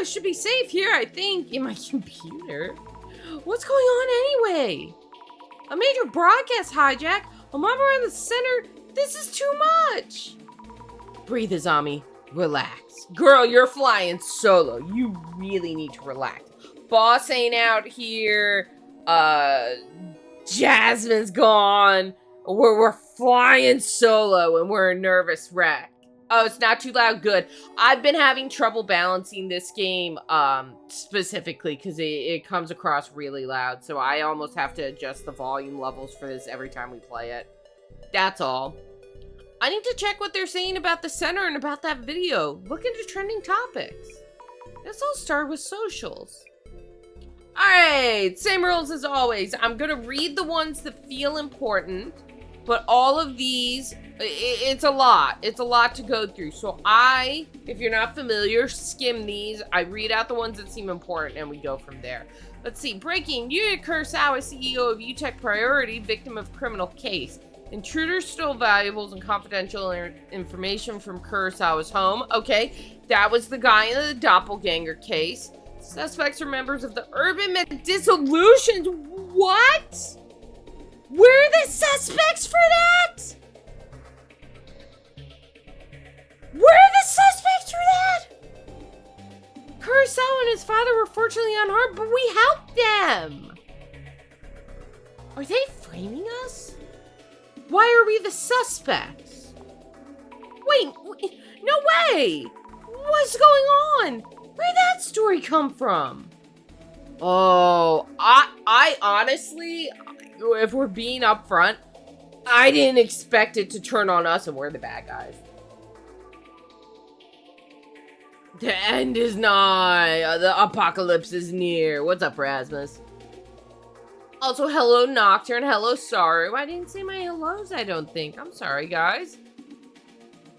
I should be safe here, I think, in my computer. What's going on anyway? A major broadcast hijack? A mob around the center? This is too much. Breathe, Azami. Relax. Girl, you're flying solo. You really need to relax. Boss ain't out here. Jasmine's gone. We're flying solo and we're a nervous wreck. Oh, it's not too loud. Good. I've been having trouble balancing this game, specifically because it comes across really loud. So I almost have to adjust the volume levels for this every time we play it. That's all. I need to check what they're saying about the center and about that video. Look into trending topics. This all started with socials. Alright, same rules as always. I'm gonna read the ones that feel important, but all of these, it's a lot. It's a lot to go through. So if you're not familiar, skim these. I read out the ones that seem important and we go from there. Let's see. Breaking. Yuya Kurosawa, CEO of UTech Priority, victim of criminal case. Intruders stole valuables and confidential information from Kurosawa's home. Okay, that was the guy in the doppelganger case. Suspects are members of the Urban Myth Dissolution. What? Where are the suspects for that? Where are the suspects for that? Kurosawa and his father were fortunately unharmed, but we helped them. Are they framing us? Why are we the suspects? Wait, no way! What's going on? Where'd that story come from? Oh, I honestly, if we're being upfront, I didn't expect it to turn on us and we're the bad guys. The end is nigh. The apocalypse is near. What's up, Rasmus? Also, hello, Nocturne. Hello, Saru. I didn't say my hellos, I don't think. I'm sorry, guys.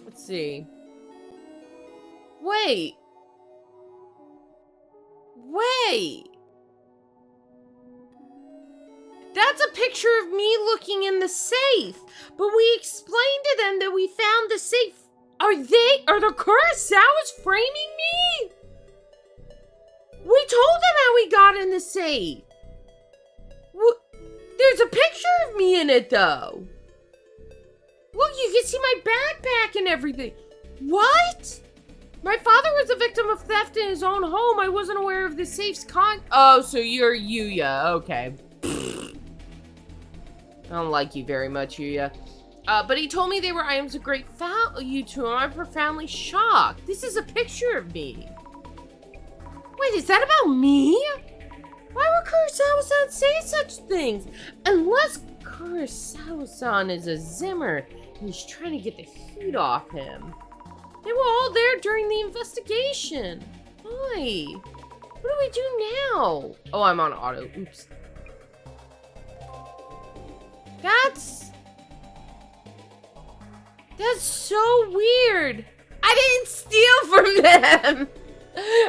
Let's see. Wait. That's a picture of me looking in the safe. But we explained to them that we found the safe. Are the Kurosawas framing me? We told them how we got in the safe. There's a picture of me in it, though. Look, you can see my backpack and everything. What? My father was a victim of theft in his own home. I wasn't aware of the safe's Oh, so you're Yuya. Okay. I don't like you very much, Yuya. But he told me they were items of great value to him. I'm profoundly shocked. This is a picture of me. Wait, is that about me? Why would Kurosawa-san say such things? Unless Kurosawa-san is a Zimmer and he's trying to get the heat off him. They were all there during the investigation. Why? What do we do now? Oh, I'm on auto. Oops. That's so weird. I didn't steal from them.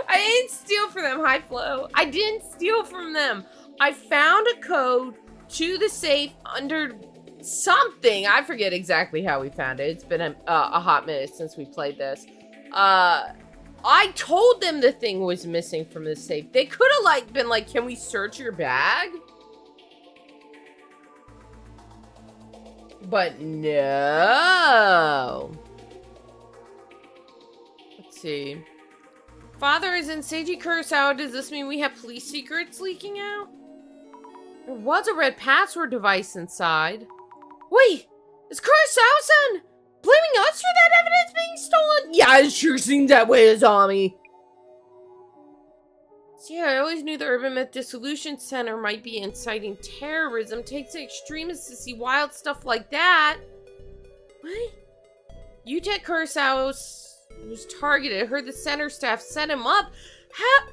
I didn't steal from them. Hi, Flo. I didn't steal from them. I found a code to the safe under something. I forget exactly how we found it. It's been a hot minute since we played this. I told them the thing was missing from the safe. They could have been like, can we search your bag? But no. Let's see. Father is in Seiji Kurosawa. Does this mean we have police secrets leaking out? There was a red password device inside. Wait, is Kurosawa-san blaming us for that evidence being stolen? Yeah, it sure seems that way, Azami. See, I always knew the Urban Myth Dissolution Center might be inciting terrorism. Takes the extremists to see wild stuff like that. What? UTech Kurosawa was targeted. Heard the center staff set him up. How?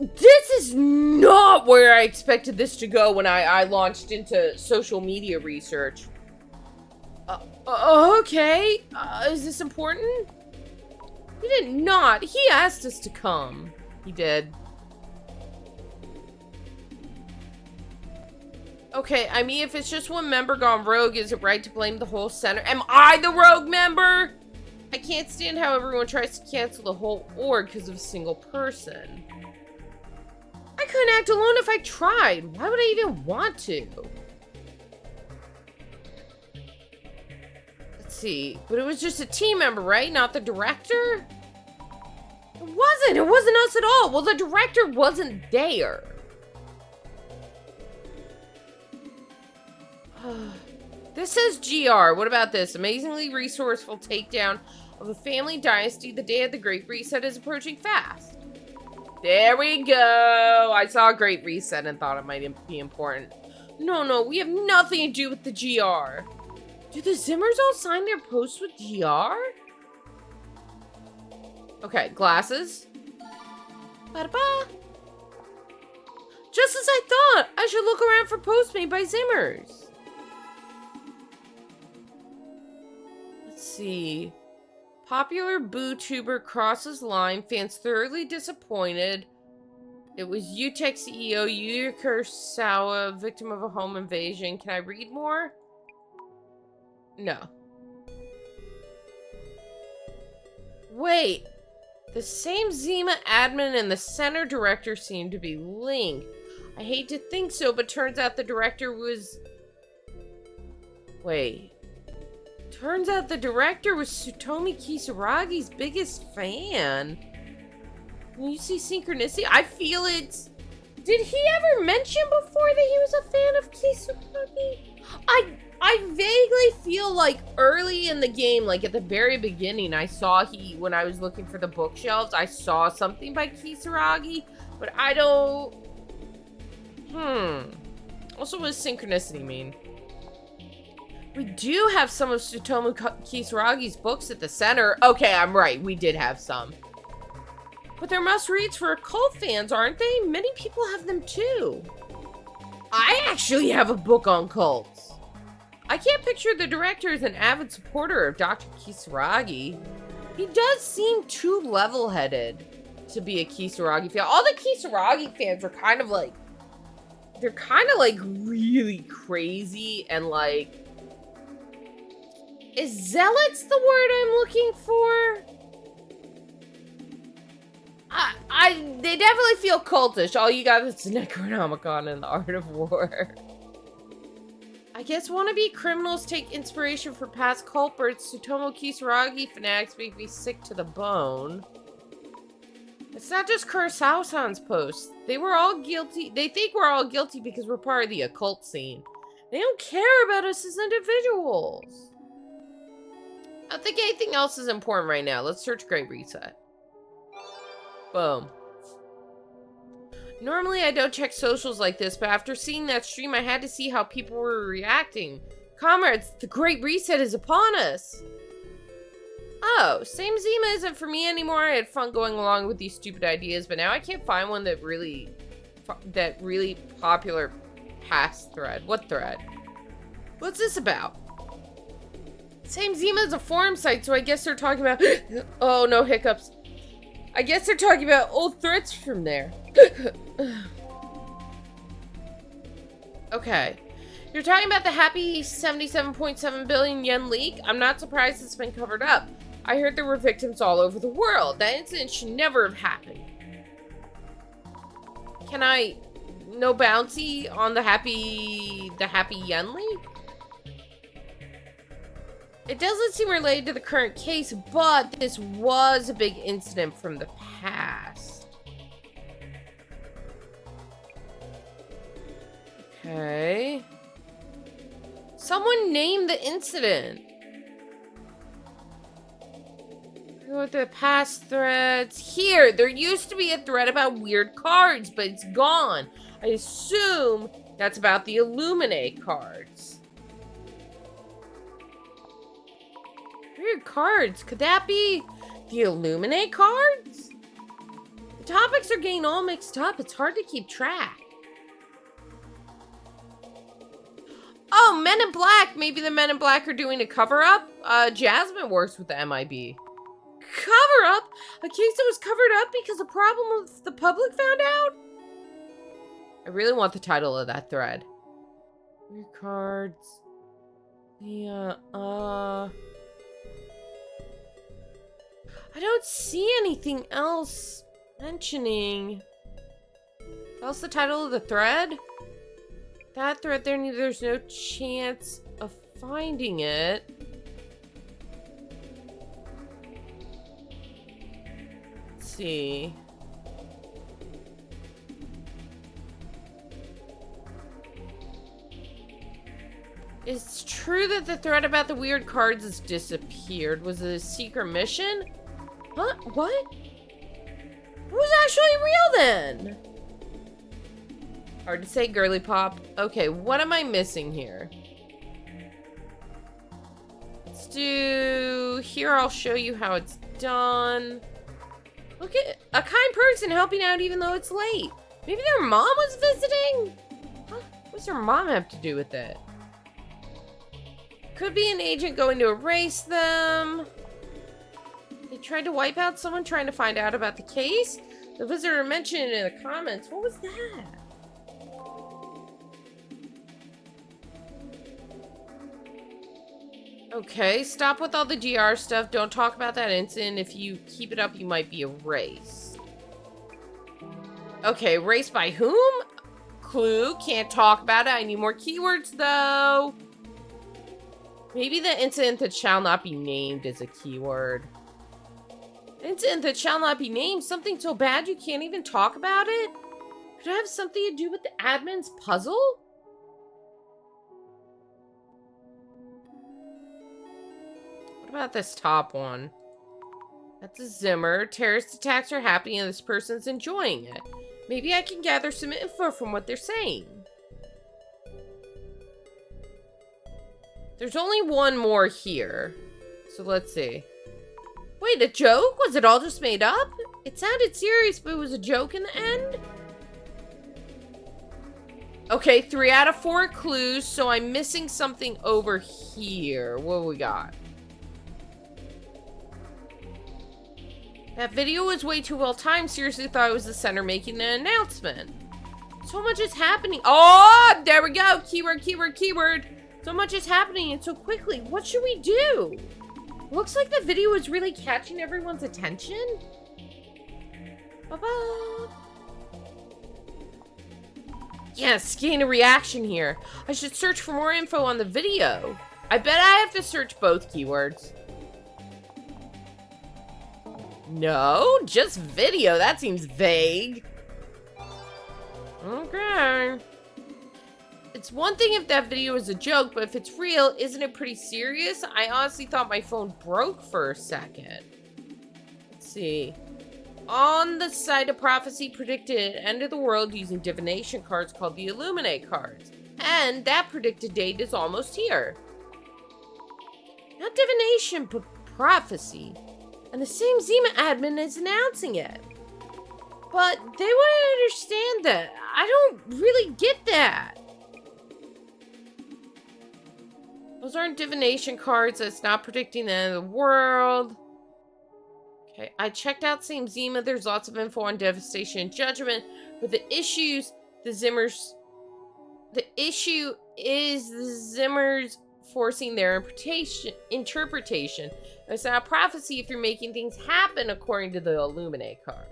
This is not where I expected this to go when I launched into social media research. Okay. Is this important? He did not. He asked us to come. He did. Okay, I mean, if it's just one member gone rogue, is it right to blame the whole center? Am I the rogue member? I can't stand how everyone tries to cancel the whole org because of a single person. I couldn't act alone if I tried. Why would I even want to? Let's see. But it was just a team member, right? Not the director? It wasn't. It wasn't us at all. Well, the director wasn't there. This says GR. What about this? Amazingly resourceful takedown of a family dynasty. The day of the Great Reset is approaching fast. There we go. I saw a Great Reset and thought it might be important. No, we have nothing to do with the GR. Do the Zimmers all sign their posts with GR? Okay, glasses. Ba-da-ba. Just as I thought, I should look around for posts made by Zimmers. Let's see. Popular boo-tuber crosses line. Fans thoroughly disappointed. It was UTech CEO Yuya Kurosawa, victim of a home invasion. Can I read more? No. Wait. The same Zima admin and the center director seem to be linked. I hate to think so, but turns out the director was... Wait. Turns out the director was Tsutomu Kisaragi's biggest fan. When you see synchronicity, I feel it's... Did he ever mention before that he was a fan of Kisaragi? I vaguely feel like early in the game, like at the very beginning, I saw when I was looking for the bookshelves, I saw something by Kisaragi, but I don't... Also, what does synchronicity mean? We do have some of Tsutomu Kisaragi's books at the center. Okay, I'm right. We did have some. But they're must-reads for occult fans, aren't they? Many people have them too. I actually have a book on cults. I can't picture the director as an avid supporter of Dr. Kisaragi. He does seem too level-headed to be a Kisaragi fan. All the Kisaragi fans are kind of like... They're kind of like really crazy and like... Is zealot's the word I'm looking for? They definitely feel cultish. All you got is the Necronomicon and the Art of War. I guess wannabe criminals take inspiration from past culprits. Tsutomu Kisaragi fanatics make me sick to the bone. It's not just Kurosawa-san's posts. They were all guilty. They think we're all guilty because we're part of the occult scene. They don't care about us as individuals. I don't think anything else is important right now. Let's search Great Reset. Boom. Normally I don't check socials like this, but after seeing that stream, I had to see how people were reacting. Comrades, the Great Reset is upon us. Oh, same Zima isn't for me anymore. I had fun going along with these stupid ideas, but now I can't find one that really popular past thread. What thread? What's this about? Same Zima is a forum site, so I guess they're talking about... Oh, no hiccups. I guess they're talking about old threads from there. Okay. You're talking about the happy 77.7 billion yen leak? I'm not surprised it's been covered up. I heard there were victims all over the world. That incident should never have happened. Can I... No bouncy on the happy yen leak? It doesn't seem related to the current case, but this was a big incident from the past. Okay. Someone named the incident. Go with the past threads. Here, there used to be a thread about weird cards, but it's gone. I assume that's about the Illuminate cards. Weird cards. Could that be the Illuminate cards? The topics are getting all mixed up. It's hard to keep track. Oh, Men in Black. Maybe the Men in Black are doing a cover-up? Jasmine works with the MIB. Cover-up? A case that was covered up because a problem with the public found out? I really want the title of that thread. Weird cards. Yeah, I don't see anything else mentioning. That's the title of the thread? That thread there's no chance of finding it. Let's see. It's true that the thread about the weird cards has disappeared. Was it a secret mission? Huh? What? It was actually real then! Hard to say, girly pop. Okay, what am I missing here? Let's do... Here, I'll show you how it's done. Look at a kind person helping out even though it's late. Maybe their mom was visiting? Huh? What's their mom have to do with it? Could be an agent going to erase them. They tried to wipe out someone trying to find out about the case. The visitor mentioned it in the comments. What was that? Okay, stop with all the GR stuff. Don't talk about that incident. If you keep it up, you might be erased. Okay, erased by whom? Clue, can't talk about it. I need more keywords, though. Maybe the incident that shall not be named is a keyword. Incident that shall not be named? Something so bad you can't even talk about it? Could it have something to do with the admin's puzzle? What about this top one? That's a Zimmer. Terrorist attacks are happening and this person's enjoying it. Maybe I can gather some info from what they're saying. There's only one more here. So let's see. Wait, a joke? Was it all just made up? It sounded serious, but it was a joke in the end? Okay, 3 out of 4 clues, so I'm missing something over here. What do we got? That video was way too well timed. Seriously thought it was the center making the announcement. So much is happening. Oh, there we go. Keyword, keyword, keyword. So much is happening and so quickly. What should we do? Looks like the video is really catching everyone's attention. Ba-ba. Yes, gain a reaction here. I should search for more info on the video. I bet I have to search both keywords. No, just video. That seems vague. Okay. It's one thing if that video is a joke, but if it's real, isn't it pretty serious? I honestly thought my phone broke for a second. Let's see. On the site, a prophecy predicted an end of the world using divination cards called the Illuminate cards. And that predicted date is almost here. Not divination, but prophecy. And the same Zima admin is announcing it. But they wouldn't understand that. I don't really get that. Those aren't divination cards. That's not predicting the end of the world. Okay, I checked out Same Zima. There's lots of info on devastation and judgment. But the issue is the Zimmers forcing their interpretation. It's not a prophecy if you're making things happen according to the Illuminate cards.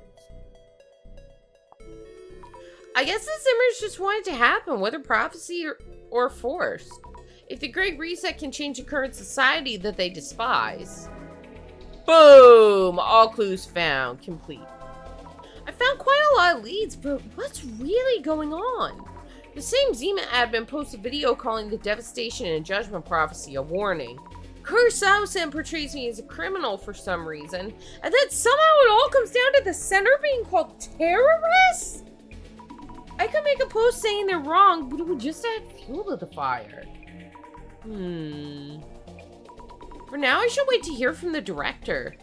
I guess the Zimmers just want it to happen, whether prophecy or force. If the Great Reset can change the current society that they despise. Boom! All clues found. Complete. I found quite a lot of leads, but what's really going on? The Same Zima admin posts a video calling the devastation and judgment prophecy a warning. Kurosawa-san portrays me as a criminal for some reason, and then somehow it all comes down to the center being called terrorists? I could make a post saying they're wrong, but it would just add fuel to the fire. For now, I should wait to hear from the director.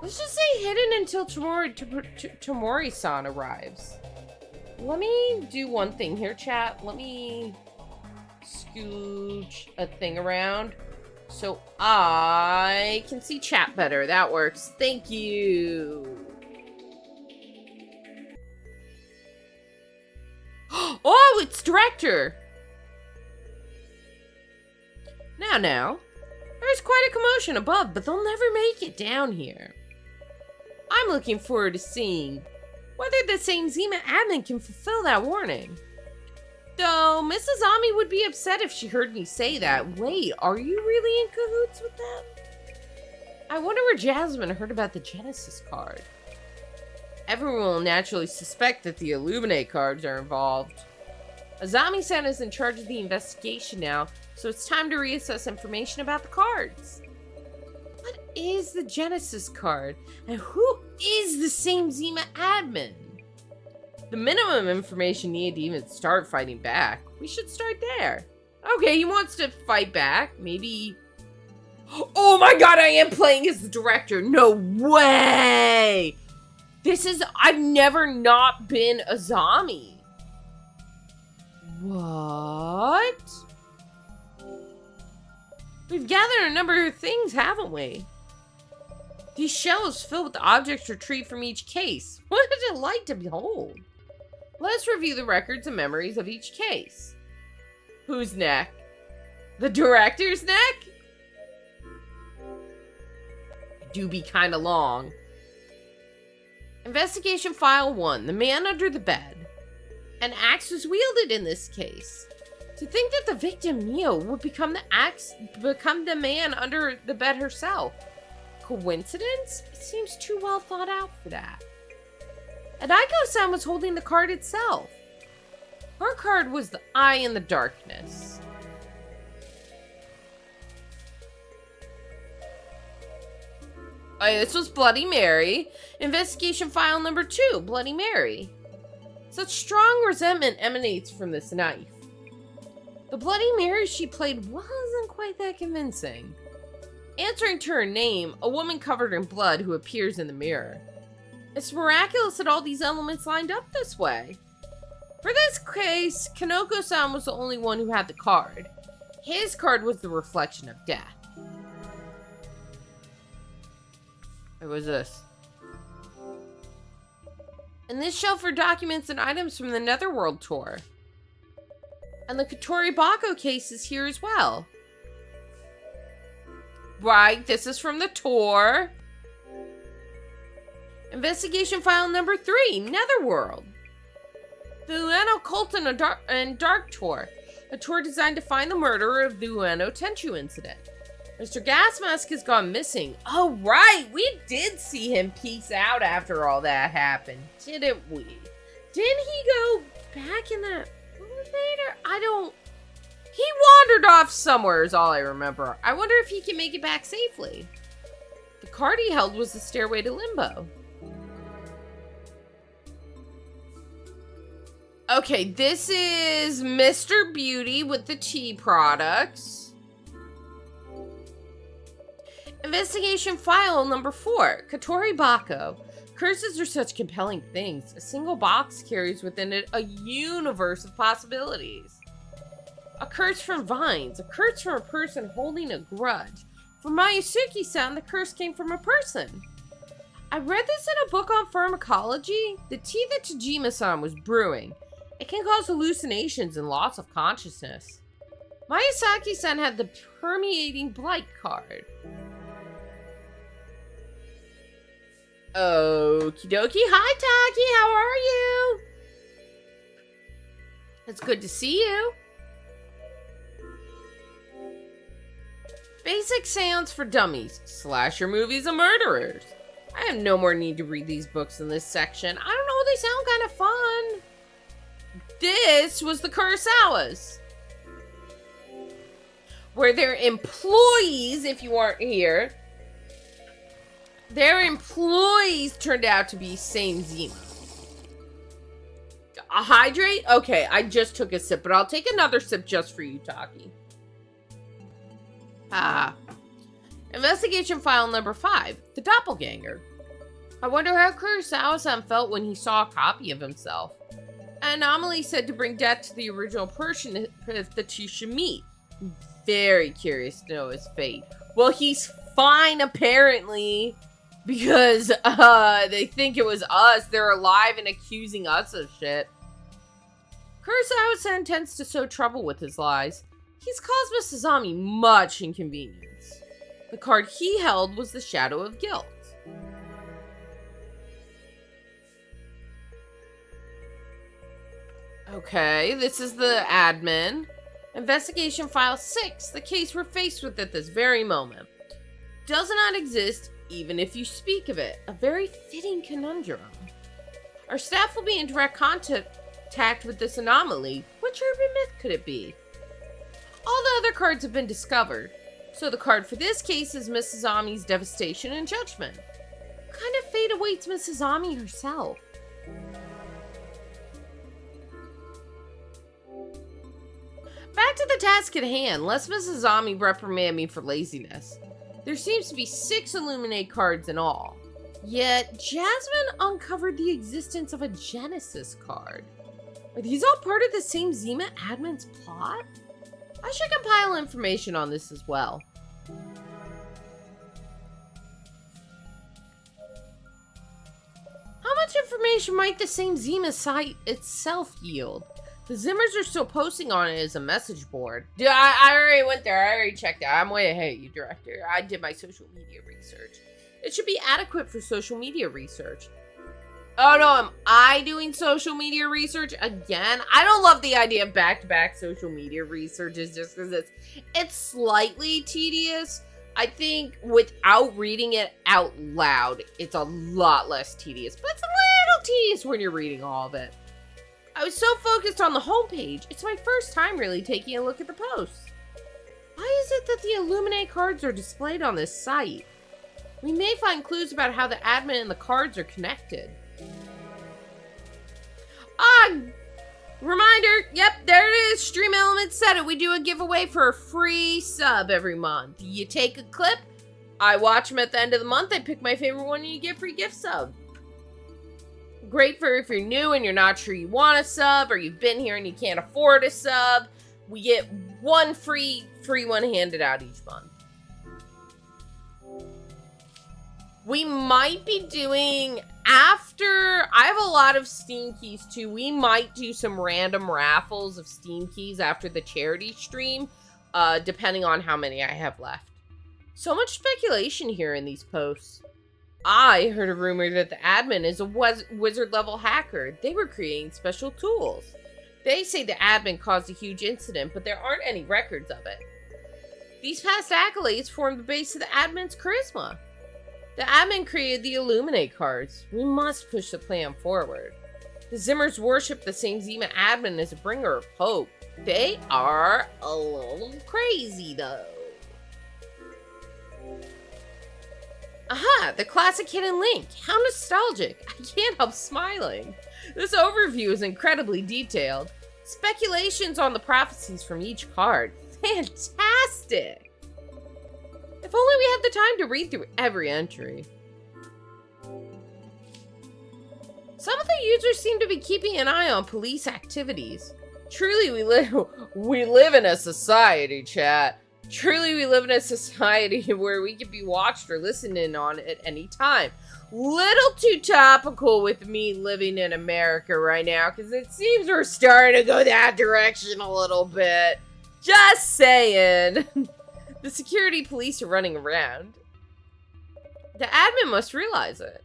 Let's just say hidden until Tomori-san arrives. Let me do one thing here, chat. Let me scooch a thing around so I can see chat better. That works. Thank you. Oh, it's director. Now, there's quite a commotion above, but they'll never make it down here. I'm looking forward to seeing whether the same Zima admin can fulfill that warning. Though Mrs. Ami would be upset if she heard me say that. Wait, are you really in cahoots with them? I wonder where Jasmine heard about the Genesis card. Everyone will naturally suspect that the Illuminate cards are involved. Azami-san is in charge of the investigation now, so it's time to reassess information about the cards. What is the Genesis card? And who is the same Zima admin? The minimum information needed to even start fighting back. We should start there. Okay, he wants to fight back. Maybe... Oh my god, I am playing as the director. No way! I've never not been Azami. What? We've gathered a number of things, haven't we? These shelves filled with objects retrieved from each case. What a delight to behold. Let's review the records and memories of each case. Whose neck? The director's neck? Do be kinda long. Investigation File 1, the man under the bed. An axe was wielded in this case. To think that the victim, Mio, would become the man under the bed herself. Coincidence? It seems too well thought out for that. And Aiko-san was holding the card itself. Her card was the Eye in the Darkness. Oh, this was Bloody Mary. Investigation File number 2, Bloody Mary. Such strong resentment emanates from this knife. The Bloody Mary she played wasn't quite that convincing. Answering to her name, a woman covered in blood who appears in the mirror. It's miraculous that all these elements lined up this way. For this case, Kanoko-san was the only one who had the card. His card was the reflection of death. What was this? And this shelf are documents and items from the Netherworld tour. And the Katori Bako case is here as well. Right, this is from the tour. Investigation File number 3, Netherworld. The Ueno Cult and Dark Tour. A tour designed to find the murderer of the Ueno Tenchu incident. Mr. Gasmask has gone missing. Oh, right, we did see him peace out after all that happened, didn't we? Didn't he go back in that elevator? He wandered off somewhere is all I remember. I wonder if he can make it back safely. The card he held was the Stairway to Limbo. Okay, this is Mr. Beauty with the tea products. Investigation File number 4, Katori Bako. Curses are such compelling things. A single box carries within it a universe of possibilities. A curse from vines. A curse from a person holding a grudge. For Mayusuki-san, the curse came from a person. I read this in a book on pharmacology. The tea that Tajima-san was brewing. It can cause hallucinations and loss of consciousness. Miyazaki-san had the permeating blight card. Okie dokie. Hi, Taki. How are you? It's good to see you. Basic Seance for Dummies. Slasher movies and murderers. I have no more need to read these books in this section. I don't know, they sound kind of fun. This was the Kurosawas. Where their employees, if you aren't here, their employees turned out to be same Zima. A hydrate? Okay, I just took a sip, but I'll take another sip just for you, Taki. Investigation File number 5, the Doppelganger. I wonder how Kurosawa-san felt when he saw a copy of himself. An anomaly said to bring death to the original person that you should meet. Very curious to know his fate. Well, he's fine, apparently, because they think it was us. They're alive and accusing us of shit. Kurosawa-san tends to sow trouble with his lies. He's caused Mrs. Azami much inconvenience. The card he held was the Shadow of Guilt. Okay, this is the admin. Investigation file 6, the case we're faced with at this very moment. Does not exist, even if you speak of it. A very fitting conundrum. Our staff will be in direct contact with this anomaly. Which urban myth could it be? All the other cards have been discovered, so the card for this case is Mrs. Ami's devastation and judgment. What kind of fate awaits Mrs. Ami herself? Back to the task at hand, lest Mrs. Ami reprimand me for laziness. There seems to be 6 Illuminate cards in all. Yet, Jasmine uncovered the existence of a Genesis card. Are these all part of the same Zima admin's plot? I should compile information on this as well. How much information might the same Zima site itself yield? The Zimmers are still posting on it as a message board. Dude, I already went there. I already checked it. I'm way ahead of you, Director. I did my social media research. It should be adequate for social media research. Oh no, am I doing social media research again? I don't love the idea of back-to-back social media researches just because it's slightly tedious. I think without reading it out loud, it's a lot less tedious. But it's a little tedious when you're reading all of it. I was so focused on the homepage, it's my first time really taking a look at the posts. Why is it that the Illuminate cards are displayed on this site? We may find clues about how the admin and the cards are connected. Reminder, yep, there it is. Stream Elements said it. We do a giveaway for a free sub every month. You take a clip, I watch them at the end of the month, I pick my favorite one, and you get a free gift sub. Great for if you're new and you're not sure you want a sub, or you've been here and you can't afford a sub. We get one free one handed out each month. We might be doing, after, I have a lot of Steam keys too, we might do some random raffles of Steam keys after the charity stream, depending on how many I have left. So much speculation here in these posts. I heard a rumor that the admin is a wizard-level hacker. They were creating special tools. They say the admin caused a huge incident, but there aren't any records of it. These past accolades form the base of the admin's charisma. The admin created the Illuminate cards. We must push the plan forward. The Zimmers worship the same Zima admin as a bringer of hope. They are a little crazy, though. Aha! The classic hidden link. How nostalgic. I can't help smiling. This overview is incredibly detailed. Speculations on the prophecies from each card. Fantastic! If only we had the time to read through every entry. Some of the users seem to be keeping an eye on police activities. Truly, we live in a society, chat. Truly, we live in a society where we can be watched or listened in on at any time. Little too topical with me living in America right now, because it seems we're starting to go that direction a little bit. Just saying. The security police are running around. The admin must realize it.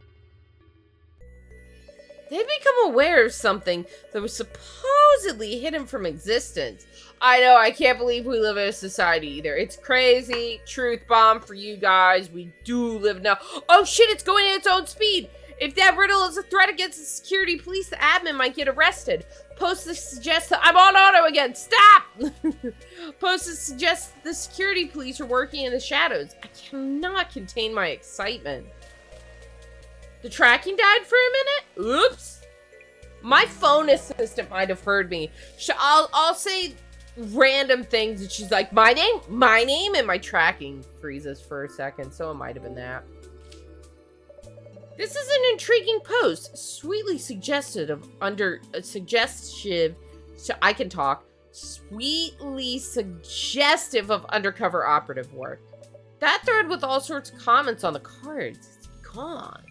They've become aware of something that was supposedly hidden from existence. I know, I can't believe we live in a society either. It's crazy. Truth bomb for you guys. We do live now. Oh shit, it's going at its own speed. If that riddle is a threat against the security police, the admin might get arrested. Post this suggests I'm on auto again. Stop! Post this suggests the security police are working in the shadows. I cannot contain my excitement. The tracking died for a minute? Oops. My phone assistant might have heard me. I'll say random things and she's like, my name, and my tracking freezes for a second, so it might have been that. This is an intriguing post, sweetly suggestive sweetly suggestive of undercover operative work. That thread with all sorts of comments on the cards is gone.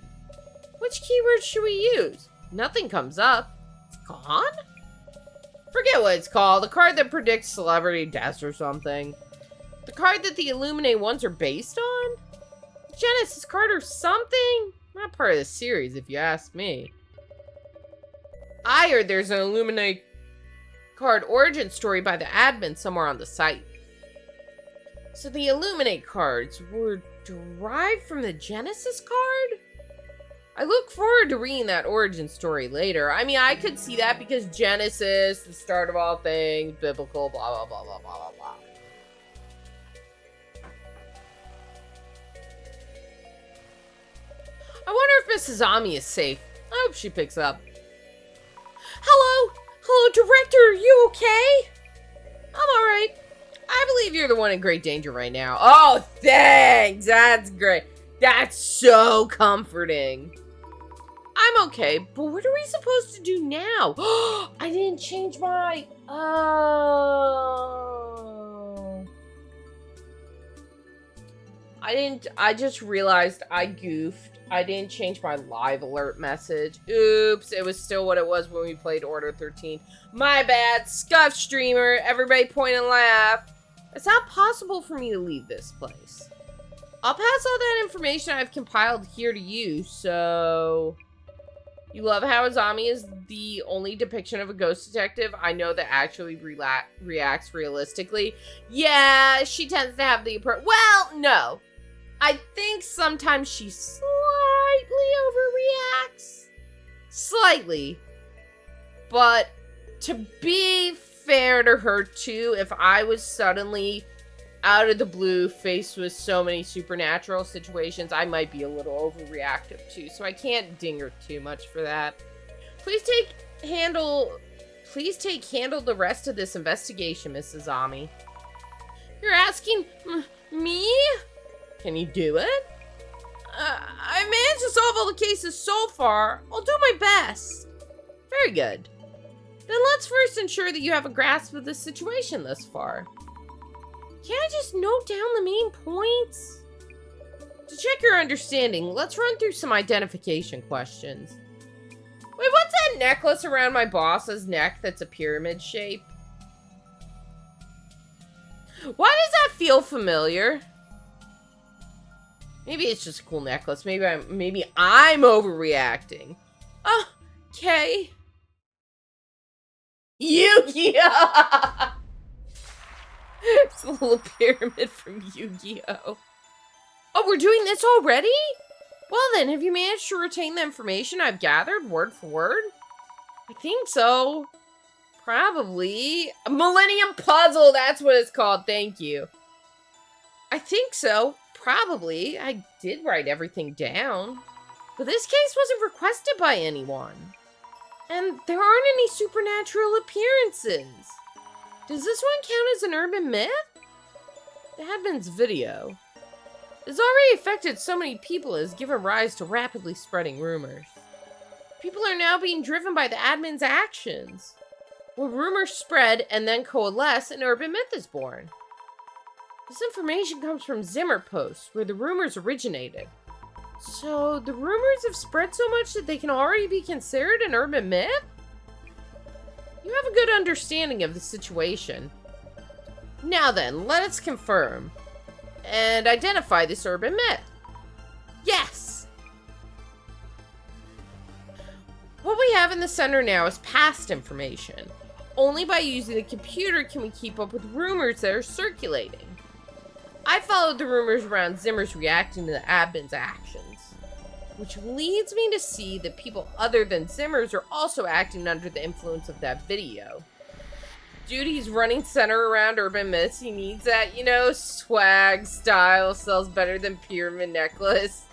Which keyword should we use? Nothing comes up. It's gone? Forget what it's called. The card that predicts celebrity deaths or something. The card that the Illuminate ones are based on? Genesis card or something? Not part of the series, if you ask me. I heard there's an Illuminate card origin story by the admin somewhere on the site. So the Illuminate cards were derived from the Genesis card? I look forward to reading that origin story later. I mean, I could see that because Genesis, the start of all things, biblical, blah, blah, blah, blah, blah, blah, blah. I wonder if Mrs. Ami is safe. I hope she picks up. Hello? Hello, Director, are you okay? I'm alright. I believe you're the one in great danger right now. Oh, thanks! That's great. That's so comforting. I'm okay, but what are we supposed to do now? I didn't change my... Oh. I just realized I goofed. I didn't change my live alert message. Oops, it was still what it was when we played Order 13. My bad. Scuff streamer. Everybody point and laugh. It's not possible for me to leave this place. I'll pass all that information I've compiled here to you, so... You love how Azami is the only depiction of a ghost detective I know that actually reacts realistically. Yeah, she tends to have the approach. Well, no. I think sometimes she slightly overreacts. Slightly. But to be fair to her too, if I was suddenly out of the blue faced with so many supernatural situations, I might be a little overreactive too, so I can't ding her too much for that. Please take handle the rest of this investigation, Mrs. Ami. You're asking me? Can you do it? I managed to solve all the cases so far. I'll do my best. Very good. Then let's first ensure that you have a grasp of the situation thus far. Can't I just note down the main points? To check your understanding, let's run through some identification questions. Wait, what's that necklace around my boss's neck that's a pyramid shape? Why does that feel familiar? Maybe it's just a cool necklace. Maybe I'm overreacting. Oh, okay. Yu-Gi-Oh! It's a little pyramid from Yu-Gi-Oh! Oh, we're doing this already? Well then, have you managed to retain the information I've gathered word for word? I think so. Probably. A Millennium Puzzle, that's what it's called, thank you. I think so. Probably. I did write everything down. But this case wasn't requested by anyone. And there aren't any supernatural appearances. Does this one count as an urban myth? The admin's video. It's already affected so many people as given rise to rapidly spreading rumors. People are now being driven by the admin's actions. When rumors spread and then coalesce, an urban myth is born. This information comes from Zimmer posts, where the rumors originated. So, the rumors have spread so much that they can already be considered an urban myth? You have a good understanding of the situation. Now then, let us confirm and identify this urban myth. Yes! What we have in the center now is past information. Only by using the computer can we keep up with rumors that are circulating. I followed the rumors around Zimmer's reacting to the admin's actions, which leads me to see that people other than Zimmer's are also acting under the influence of that video. Dude, he's running center around urban myths. He needs that, you know, swag, style, sells better than pyramid necklace.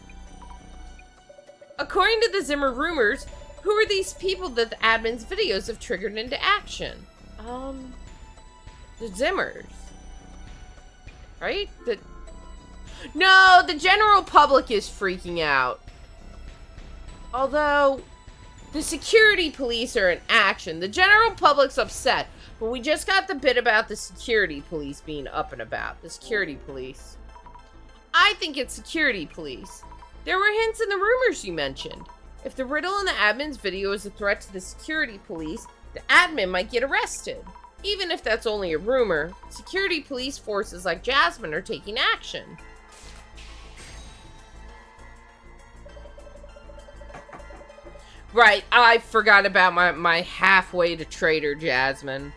According to the Zimmer rumors, who are these people that the admin's videos have triggered into action? The Zimmers. Right? No, the general public is freaking out. Although, the security police are in action. The general public's upset. But we just got the bit about the security police being up and about. The security police. I think it's security police. There were hints in the rumors you mentioned. If the riddle in the admin's video is a threat to the security police, the admin might get arrested. Even if that's only a rumor, security police forces like Jasmine are taking action. Right, I forgot about my halfway to traitor Jasmine.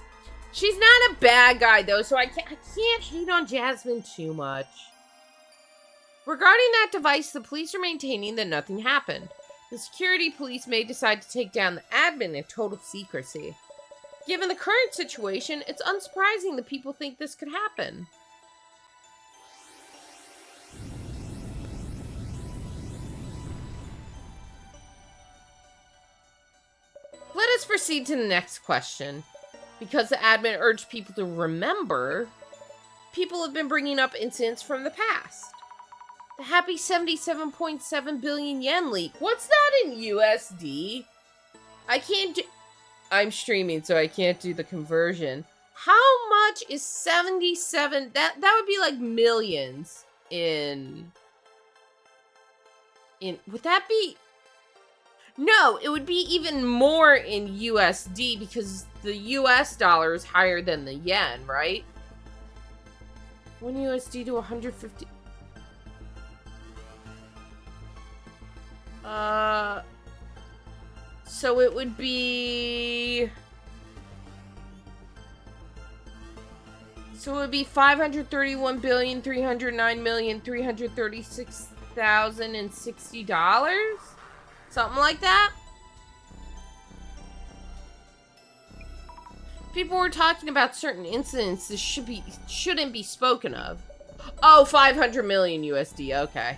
She's not a bad guy, though, so I can't hate on Jasmine too much. Regarding that device, the police are maintaining that nothing happened. The security police may decide to take down the admin in total secrecy. Given the current situation, it's unsurprising that people think this could happen. Let us proceed to the next question. Because the admin urged people to remember, people have been bringing up incidents from the past. The happy 77.7 billion yen leak. What's that in USD? I'm streaming, so I can't do the conversion. How much is 77? That would be like millions in... Would that be... No, it would be even more in USD because the US dollar is higher than the yen, right? 1 USD to 150. So it would be... So it would be 531,309,336,060 $. Something like that? People were talking about certain incidents that shouldn't be spoken of. Oh, 500 million USD, okay.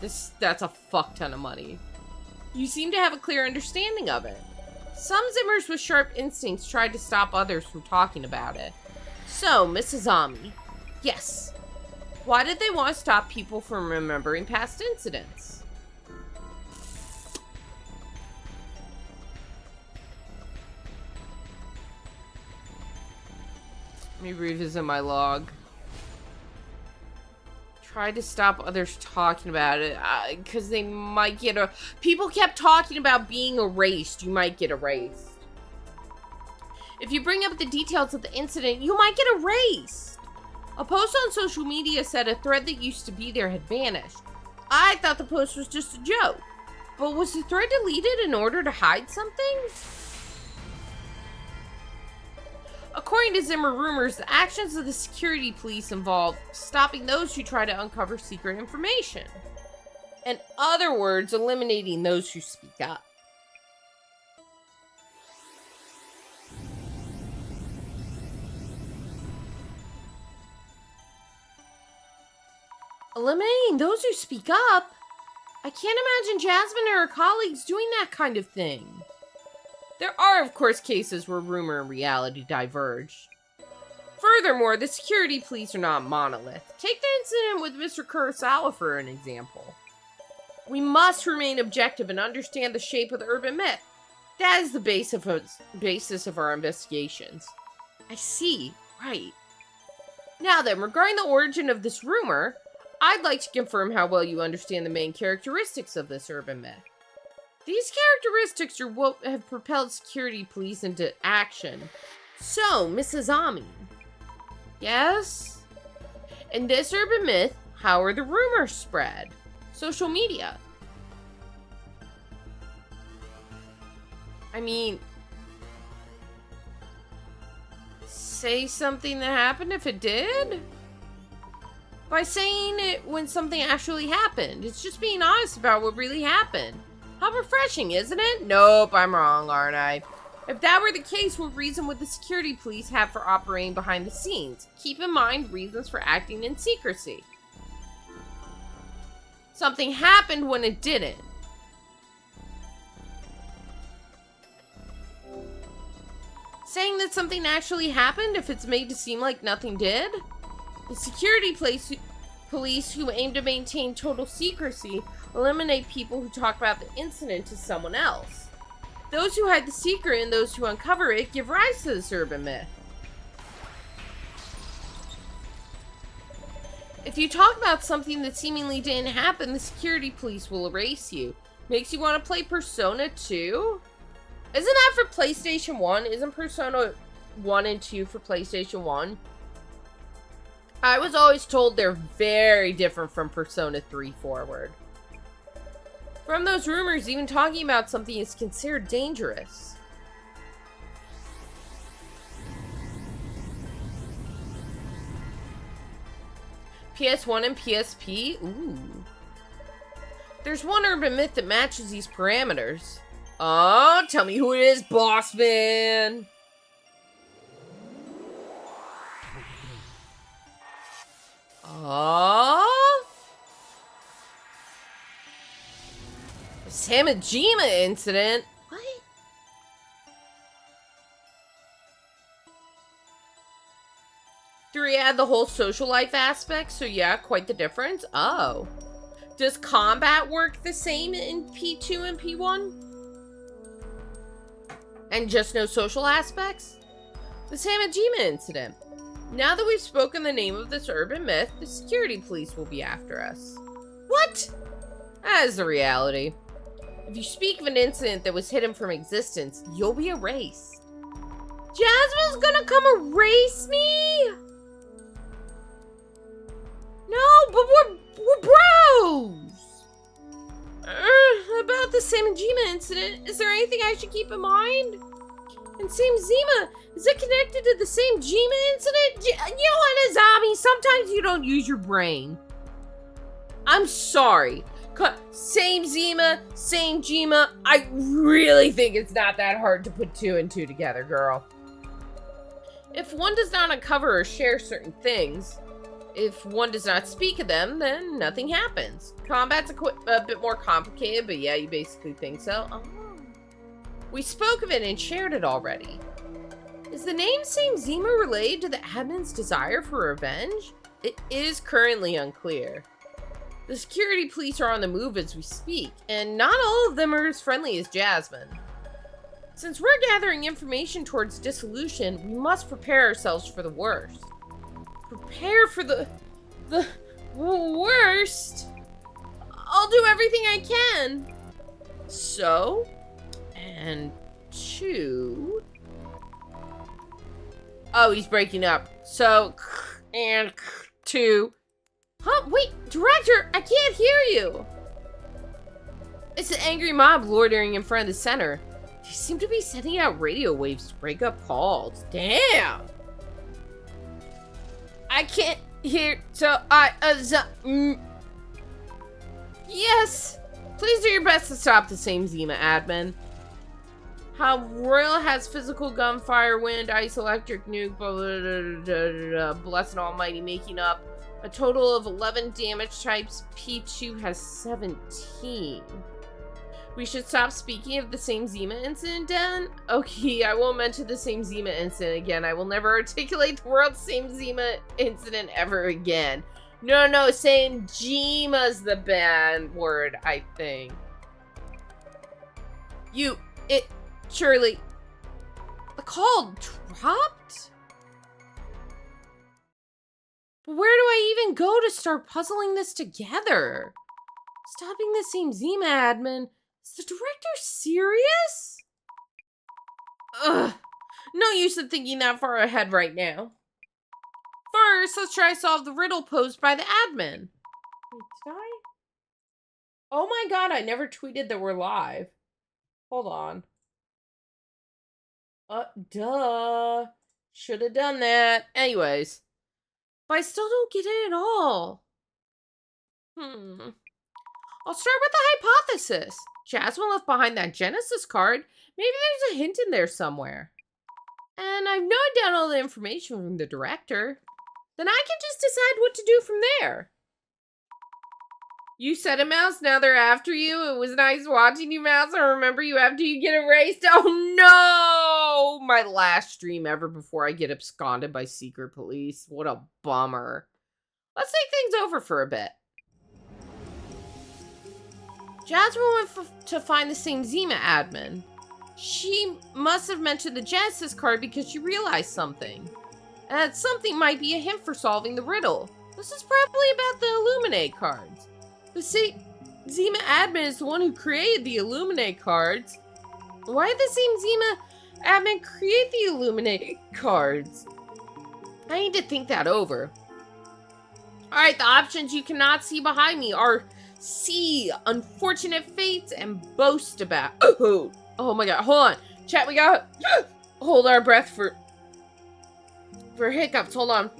That's a fuck ton of money. You seem to have a clear understanding of it. Some Zimmers with sharp instincts tried to stop others from talking about it. So, Mrs. Ami, yes. Why did they want to stop people from remembering past incidents? Let me revisit my log. Try to stop others talking about it, because they might get people kept talking about being erased. You might get erased. If you bring up the details of the incident, you might get erased. A post on social media said a thread that used to be there had vanished. I thought the post was just a joke. But was the thread deleted in order to hide something? According to Zimmer rumors, the actions of the security police involve stopping those who try to uncover secret information. In other words, eliminating those who speak up. Eliminating those who speak up? I can't imagine Jasmine or her colleagues doing that kind of thing. There are, of course, cases where rumor and reality diverge. Furthermore, the security police are not monolith. Take the incident with Mr. Kurosawa for an example. We must remain objective and understand the shape of the urban myth. That is the basis of our investigations. I see, right. Now then, regarding the origin of this rumor, I'd like to confirm how well you understand the main characteristics of this urban myth. These characteristics are what have propelled security police into action. So, Mrs. Ami. Yes? In this urban myth, how are the rumors spread? Social media. I mean, say something that happened if it did? By saying it when something actually happened. It's just being honest about what really happened. How refreshing, isn't it? Nope, I'm wrong, aren't I? If that were the case, what reason would the security police have for operating behind the scenes? Keep in mind reasons for acting in secrecy. Something happened when it didn't. Saying that something actually happened if it's made to seem like nothing did? The security police who aim to maintain total secrecy eliminate people who talk about the incident to someone else. Those who hide the secret and those who uncover it give rise to this urban myth. If you talk about something that seemingly didn't happen, the security police will erase you. Makes you want to play Persona 2? Isn't that for PlayStation 1? Isn't Persona 1 and 2 for PlayStation 1? I was always told they're very different from Persona 3 forward. From those rumors, even talking about something is considered dangerous. PS1 and PSP? Ooh. There's one urban myth that matches these parameters. Oh, tell me who it is, boss man! Oh, the Samajima incident. What? Do we add the whole social life aspect? So yeah, quite the difference. Oh, does combat work the same in P2 and P1? And just no social aspects? The Samajima incident. Now that we've spoken the name of this urban myth, the security police will be after us. What? That is the reality. If you speak of an incident that was hidden from existence, you'll be erased. Jasmine's gonna come erase me? No, but we're bros! About the Samajima incident, is there anything I should keep in mind? And Samajima, is it connected to the same Jima incident? You know what, Azami, sometimes you don't use your brain. I'm sorry. Same Zima, same Jima. I really think it's not that hard to put 2 and 2 together, girl. If one does not uncover or share certain things, if one does not speak of them, then nothing happens. Combat's a bit more complicated, but yeah, you basically think so. Oh. We spoke of it and shared it already. Is the name Same Zima related to the admin's desire for revenge? It is currently unclear. The security police are on the move as we speak, and not all of them are as friendly as Jasmine. Since we're gathering information towards Dissolution, we must prepare ourselves for the worst. Prepare for the worst? I'll do everything I can. So, and 2. Oh, he's breaking up. So, and 2. Huh? Wait, Director, I can't hear you. It's an angry mob loitering in front of the center. They seem to be sending out radio waves to break up calls. Damn. I can't hear, so yes. Please do your best to stop the Same Zima, admin. How Royal has physical gunfire, wind, ice, electric, nuke, blah, blah, blah, blah, blah, blessed and almighty, making up a total of 11 damage types. P2 has 17. We should stop speaking of the Same Zima incident then? Okay, I won't mention the Same Zima incident again. I will never articulate the world's Same Zima incident ever again. No, saying Jima's the bad word, I think. Surely, the call dropped? But where do I even go to start puzzling this together? Stopping the Same Zima, admin. Is the director serious? Ugh. No use in thinking that far ahead right now. First, let's try to solve the riddle posed by the admin. Wait, did I? Oh my god, I never tweeted that we're live. Hold on. Duh. Should have done that. Anyways. But I still don't get it at all. I'll start with the hypothesis. Jasmine left behind that Genesis card. Maybe there's a hint in there somewhere. And I've noted down all the information from the director. Then I can just decide what to do from there. You said it, Mouse. Now they're after you. It was nice watching you, Mouse. I remember you after you get erased. Oh no! My last stream ever before I get absconded by secret police. What a bummer. Let's take things over for a bit. Jasmine went to find the Same Zima admin. She must have mentioned the Genesis card because she realized something. And that something might be a hint for solving the riddle. This is probably about the Illuminate cards. The Zima admin is the one who created the Illuminate cards. Why did the Same Zima admin create the Illuminate cards? I need to think that over. Alright, the options you cannot see behind me are C, unfortunate fates, and boast about. Oh my god, hold on. Chat, we got hold our breath for hiccups. Hold on.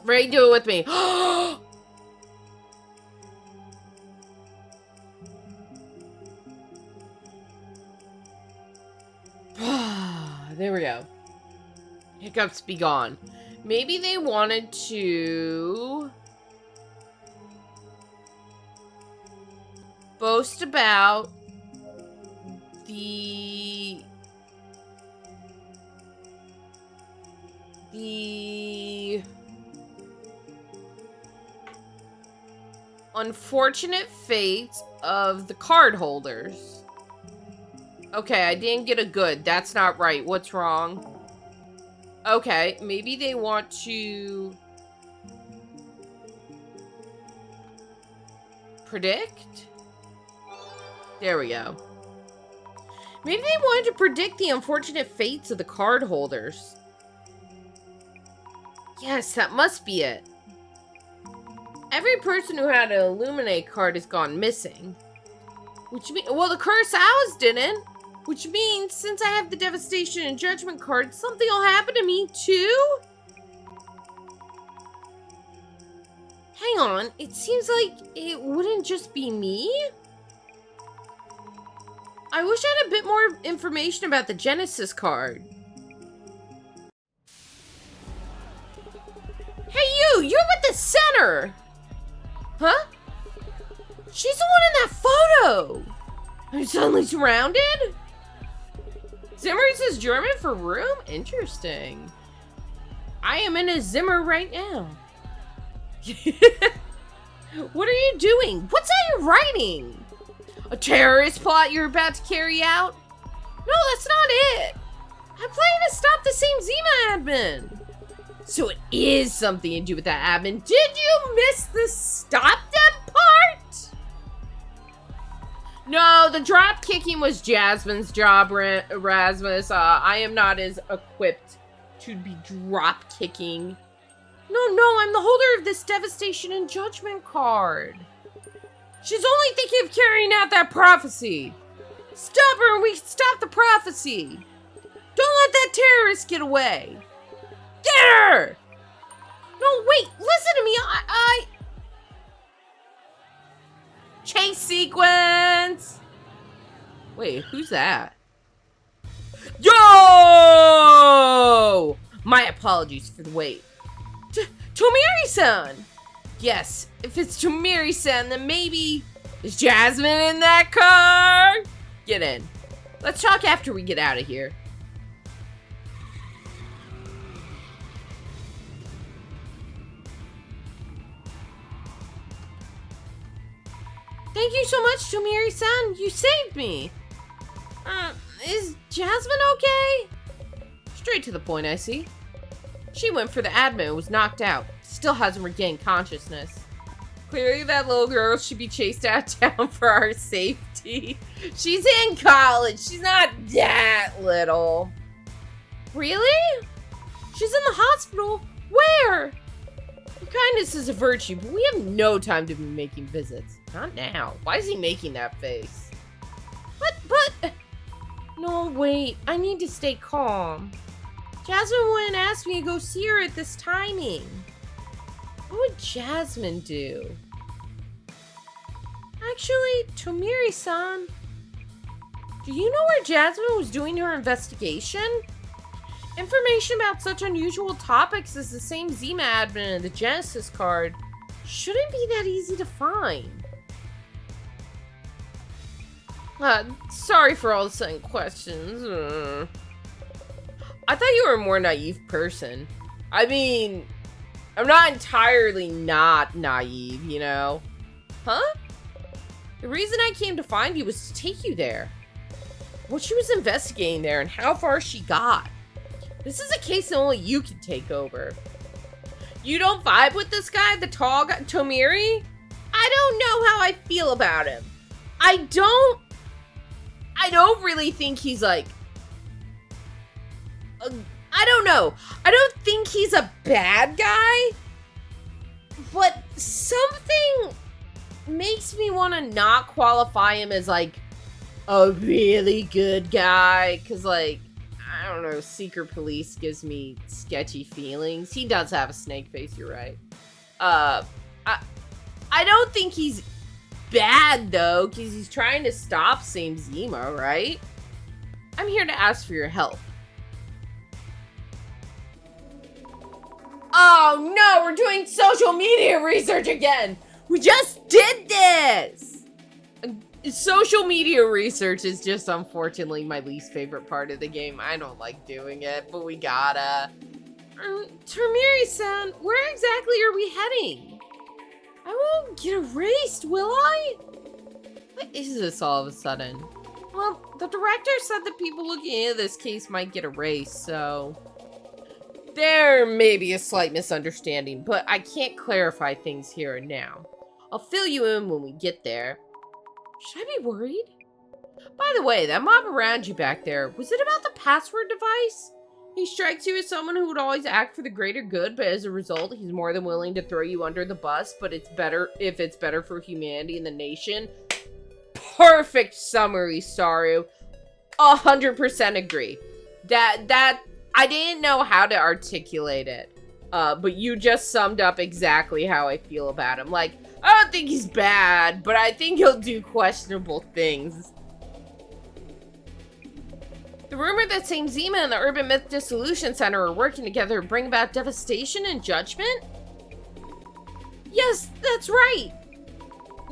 Ray, do it with me. There we go. Hiccups be gone. Maybe they wanted to boast about the unfortunate fate of the card holders. Okay, I didn't get a good. That's not right. What's wrong? Okay, maybe they want to predict? There we go. Maybe they wanted to predict the unfortunate fates of the card holders. Yes, that must be it. Every person who had an Illuminate card has gone missing. Which means, well, the Kurosawas didn't. Which means, since I have the Devastation and Judgment card, something will happen to me too? Hang on, it seems like it wouldn't just be me? I wish I had a bit more information about the Genesis card. Hey you! You're with the center! Huh? She's the one in that photo! I'm suddenly surrounded? Zimmer is German for room? Interesting. I am in a Zimmer right now. What are you doing? What's that you're writing? A terrorist plot you're about to carry out? No, that's not it. I'm planning to stop the same Zima admin. So it is something to do with that admin. Did you miss the stop them part? No, the drop kicking was Jasmine's job, Rasmus. I am not as equipped to be drop kicking. No, I'm the holder of this Devastation and Judgment card. She's only thinking of carrying out that prophecy. Stop her and we stop the prophecy. Don't let that terrorist get away. Get her! No, wait, listen to me. I... Chase sequence! Wait, who's that? Yo! My apologies for the wait. Tomiri-san! Yes, if it's Tomiri-san, then maybe... Is Jasmine in that car? Get in. Let's talk after we get out of here. Thank you so much, Tomiri-san. You saved me. Is Jasmine okay? Straight to the point, I see. She went for the admin and was knocked out. Still hasn't regained consciousness. Clearly that little girl should be chased out of town for our safety. She's in college. She's not that little. Really? She's in the hospital? Where? Kindness is a virtue, but we have no time to be making visits. Not now. Why is he making that face? But... No, wait. I need to stay calm. Jasmine wouldn't ask me to go see her at this timing. What would Jasmine do? Actually, Tomiri-san, do you know where Jasmine was doing her investigation? Information about such unusual topics as the same Zima admin and the Genesis card shouldn't be that easy to find. Sorry for all the sudden questions. I thought you were a more naive person. I mean, I'm not entirely not naive, you know? Huh? The reason I came to find you was to take you there. What she was investigating there and how far she got. This is a case that only you can take over. You don't vibe with this guy, the tall guy, Tomiri? I don't know how I feel about him. I don't really think he's like... I don't know. I don't think he's a bad guy. But something makes me want to not qualify him as like a really good guy. Because like, don't know, secret police gives me sketchy feelings. He does have a snake face, you're right. I don't think he's bad, though, because he's trying to stop Same Zima, right? I'm here to ask for your help. Oh, no, we're doing social media research again. We just did this. Social media research is just unfortunately my least favorite part of the game. I don't like doing it, but we gotta. Termiri-san, where exactly are we heading? I won't get erased, will I? What is this all of a sudden? Well, the director said that people looking into this case might get erased, so... There may be a slight misunderstanding, but I can't clarify things here and now. I'll fill you in when we get there. Should I be worried? By the way, that mob around you back there, was it about the password device? He strikes you as someone who would always act for the greater good, but as a result, he's more than willing to throw you under the bus, but it's better if it's better for humanity and the nation. Perfect summary, Saru. 100% agree. That I didn't know how to articulate it, but you just summed up exactly how I feel about him. Like, I don't think he's bad, but I think he'll do questionable things. The rumor that Same Zima and the Urban Myth Dissolution Center are working together to bring about devastation and judgment? Yes, that's right.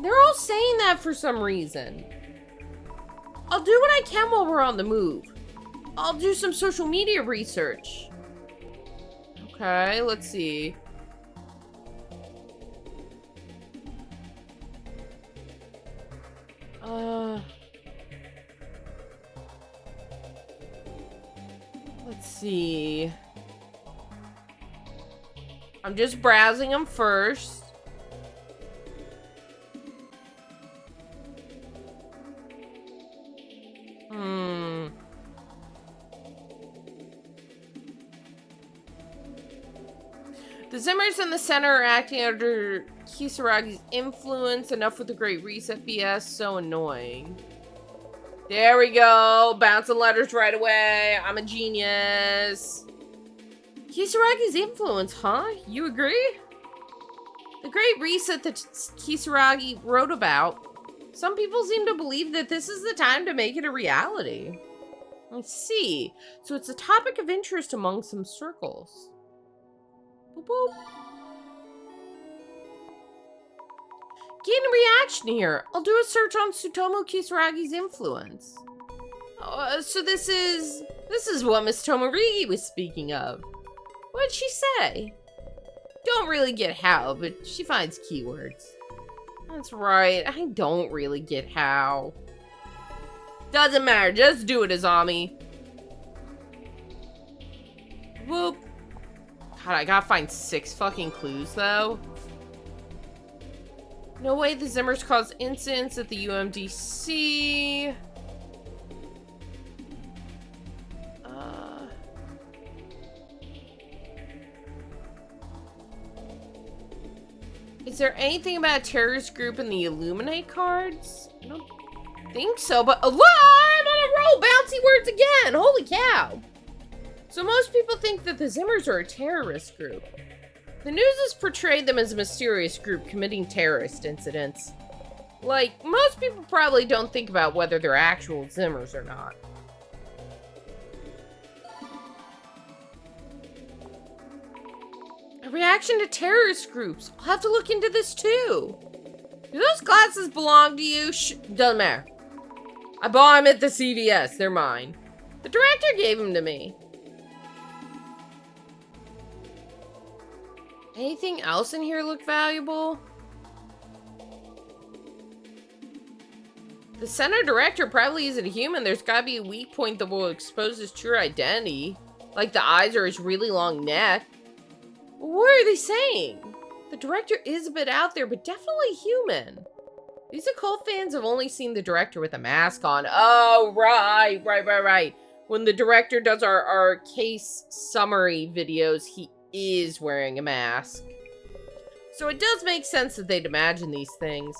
They're all saying that for some reason. I'll do what I can while we're on the move. I'll do some social media research. Okay, let's see. Let's see. I'm just browsing them first. The Zimmers in the center are acting under Kisaragi's influence. Enough with the Great Reset BS. So annoying. There we go. Bouncing letters right away. I'm a genius. Kisaragi's influence, huh? You agree? The Great Reset that Kisaragi wrote about. Some people seem to believe that this is the time to make it a reality. I see. So it's a topic of interest among some circles. Boop, boop. Gain a reaction here. I'll do a search on Tsutomu Kisaragi's influence. So this is what Miss Tomorigi was speaking of. What'd she say? Don't really get how, but she finds keywords. That's right, I don't really get how. Doesn't matter, just do it, Azami. Whoop. God, I gotta find 6 fucking clues, though. No way the Zimmers caused incidents at the UMDC. Is there anything about a terrorist group in the Illuminate cards? I don't think so, but I'm on a roll! Bouncy words again! Holy cow! So most people think that the Zimmers are a terrorist group. The news has portrayed them as a mysterious group committing terrorist incidents. Like, most people probably don't think about whether they're actual Zimmers or not. A reaction to terrorist groups. I'll have to look into this too. Do those glasses belong to you? Doesn't matter. I bought them at the CVS. They're mine. The director gave them to me. Anything else in here look valuable? The center director probably isn't human. There's gotta be a weak point that will expose his true identity. Like the eyes or his really long neck. What are they saying? The director is a bit out there, but definitely human. These occult fans have only seen the director with a mask on. Oh, right. When the director does our case summary videos, he is wearing a mask. So it does make sense that they'd imagine these things.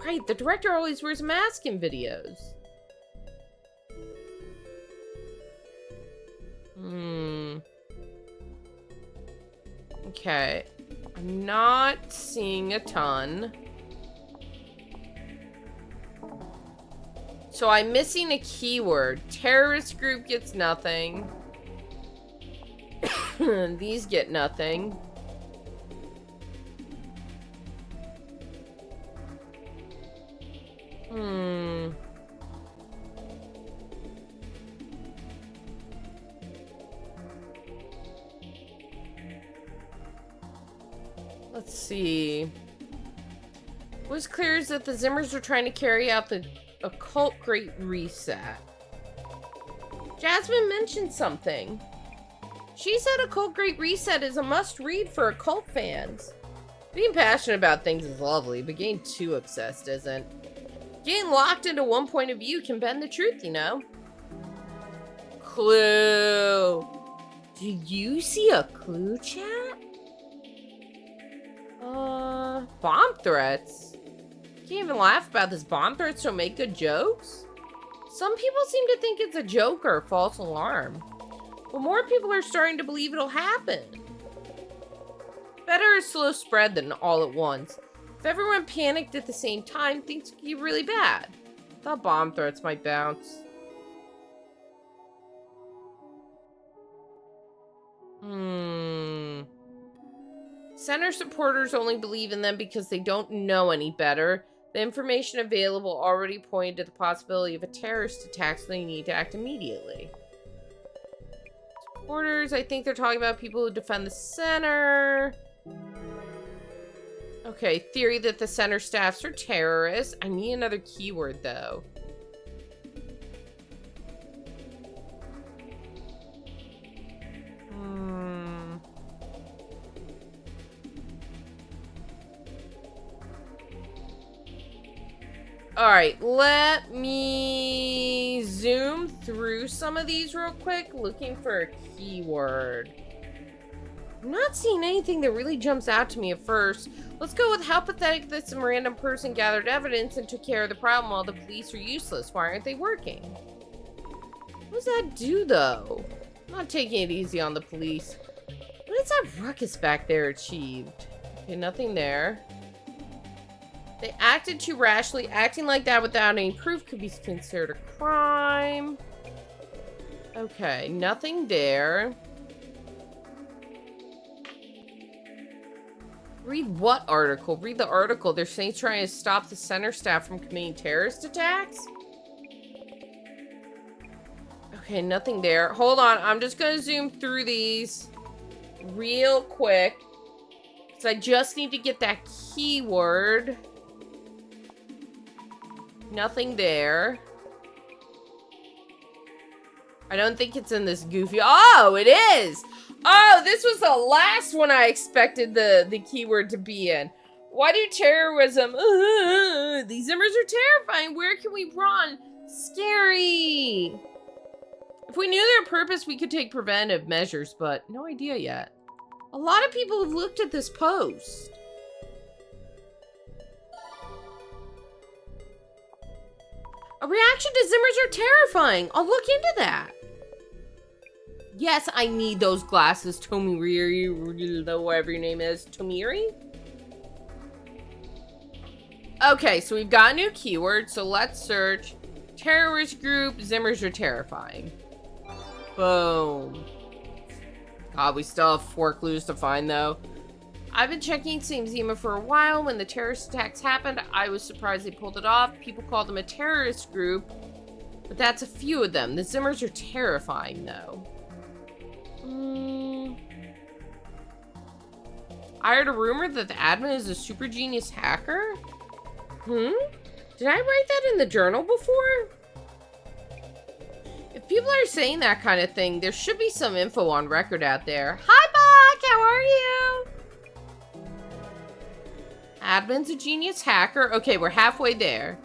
Right, the director always wears a mask in videos. Okay. I'm not seeing a ton. So I'm missing a keyword. Terrorist group gets nothing. These get nothing. Let's see. What's clear is that the Zimmers are trying to carry out the occult Great Reset. Jasmine mentioned something. She said Occult Great Reset is a must-read for occult fans. Being passionate about things is lovely, but getting too obsessed isn't. Getting locked into one point of view can bend the truth, you know? Clue. Did you see a clue, chat? Bomb threats? Can't even laugh about this. Bomb threats don't make good jokes? Some people seem to think it's a joke or a false alarm. But more people are starting to believe it'll happen. Better a slow spread than all at once. If everyone panicked at the same time, things could get really bad. Thought bomb threats might bounce. Center supporters only believe in them because they don't know any better. The information available already pointed to the possibility of a terrorist attack, so they need to act immediately. Supporters, I think they're talking about people who defend the center. Okay, theory that the center staffs are terrorists. I need another keyword, though. Alright, let me zoom through some of these real quick, looking for a keyword. I'm not seeing anything that really jumps out to me at first. Let's go with how pathetic that some random person gathered evidence and took care of the problem while the police are useless. Why aren't they working? What does that do, though? I'm not taking it easy on the police. What is that ruckus back there achieved? Okay, nothing there. They acted too rashly. Acting like that without any proof could be considered a crime. Okay, nothing there. Read what article? Read the article. They're saying trying to stop the center staff from committing terrorist attacks? Okay, nothing there. Hold on. I'm just going to zoom through these real quick. Because I just need to get that keyword. Nothing there. I don't think it's in this goofy... Oh, it is! Oh, this was the last one I expected the keyword to be in. Why do terrorism... these Zimmers are terrifying. Where can we run? Scary. If we knew their purpose, we could take preventive measures, but no idea yet. A lot of people have looked at this post. A reaction to Zimmers are terrifying. I'll look into that. Yes, I need those glasses, Tomiri, whatever your name is. Tomiri? Okay, so we've got a new keyword, so let's search. Terrorist group, Zimmers are terrifying. Boom. God, we still have 4 clues to find, though. I've been checking Same Zima for a while. When the terrorist attacks happened, I was surprised they pulled it off. People call them a terrorist group, but that's a few of them. The Zimmers are terrifying, though. I heard a rumor that the admin is a super genius hacker. Did I write that in the journal before? If people are saying that kind of thing, there should be some info on record out there. Hi, Bach! How are you? Admin's a genius hacker. Okay, we're halfway there.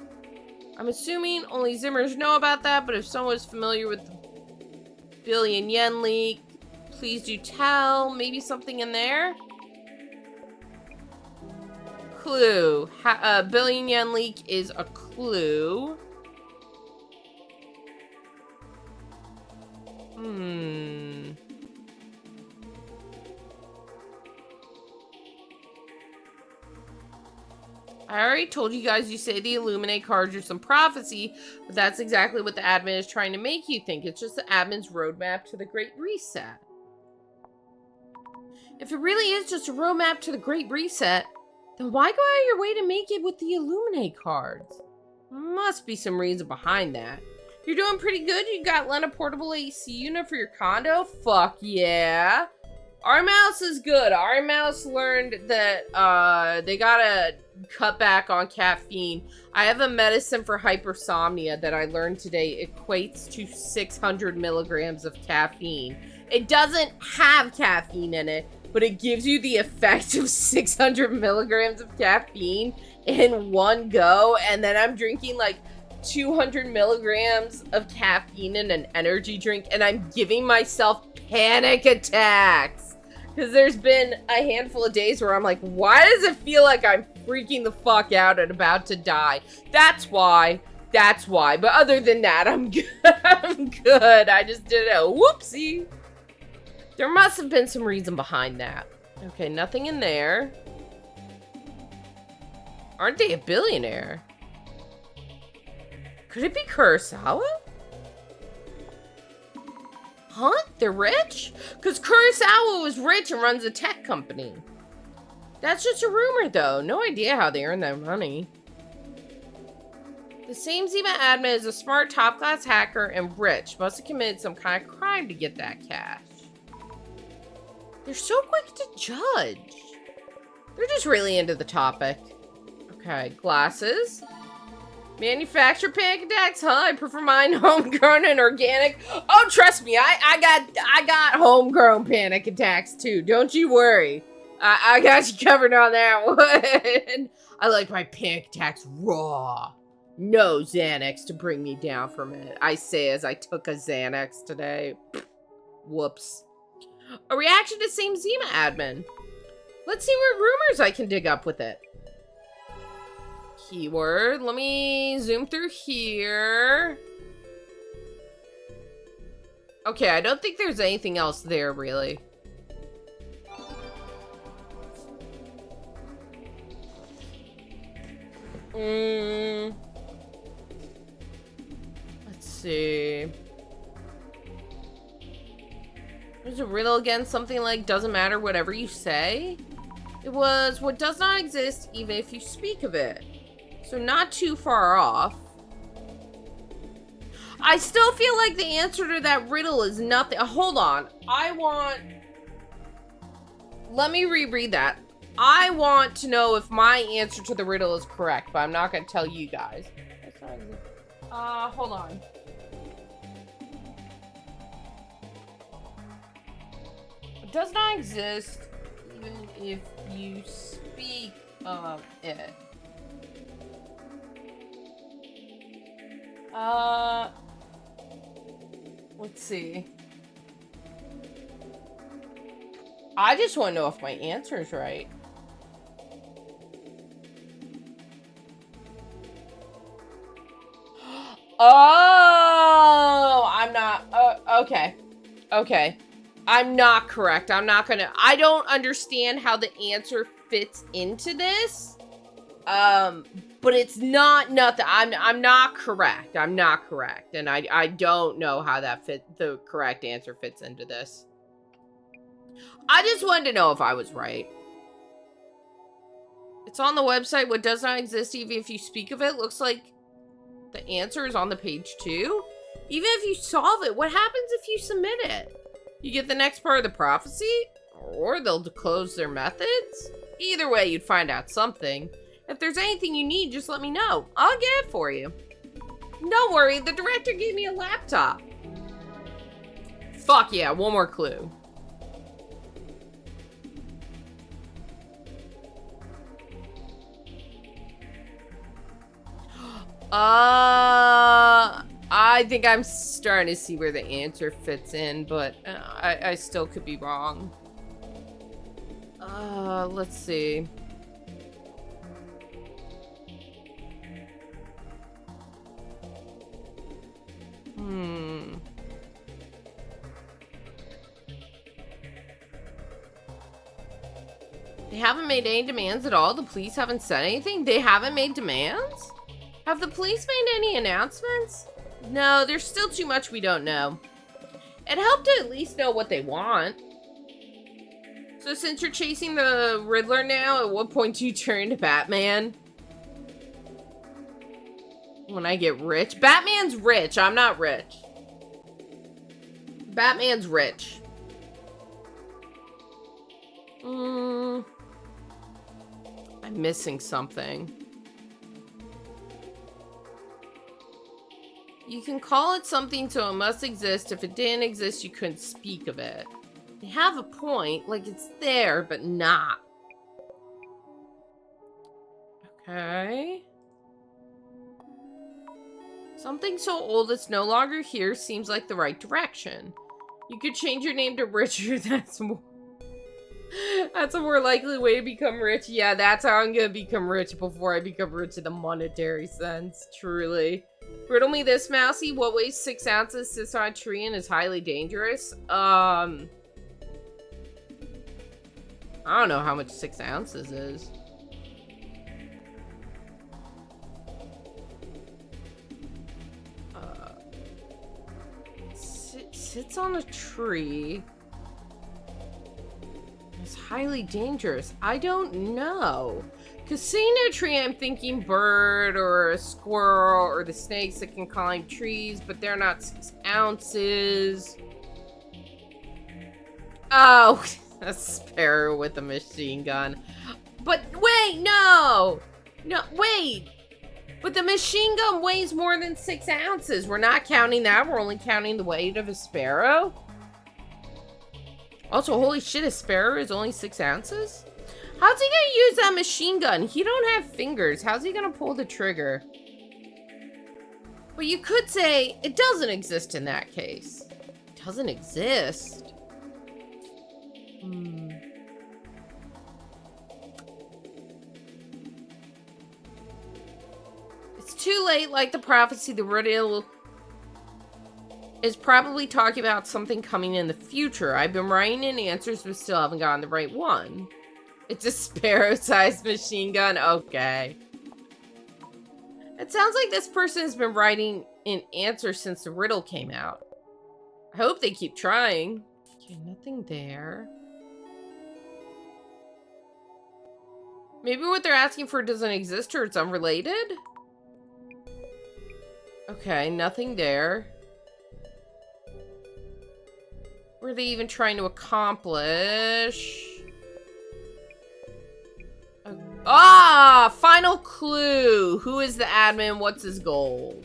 I'm assuming only Zimmers know about that, but if someone's familiar with the billion yen leak, please do tell. Maybe something in there? Clue. Billion yen leak is a clue. I already told you guys you say the Illuminate cards are some prophecy, but that's exactly what the admin is trying to make you think. It's just the admin's roadmap to the Great Reset. If it really is just a roadmap to the Great Reset, then why go out of your way to make it with the Illuminate cards? Must be some reason behind that. You're doing pretty good. You got lent a portable AC unit for your condo? Fuck yeah. Our mouse is good. Our mouse learned that they gotta cut back on caffeine. I have a medicine for hypersomnia that I learned today equates to 600 milligrams of caffeine. It doesn't have caffeine in it, but it gives you the effect of 600 milligrams of caffeine in one go, and then I'm drinking like 200 milligrams of caffeine in an energy drink, and I'm giving myself panic attacks. Because there's been a handful of days where I'm like, why does it feel like I'm freaking the fuck out and about to die? That's why. That's why. But other than that, I'm good. I'm good. I just did a whoopsie. There must have been some reason behind that. Okay, nothing in there. Aren't they a billionaire? Could it be Kurosawa? Huh? They're rich? Because Kurosawa was rich and runs a tech company. That's just a rumor, though. No idea how they earn their money. The same Zima admin is a smart, top-class hacker and rich. Must have committed some kind of crime to get that cash. They're so quick to judge. They're just really into the topic. Okay, glasses. Manufacture panic attacks, huh? I prefer mine homegrown and organic. Oh, trust me, I got homegrown panic attacks too. Don't you worry. I got you covered on that one. I like my panic attacks raw. No Xanax to bring me down from it. I say as I took a Xanax today. Whoops. A reaction to same Zima admin. Let's see what rumors I can dig up with it. Keyword. Let me zoom through here. Okay, I don't think there's anything else there, really. Let's see. There's a riddle again, something like, doesn't matter whatever you say. It was, what does not exist even if you speak of it. So not too far off. I still feel like the answer to that riddle is nothing. Hold on. Let me reread that. I want to know if my answer to the riddle is correct, but I'm not going to tell you guys. Hold on. It does not exist even if you speak of it. Let's see. I just want to know if my answer is right. Oh, I'm not. Okay. Okay. I'm not correct. I don't understand how the answer fits into this. But it's not nothing. I'm not correct. I'm not correct. And I don't know how the correct answer fits into this. I just wanted to know if I was right. It's on the website. What does not exist even if you speak of it. Looks like the answer is on the page too. Even if you solve it, what happens if you submit it? You get the next part of the prophecy? Or they'll close their methods? Either way, you'd find out something. If there's anything you need, just let me know. I'll get it for you. Don't worry, the director gave me a laptop. Fuck yeah, one more clue. I think I'm starting to see where the answer fits in, but I still could be wrong. Let's see. They haven't made any demands at all? The police haven't said anything? They haven't made demands? Have the police made any announcements? No, there's still too much we don't know. It'd help to at least know what they want. So since you're chasing the Riddler now, at what point do you turn into Batman? When I get rich? Batman's rich. I'm not rich. Batman's rich. I'm missing something. You can call it something so it must exist. If it didn't exist, you couldn't speak of it. They have a point, like it's there, but not. Okay. Something so old it's no longer here seems like the right direction. You could change your name to Richard. That's a more likely way to become rich. Yeah, that's how I'm gonna become rich before I become rich in the monetary sense, truly. Riddle me this, Mousy. What weighs 6 ounces, sits on a tree, and is highly dangerous? I don't know how much 6 ounces is. Sits on a tree. It's highly dangerous. I don't know. Because seeing a tree, I'm thinking bird or a squirrel or the snakes that can climb trees, but they're not 6 ounces. Oh, a sparrow with a machine gun. But wait, no! No, wait! But the machine gun weighs more than 6 ounces. We're not counting that. We're only counting the weight of a sparrow. Also, holy shit, a sparrow is only 6 ounces? How's he gonna use that machine gun? He don't have fingers. How's he gonna pull the trigger? But you could say it doesn't exist in that case. It doesn't exist. It's too late, like the prophecy. The riddle is probably talking about something coming in the future. I've been writing in answers, but still haven't gotten the right one. It's a sparrow-sized machine gun? Okay. It sounds like this person has been writing in answers since the riddle came out. I hope they keep trying. Okay, nothing there. Maybe what they're asking for doesn't exist or it's unrelated? Okay, nothing there. What are they even trying to accomplish? Ah! Final clue! Who is the admin? What's his goals?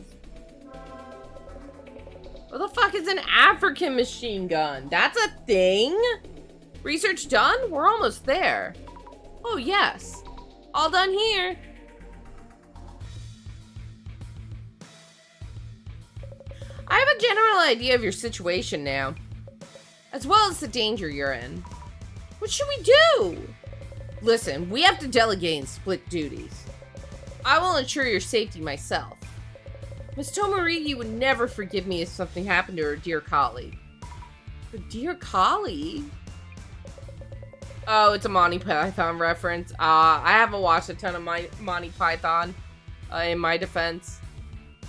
What the fuck is an African machine gun? That's a thing? Research done? We're almost there. Oh, yes. All done here. I have a general idea of your situation now, as well as the danger you're in. What should we do? Listen, we have to delegate and split duties. I will ensure your safety myself. Miss Tomarigi would never forgive me if something happened to her dear colleague. Her dear colleague? Oh, it's a Monty Python reference. I haven't watched a ton of Monty Python, in my defense.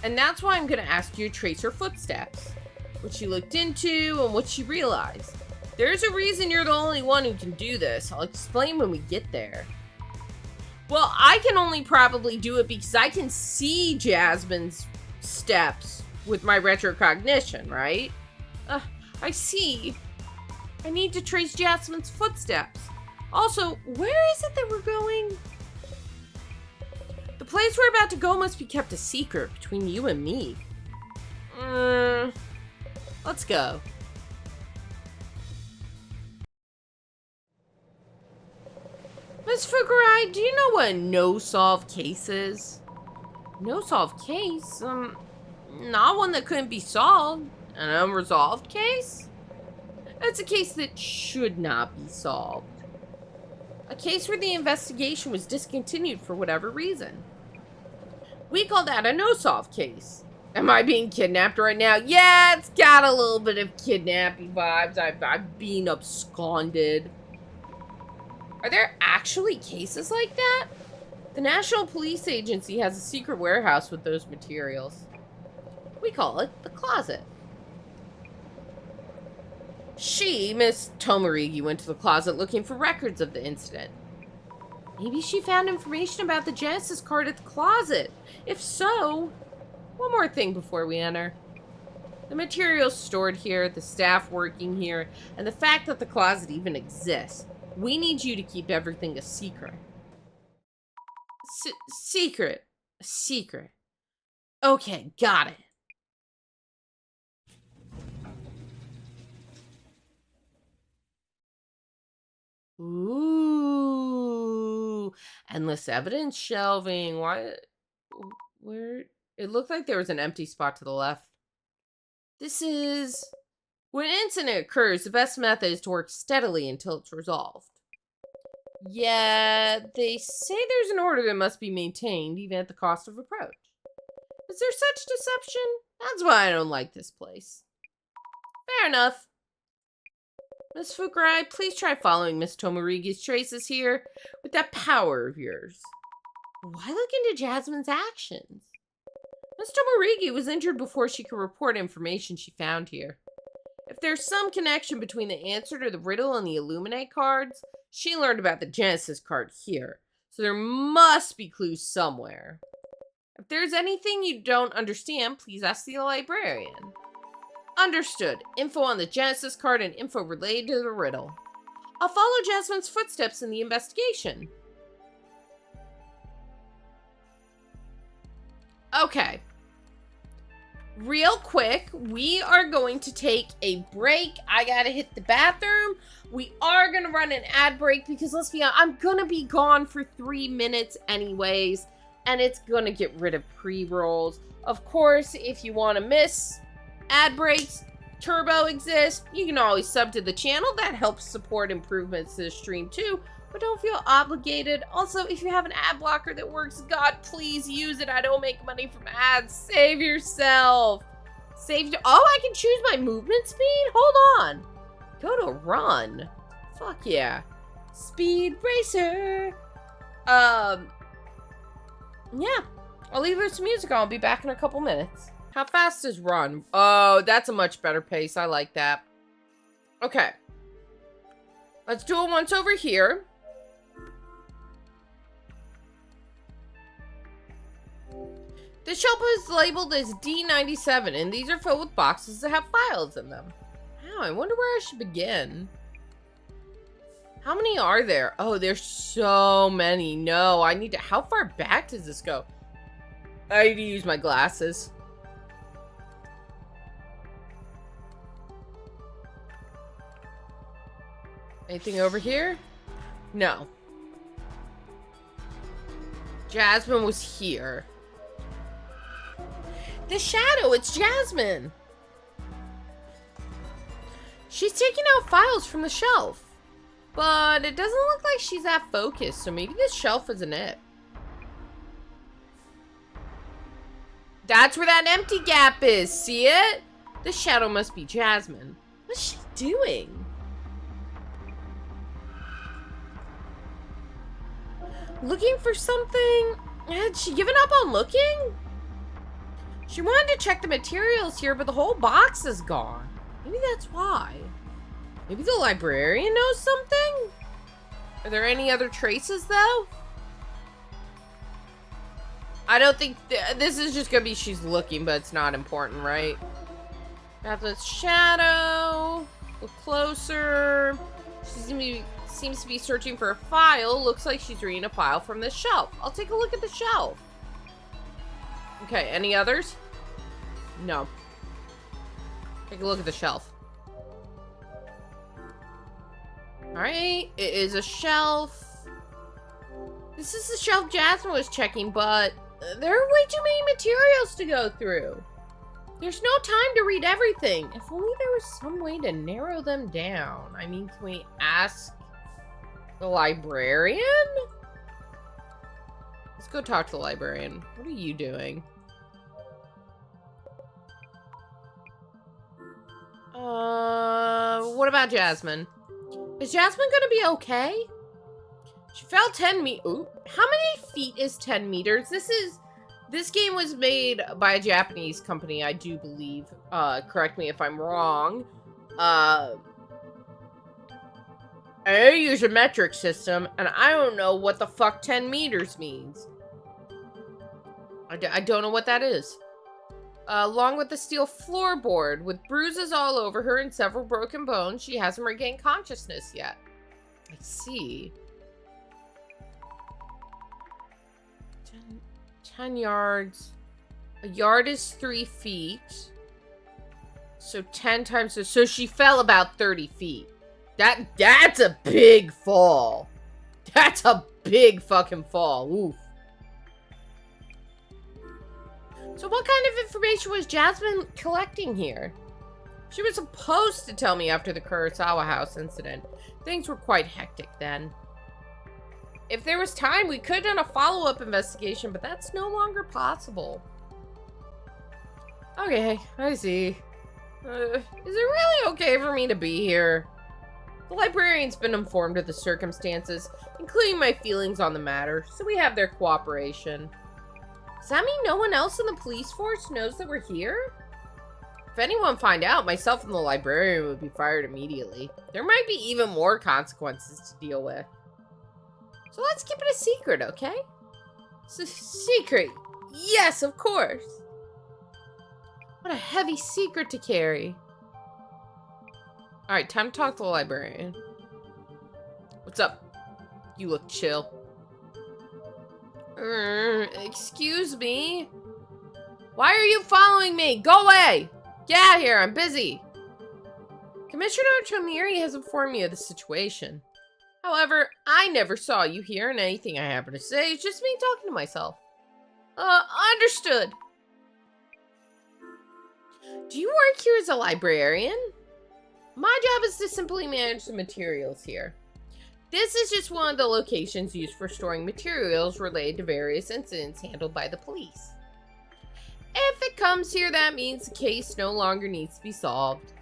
And that's why I'm gonna ask you to trace her footsteps. What she looked into and what she realized. There's a reason you're the only one who can do this. I'll explain when we get there. Well, I can only probably do it because I can see Jasmine's steps with my retrocognition, right? I see. I need to trace Jasmine's footsteps. Also, where is it that we're going? The place we're about to go must be kept a secret between you and me. Let's go. Miss Fukurai, do you know what a no-solve case is? No-solve case? Not one that couldn't be solved. An unresolved case? It's a case that should not be solved. A case where the investigation was discontinued for whatever reason. We call that a no-solve case. Am I being kidnapped right now? Yeah, it's got a little bit of kidnapping vibes. I'm being absconded. Are there actually cases like that? The National Police Agency has a secret warehouse with those materials. We call it the closet. Miss Tomarigi, went to the closet looking for records of the incident. Maybe she found information about the Genesis card at the closet. If so, one more thing before we enter. The materials stored here, the staff working here, and the fact that the closet even exists. We need you to keep everything a secret. Secret. A secret. Okay, got it. Ooh. Endless evidence shelving. Why? Where? It looked like there was an empty spot to the left. This is... When an incident occurs, the best method is to work steadily until it's resolved. Yeah, they say there's an order that must be maintained, even at the cost of approach. Is there such deception? That's why I don't like this place. Fair enough. Miss Fukurai, please try following Miss Tomarigi's traces here with that power of yours. Why look into Jasmine's actions? Miss Tomarigi was injured before she could report information she found here. If there's some connection between the answer to the riddle and the Illuminate cards, she learned about the Genesis card here, so there must be clues somewhere. If there's anything you don't understand, please ask the librarian. Understood. Info on the Genesis card and info related to the riddle. I'll follow Jasmine's footsteps in the investigation. Okay. Real quick, we are going to take a break. I gotta hit the bathroom. We are gonna run an ad break because let's be honest, I'm gonna be gone for 3 minutes anyways, and it's gonna get rid of pre-rolls. Of course, if you want to miss ad breaks, Turbo exists. You can always sub to the channel. That helps support improvements to the stream too, but don't feel obligated. Also, if you have an ad blocker that works, God, please use it. I don't make money from ads. Save yourself. Oh, I can choose my movement speed? Hold on. Go to run. Fuck yeah. Speed racer. Yeah. I'll leave this music on. I'll be back in a couple minutes. How fast is run? Oh, that's a much better pace. I like that. Okay. Let's do it once over here. The shelf is labeled as D97, and these are filled with boxes that have files in them. Wow, I wonder where I should begin. How many are there? Oh, there's so many. No, I need to... How far back does this go? I need to use my glasses. Anything over here? No. Jasmine was here. The shadow, it's Jasmine. She's taking out files from the shelf. But it doesn't look like she's that focused, so maybe this shelf isn't it. That's where that empty gap is, see it? The shadow must be Jasmine. What's she doing? Looking for something? Had she given up on looking? She wanted to check the materials here, but the whole box is gone. Maybe that's why. Maybe the librarian knows something? Are there any other traces, though? I don't think... this is just gonna be she's looking, but it's not important, right? Pathless shadow. Look closer. Seems to be searching for a file. Looks like she's reading a file from this shelf. I'll take a look at the shelf. Okay, any others? No. Take a look at the shelf. Alright, it is a shelf. This is the shelf Jasmine was checking, but there are way too many materials to go through. There's no time to read everything. If only there was some way to narrow them down. I mean, can we ask the librarian? Let's go talk to the librarian. What are you doing? What about Jasmine? Is Jasmine gonna be okay? She fell 10 Ooh, how many feet is 10 meters? This game was made by a Japanese company, I do believe. Correct me if I'm wrong. I use a metric system, and I don't know what the fuck 10 meters means. I don't know what that is. Along with the steel floorboard, with bruises all over her and several broken bones, she hasn't regained consciousness yet. I see. 10 yards. A yard is 3 feet. So 10 times... So she fell about 30 feet. That's a big fall. That's a big fucking fall. Oof. So what kind of information was Jasmine collecting here? She was supposed to tell me after the Kurosawa House incident. Things were quite hectic then. If there was time, we could have done a follow-up investigation, but that's no longer possible. Okay, I see. Is it really okay for me to be here? The librarian's been informed of the circumstances, including my feelings on the matter, so we have their cooperation. Does that mean no one else in the police force knows that we're here? If anyone find out, myself and the librarian would be fired immediately. There might be even more consequences to deal with. So let's keep it a secret, okay? Secret. Yes, of course. What a heavy secret to carry. Alright, time to talk to the librarian. What's up? You look chill. Excuse me? Why are you following me? Go away! Get out of here, I'm busy. Commissioner Tomiri has informed me of the situation. However, I never saw you here, and anything I happen to say is just me talking to myself. Understood. Do you work here as a librarian? My job is to simply manage the materials here. This is just one of the locations used for storing materials related to various incidents handled by the police. If it comes here, that means the case no longer needs to be solved.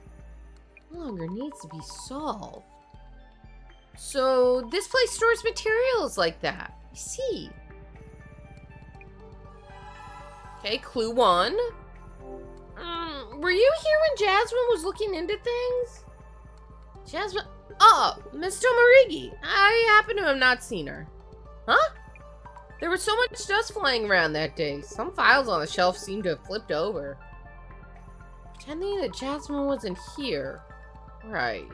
No longer needs to be solved. So, this place stores materials like that. I see. Okay, clue 1. Were you here when Jasmine was looking into things? Jasmine... Oh, Miss Tomarigi. I happen to have not seen her. Huh? There was so much dust flying around that day. Some files on the shelf seemed to have flipped over. Pretending that Jasmine wasn't here. Right.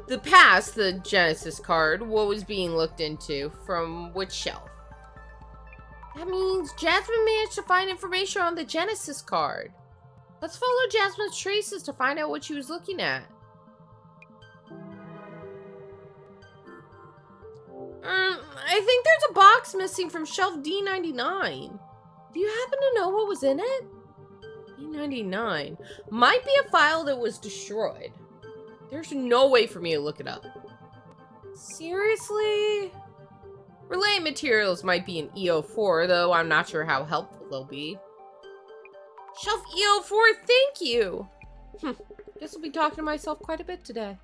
The past, the Genesis card, what was being looked into? From which shelf? That means Jasmine managed to find information on the Genesis card. Let's follow Jasmine's traces to find out what she was looking at. I think there's a box missing from shelf D99. Do you happen to know what was in it? D99. Might be a file that was destroyed. There's no way for me to look it up. Seriously? Relay materials might be in EO4, though I'm not sure how helpful they'll be. Shelf EO4, thank you! Guess I'll be talking to myself quite a bit today.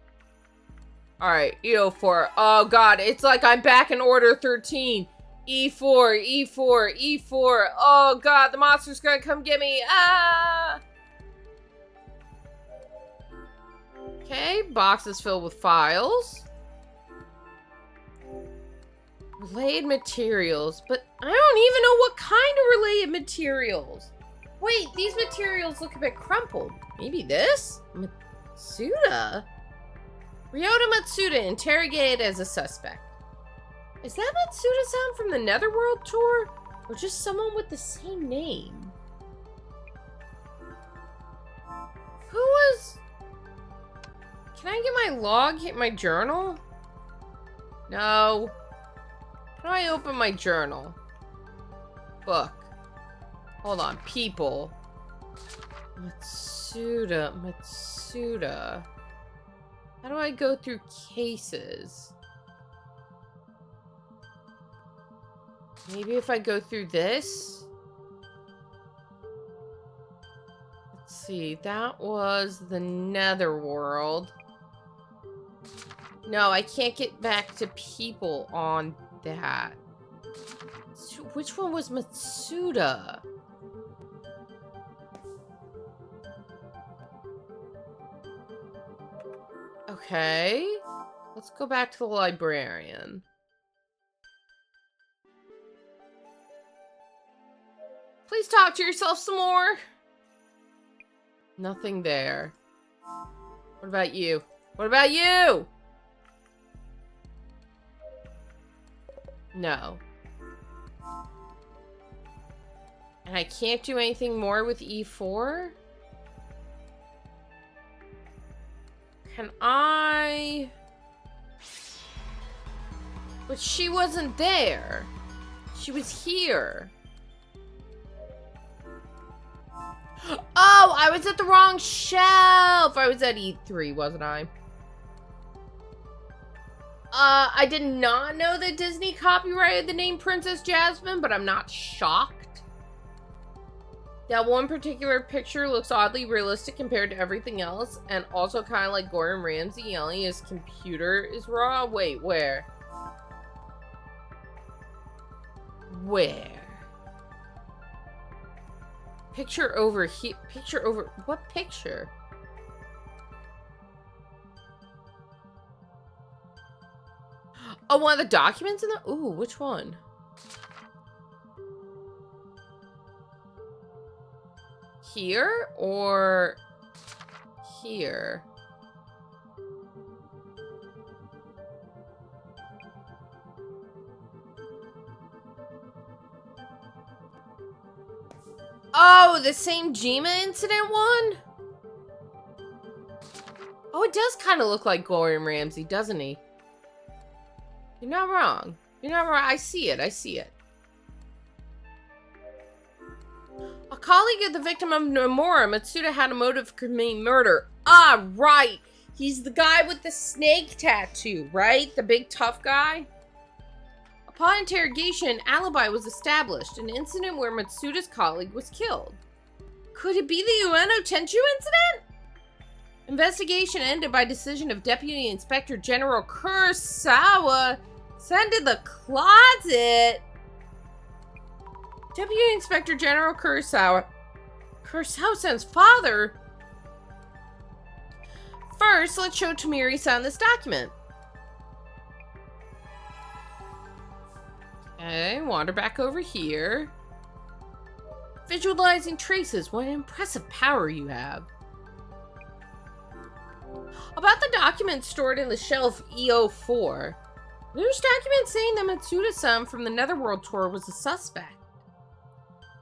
Alright, EO4. Oh god, it's like I'm back in Order 13. E4, E4, E4. Oh god, the monster's gonna come get me. Ah! Okay, box is filled with files. Relayed materials, but I don't even know what kind of relayed materials. Wait, these materials look a bit crumpled. Maybe this? Matsuda? Ryota Matsuda interrogated as a suspect. Is that Matsuda-san from the Netherworld tour? Or just someone with the same name? Who was... Can I get my log, hit my journal? No. How do I open my journal? Book. Hold on, people. Matsuda. How do I go through cases? Maybe if I go through this? Let's see, that was the Netherworld. No, I can't get back to people on that. So which one was Matsuda? Okay. Let's go back to the librarian. Please talk to yourself some more. Nothing there. What about you? What about you? No. And I can't do anything more with E4? Can I? But she wasn't there. She was here. Oh, I was at the wrong shelf. I was at E3, wasn't I? I did not know that Disney copyrighted the name Princess Jasmine, but I'm not shocked. That one particular picture looks oddly realistic compared to everything else, and also kind of like Gordon Ramsay yelling his computer is raw. Wait, where? Where? Picture over here. Picture over. What picture? Oh, one of the documents in the. Ooh, which one? Here or here? Oh, the same Jima incident one? Oh, it does kind of look like Gordon Ramsay, doesn't he? You're not wrong. You're not wrong. I see it. I see it. A colleague of the victim of Nomura, Matsuda, had a motive for committing murder. Ah, right. He's the guy with the snake tattoo, right? The big tough guy? Upon interrogation, an alibi was established, an incident where Matsuda's colleague was killed. Could it be the Ueno Tenchu incident? Investigation ended by decision of Deputy Inspector General Kurosawa sent to the closet. Deputy Inspector General Kurosawa. Kurosawa-san's father? First, let's show Tomiri-san this document. Okay, wander back over here. Visualizing traces, what an impressive power you have. About the document stored in the shelf EO4. There's documents saying that Matsuda-san from the Netherworld tour was a suspect.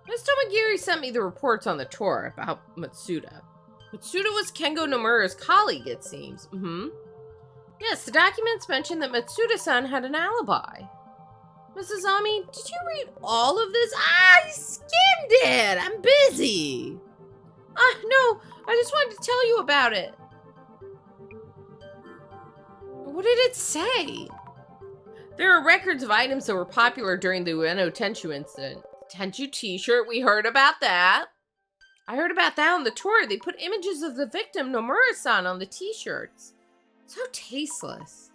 Ms. Tomagiri sent me the reports on the tour about Matsuda. Matsuda was Kengo Nomura's colleague, it seems. Yes, the documents mention that Matsuda-san had an alibi. Mrs. Ami, did you read all of this? I skimmed it! I'm busy! No, I just wanted to tell you about it. What did it say? There are records of items that were popular during the Ueno Tenchu incident. Tenchu t-shirt, we heard about that. I heard about that on the tour. They put images of the victim, Nomura-san, on the t-shirts. So tasteless.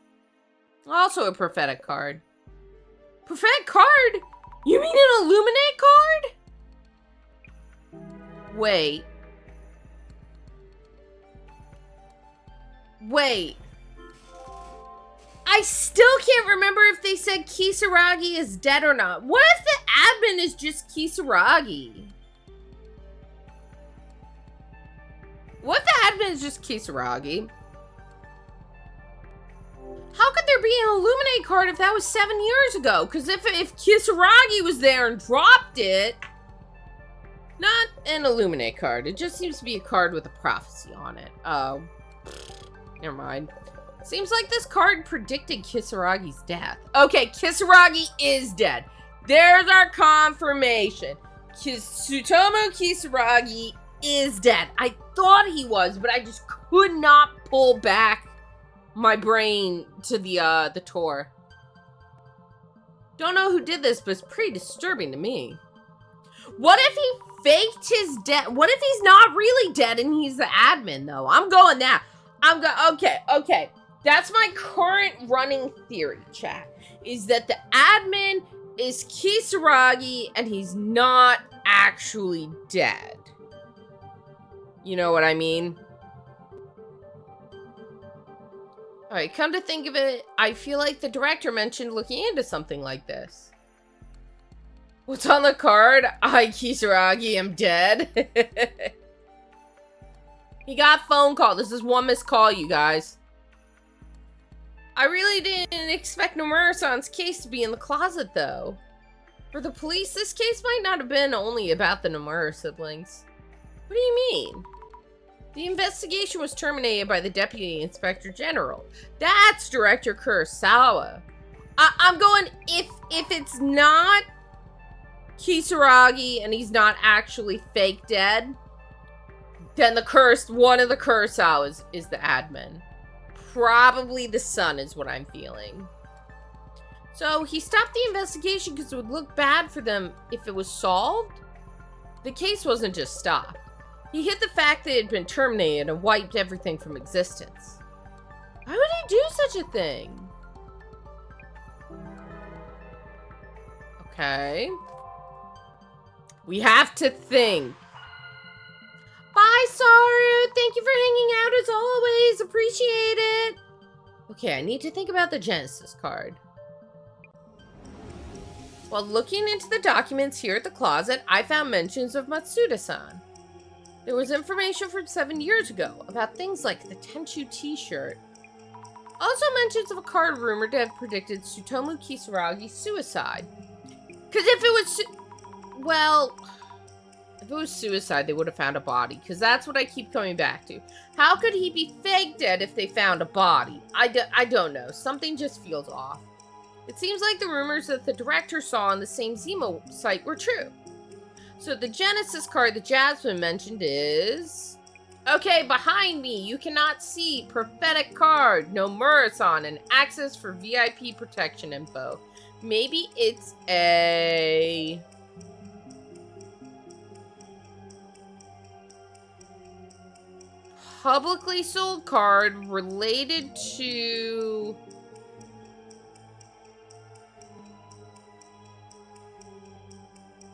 Also a prophetic card. Prophetic card? You mean an Illuminate card? Wait. Wait. I still can't remember if they said Kisaragi is dead or not. What if the admin is just Kisaragi? What if the admin is just Kisaragi? How could there be an Illuminate card if that was 7 years ago? Because if Kisaragi was there and dropped it, not an Illuminate card. It just seems to be a card with a prophecy on it. Oh, never mind. Seems like this card predicted Kisaragi's death. Okay, Kisaragi is dead. There's our confirmation. Tsutomu Kisaragi is dead. I thought he was, but I just could not pull back my brain to the tour. Don't know who did this, but it's pretty disturbing to me. What if he faked his death? What if he's not really dead and he's the admin, though? I'm going now. Okay. That's my current running theory, chat, is that the admin is Kisaragi and he's not actually dead. You know what I mean? Alright, come to think of it, I feel like the director mentioned looking into something like this. What's on the card? I, Kisaragi, am dead. He got phone call. This is one missed call, you guys. I really didn't expect Nomura-san's case to be in the closet, though. For the police, this case might not have been only about the Nomura siblings. What do you mean? The investigation was terminated by the Deputy Inspector General. That's Director Kurosawa. I'm going, if it's not Kisaragi and he's not actually fake dead, then one of the Kurosawas is the admin. Probably the son is what I'm feeling. So he stopped the investigation because it would look bad for them if it was solved? The case wasn't just stopped. He hid the fact that it had been terminated and wiped everything from existence. Why would he do such a thing? Okay. We have to think. Bye, Saru! Thank you for hanging out as always! Appreciate it! Okay, I need to think about the Genesis card. While looking into the documents here at the closet, I found mentions of Matsuda-san. There was information from 7 years ago about things like the Tenchu t-shirt. Also mentions of a card rumored to have predicted Tsutomu Kisaragi's suicide. Because if it was suicide, they would have found a body. Because that's what I keep coming back to. How could he be fake dead if they found a body? I don't know. Something just feels off. It seems like the rumors that the director saw on the same Zemo site were true. So the Genesis card that Jasmine mentioned is... Okay, behind me, you cannot see prophetic card, Nomura-san, and access for VIP protection info. Maybe it's a... publicly sold card related to...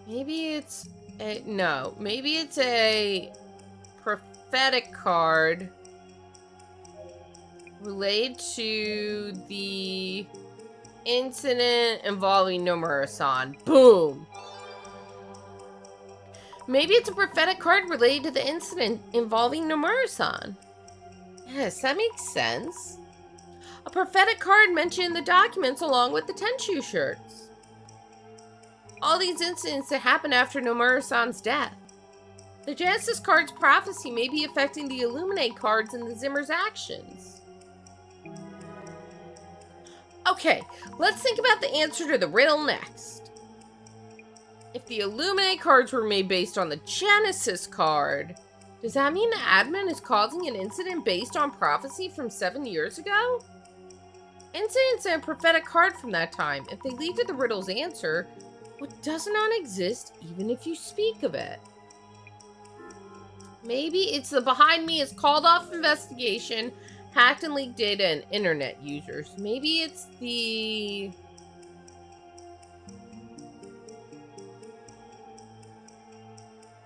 Maybe it's a... No, maybe it's a prophetic card related to the incident involving Nomura-san. Boom! Maybe it's a prophetic card related to the incident involving Nomura-san. Yes, that makes sense. A prophetic card mentioned in the documents along with the Tenchu shirts. All these incidents that happened after Nomura-san's death. The Genesis card's prophecy may be affecting the Illuminate cards and the Zimmer's actions. Okay, let's think about the answer to the riddle next. If the Illuminate cards were made based on the Genesis card, does that mean the admin is causing an incident based on prophecy from 7 years ago? Incidents and a prophetic card from that time, if they lead to the riddle's answer, what does not exist even if you speak of it. Maybe it's the behind me is called off investigation, hacked and leaked data, and internet users. Maybe it's the...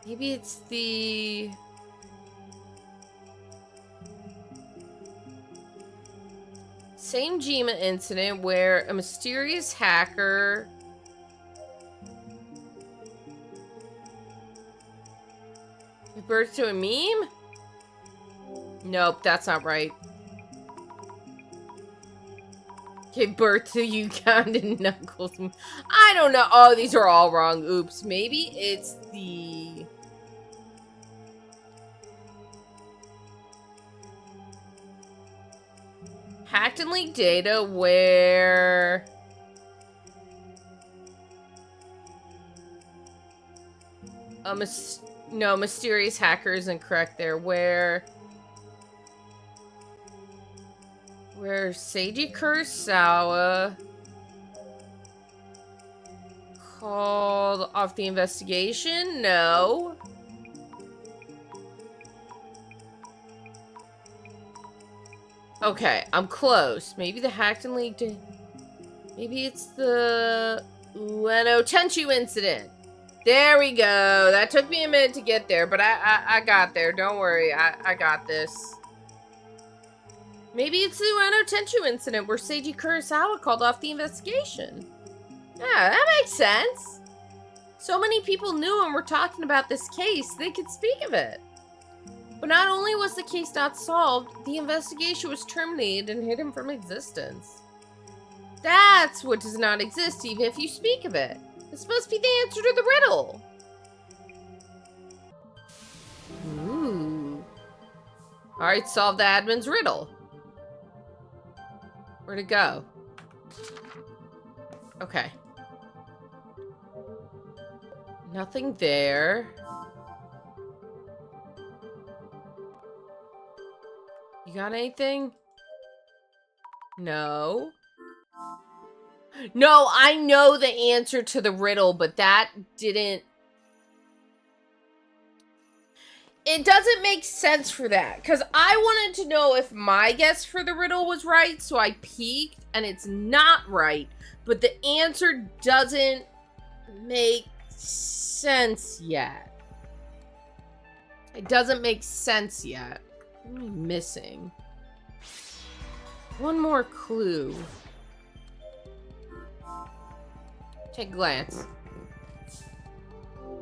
Maybe it's the... same Jima incident where a mysterious hacker... gave birth to a meme? Nope, that's not right. Gave birth to Ugandan Knuckles. I don't know. Oh, these are all wrong. Oops. Maybe it's the... hacked and leaked data where... No, mysterious hacker isn't correct there. Where Seiji Kurosawa called off the investigation? No. Okay, I'm close. Maybe the hacked and leaked... Maybe it's the Ueno Tenchu incident. There we go. That took me a minute to get there, but I got there. Don't worry. I got this. Maybe it's the Ueno Tenchu incident where Seiji Kurosawa called off the investigation. Yeah, that makes sense. So many people knew and were talking about this case, they could speak of it. But not only was the case not solved, the investigation was terminated and hidden from existence. That's what does not exist even if you speak of it. It's supposed to be the answer to the riddle. Ooh. Alright, solve the admin's riddle. Where'd it go? Okay. Nothing there. You got anything? No. No, I know the answer to the riddle, but that didn't... It doesn't make sense for that, because I wanted to know if my guess for the riddle was right, so I peeked, and it's not right, but the answer doesn't make sense yet. It doesn't make sense yet. What am I missing? One more clue. Take a glance.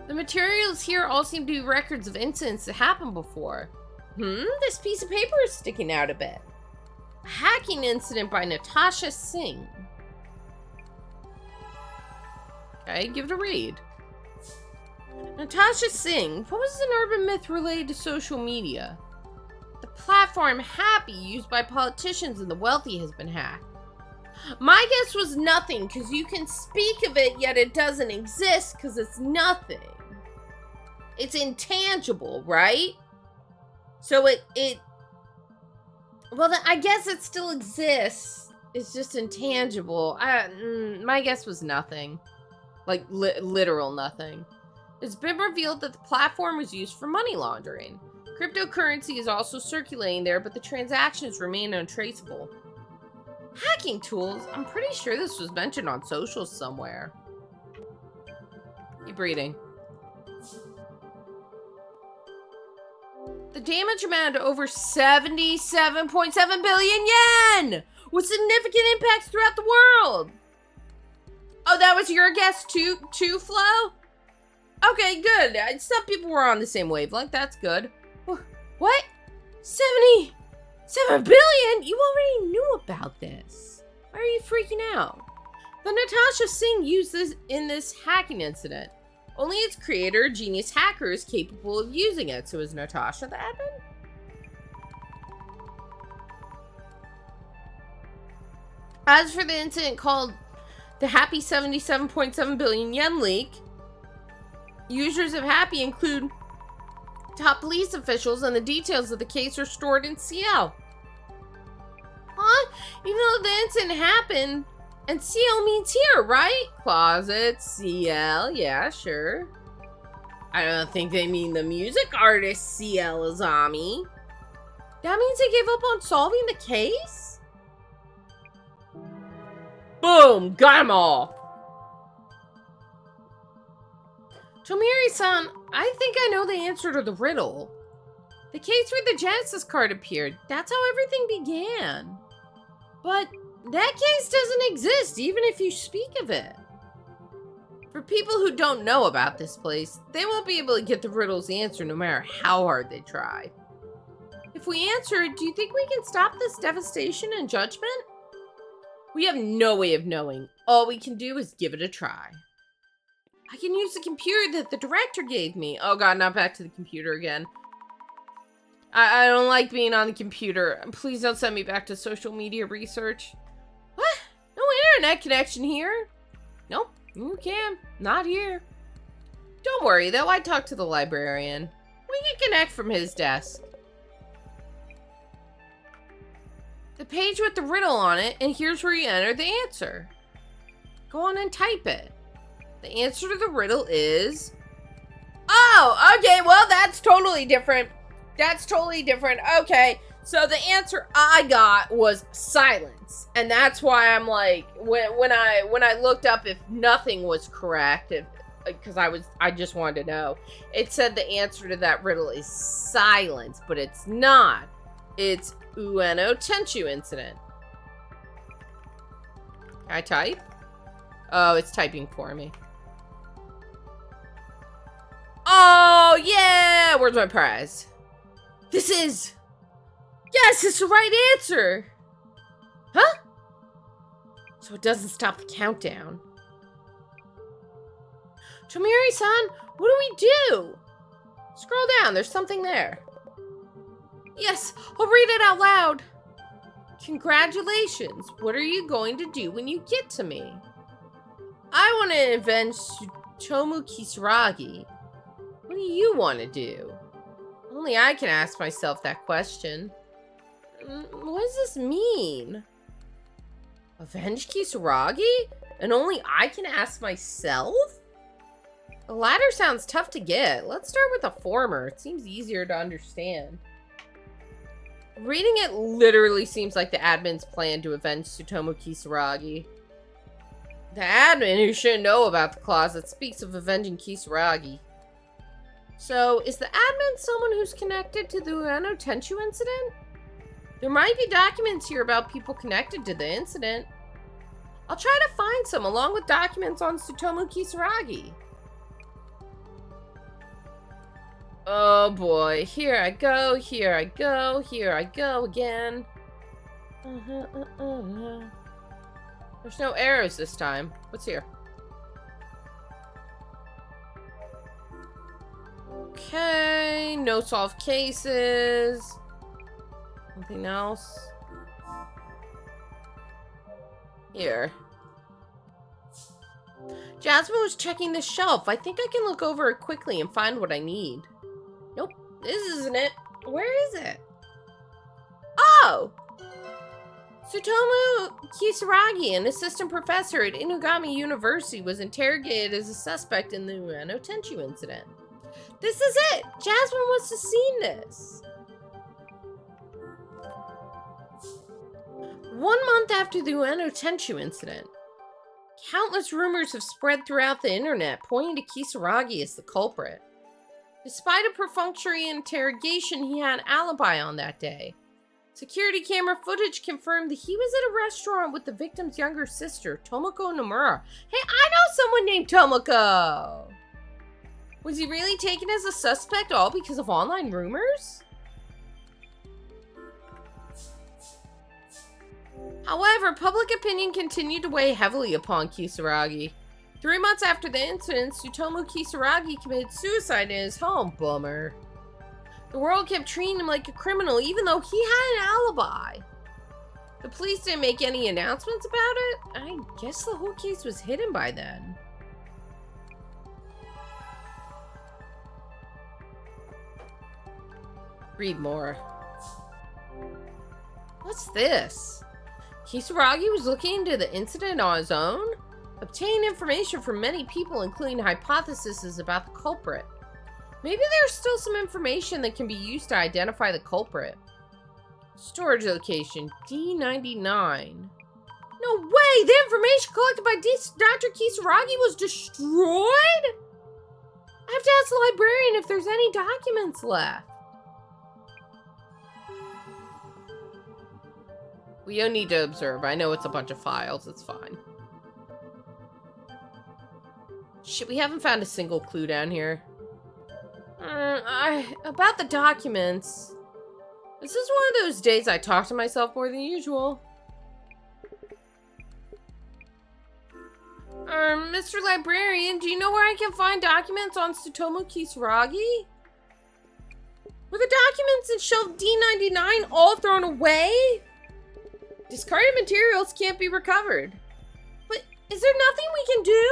The materials here all seem to be records of incidents that happened before. This piece of paper is sticking out a bit. A hacking incident by Natasha Singh. Okay, give it a read. Natasha Singh, what was an urban myth related to social media? The platform Happy, used by politicians and the wealthy, has been hacked. My guess was nothing, because you can speak of it, yet it doesn't exist, because it's nothing. It's intangible, right? So well, then I guess it still exists. It's just intangible. My guess was nothing. Like, literal nothing. It's been revealed that the platform was used for money laundering. Cryptocurrency is also circulating there, but the transactions remain untraceable. Hacking tools? I'm pretty sure this was mentioned on socials somewhere. Keep reading. The damage amounted to over 77.7 billion yen! With significant impacts throughout the world! Oh, that was your guess too, Flo? Okay, good. Some people were on the same wavelength. That's good. What? 77 billion? You already knew about this. Why are you freaking out? The Natasha Singh used this in this hacking incident. Only its creator, genius hacker, is capable of using it. So is Natasha the admin? As for the incident called the Happy 77.7 billion yen leak, users of Happy include top police officials, and the details of the case are stored in CL. Huh? Even though the incident happened, and CL means here, right? Closet, CL, yeah, sure. I don't think they mean the music artist CL Azami. That means they gave up on solving the case? Boom! Got them all! Tomiri-san, I think I know the answer to the riddle. The case where the Genesis card appeared, that's how everything began. But that case doesn't exist, even if you speak of it. For people who don't know about this place, they won't be able to get the riddle's answer no matter how hard they try. If we answer it, do you think we can stop this devastation and judgment? We have no way of knowing. All we can do is give it a try. I can use the computer that the director gave me. Oh god, not back to the computer again. I don't like being on the computer. Please don't send me back to social media research. What? No internet connection here? Nope, you can. Not here. Don't worry though, I talked to the librarian. We can connect from his desk. The page with the riddle on it, and here's where you enter the answer. Go on and type it. The answer to the riddle is... Oh, okay, well, that's totally different. That's totally different. Okay, So the answer I got was silence. And that's why I'm like, when I looked up if nothing was correct, because I just wanted to know, it said the answer to that riddle is silence, but it's not. It's Ueno Tenchu incident. Can I type? Oh, it's typing for me. Oh, yeah! Where's my prize? This is... Yes, it's the right answer! Huh? So it doesn't stop the countdown. Tomiri-san, what do we do? Scroll down, there's something there. Yes, I'll read it out loud. Congratulations, what are you going to do when you get to me? I want to avenge Tsutomu Kisaragi. What do you want to do? Only I can ask myself that question. What does this mean? Avenge Kisaragi? And only I can ask myself? The latter sounds tough to get. Let's start with the former. It seems easier to understand. Reading it literally seems like the admin's plan to avenge Tsutomu Kisaragi. The admin who shouldn't know about the clause that speaks of avenging Kisaragi. So, is the admin someone who's connected to the Ueno Tenchu incident? There might be documents here about people connected to the incident. I'll try to find some along with documents on Tsutomu Kisaragi. Oh boy, here I go, here I go, here I go again. There's no arrows this time. What's here? Okay, no solved cases. Anything else? Here. Jasmine was checking the shelf. I think I can look over it quickly and find what I need. Nope, this isn't it. Where is it? Oh! Tsutomu Kisaragi, an assistant professor at Inugami University, was interrogated as a suspect in the Ueno Tenchu incident. This is it! Jasmine must have seen this. 1 month after the Ueno Tenchu incident, countless rumors have spread throughout the internet pointing to Kisaragi as the culprit. Despite a perfunctory interrogation, he had an alibi on that day. Security camera footage confirmed that he was at a restaurant with the victim's younger sister, Tomoko Nomura. Hey, I know someone named Tomoko! Was he really taken as a suspect all because of online rumors? However, public opinion continued to weigh heavily upon Kisaragi. 3 months after the incident, Tsutomu Kisaragi committed suicide in his home. Bummer. The world kept treating him like a criminal even though he had an alibi. The police didn't make any announcements about it. I guess the whole case was hidden by then. Read more. What's this? Kisaragi was looking into the incident on his own? Obtaining information from many people, including hypotheses about the culprit. Maybe there's still some information that can be used to identify the culprit. Storage location, D99. No way! The information collected by Dr. Kisaragi was destroyed? I have to ask the librarian if there's any documents left. We don't need to observe. I know it's a bunch of files. It's fine. Shit, we haven't found a single clue down here. About the documents. This is one of those days I talk to myself more than usual. Mr. Librarian, do you know where I can find documents on Tsutomu Kisaragi? Were the documents in shelf D99 all thrown away? Discarded materials can't be recovered. But is there nothing we can do?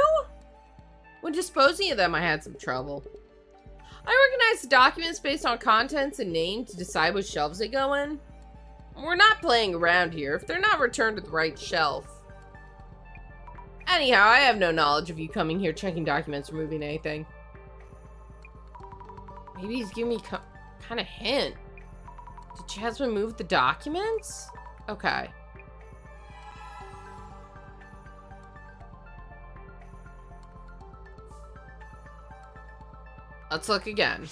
When disposing of them, I had some trouble. I organized the documents based on contents and name to decide which shelves they go in. We're not playing around here if they're not returned to the right shelf. Anyhow, I have no knowledge of you coming here checking documents or moving anything. Maybe he's giving me kind of hint. Did Jasmine move the documents? Okay. Let's look again.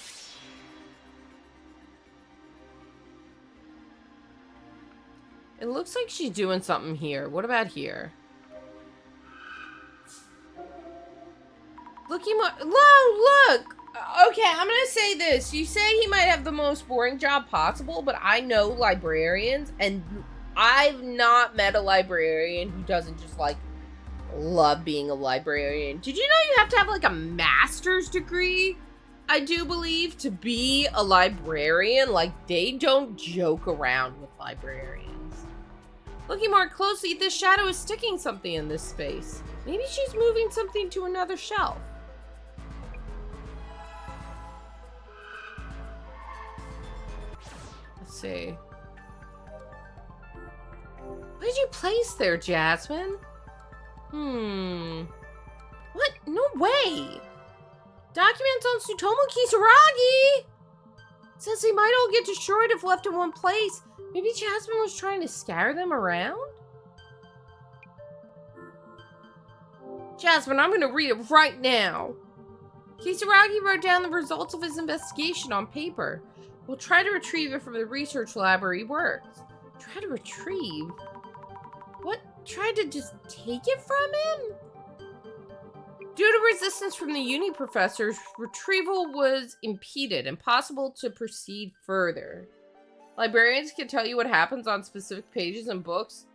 It looks like she's doing something here. What about here? Look, look! Okay, I'm gonna say this. You say he might have the most boring job possible, but I know librarians, and I've not met a librarian who doesn't just, like, love being a librarian. Did you know you have to have, like, a master's degree, I do believe, to be a librarian? Like, they don't joke around with librarians. Looking more closely, this shadow is sticking something in this space. Maybe she's moving something to another shelf. Let's see. What did you place there, Jasmine? What? No way! Documents on Tsutomu Kisaragi! Says they might all get destroyed if left in one place. Maybe Jasmine was trying to scatter them around? Jasmine, I'm gonna read it right now. Kisaragi wrote down the results of his investigation on paper. We'll try to retrieve it from the research lab where he works. Try to retrieve? What? Try to just take it from him? Due to resistance from the uni professors, retrieval was impeded, impossible to proceed further. Librarians can tell you what happens on specific pages in books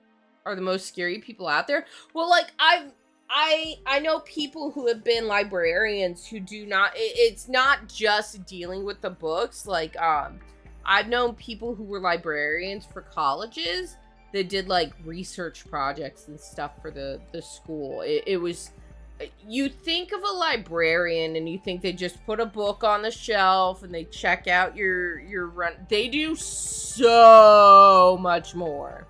are the most scary people out there. Well, like, I know people who have been librarians who do not, it's not just dealing with the books. Like, I've known people who were librarians for colleges that did, like, research projects and stuff for the school. It was, you think of a librarian and you think they just put a book on the shelf and they check out your run. They do so much more.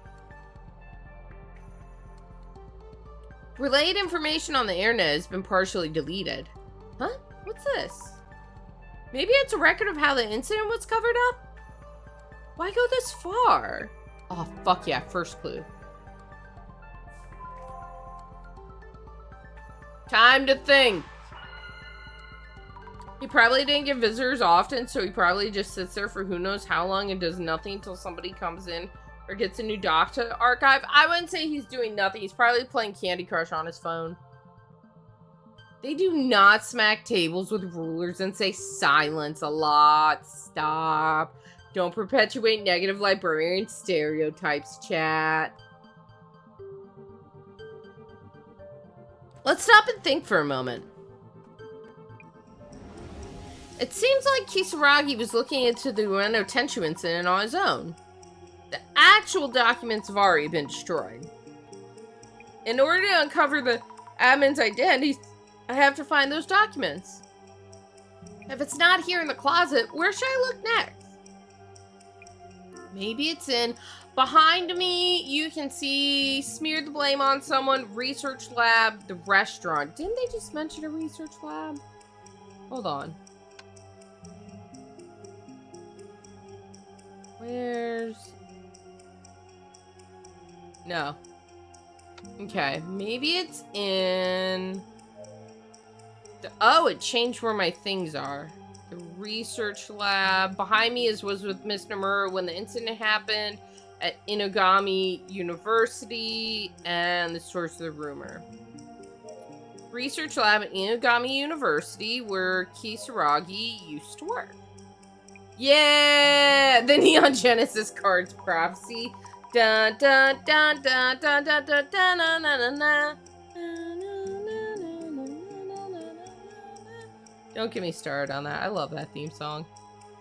Relayed information on the internet has been partially deleted. Huh? What's this? Maybe it's a record of how the incident was covered up? Why go this far? Oh, fuck yeah, first clue. Time to think. He probably didn't get visitors often, so he probably just sits there for who knows how long and does nothing until somebody comes in or gets a new doc to archive. I wouldn't say he's doing nothing. He's probably playing Candy Crush on his phone. They do not smack tables with rulers and say silence a lot. Stop. Don't perpetuate negative librarian stereotypes, chat. Let's stop and think for a moment. It seems like Kisaragi was looking into the Ueno Tenchu incident on his own. The actual documents have already been destroyed. In order to uncover the admin's identities, I have to find those documents. If it's not here in the closet, where should I look next? Maybe it's in... Behind me, you can see smear the blame on someone, research lab, the restaurant. Didn't they just mention a research lab? Hold on. Where's... No. Okay, maybe it's in... Oh, it changed where my things are. The research lab. Behind me was with Miss Nomura when the incident happened. At Inugami University, and the source of the rumor. Research lab at Inugami University, where Kisaragi used to work. Yeah! The Neon Genesis Cards Prophecy. Dun dun dun dun dun dun dun dun dun dun dun. Don't get me started on that. I love that theme song.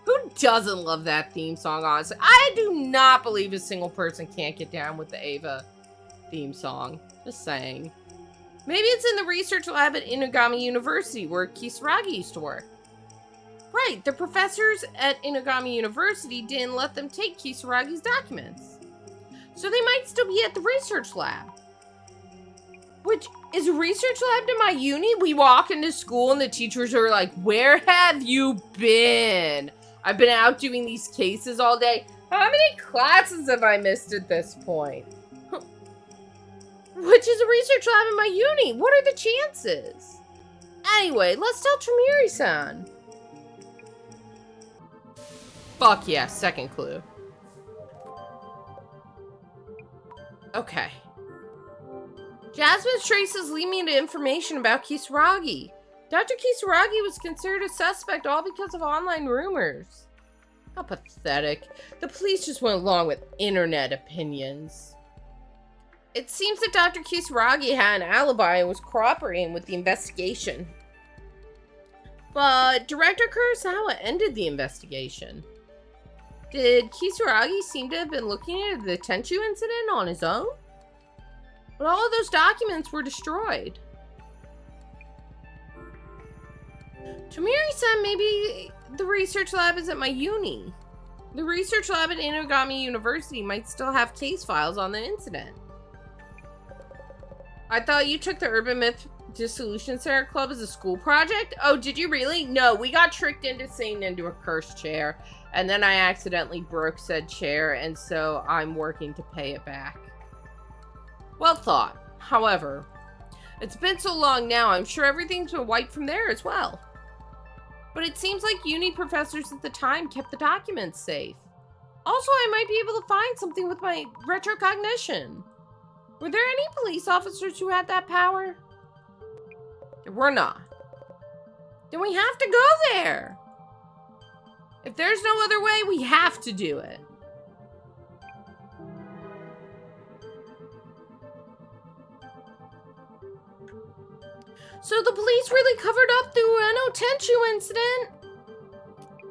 Who doesn't love that theme song, honestly? I do not believe a single person can't get down with the Ava theme song. Just saying. Maybe it's in the research lab at Inugami University, where Kisaragi used to work. Right, the professors at Inugami University didn't let them take Kisaragi's documents. So they might still be at the research lab. Which, is a research lab to my uni? We walk into school and the teachers are like, where have you been? I've been out doing these cases all day. How many classes have I missed at this point? Which is a research lab in my uni. What are the chances? Anyway, let's tell Tremiri-san. Fuck yeah, second clue. Okay. Jasmine's traces lead me to information about Kisaragi. Dr. Kisaragi was considered a suspect all because of online rumors. How pathetic. The police just went along with internet opinions. It seems that Dr. Kisaragi had an alibi and was cooperating with the investigation. But Director Kurosawa ended the investigation. Did Kisaragi seem to have been looking at the Tenchu incident on his own? But all of those documents were destroyed. Tomiri-san, maybe the research lab is at my uni. The research lab at Inugami University might still have case files on the incident. I thought you took the Urban Myth Dissolution Center Club as a school project? Oh, did you really? No, we got tricked into saying into a cursed chair, and then I accidentally broke said chair, and so I'm working to pay it back. Well thought. However, it's been so long now, I'm sure everything's been wiped from there as well. But it seems like uni professors at the time kept the documents safe. Also, I might be able to find something with my retrocognition. Were there any police officers who had that power? There were not. Then we have to go there. If there's no other way, we have to do it. So the police really covered up the Ueno Tenchu incident?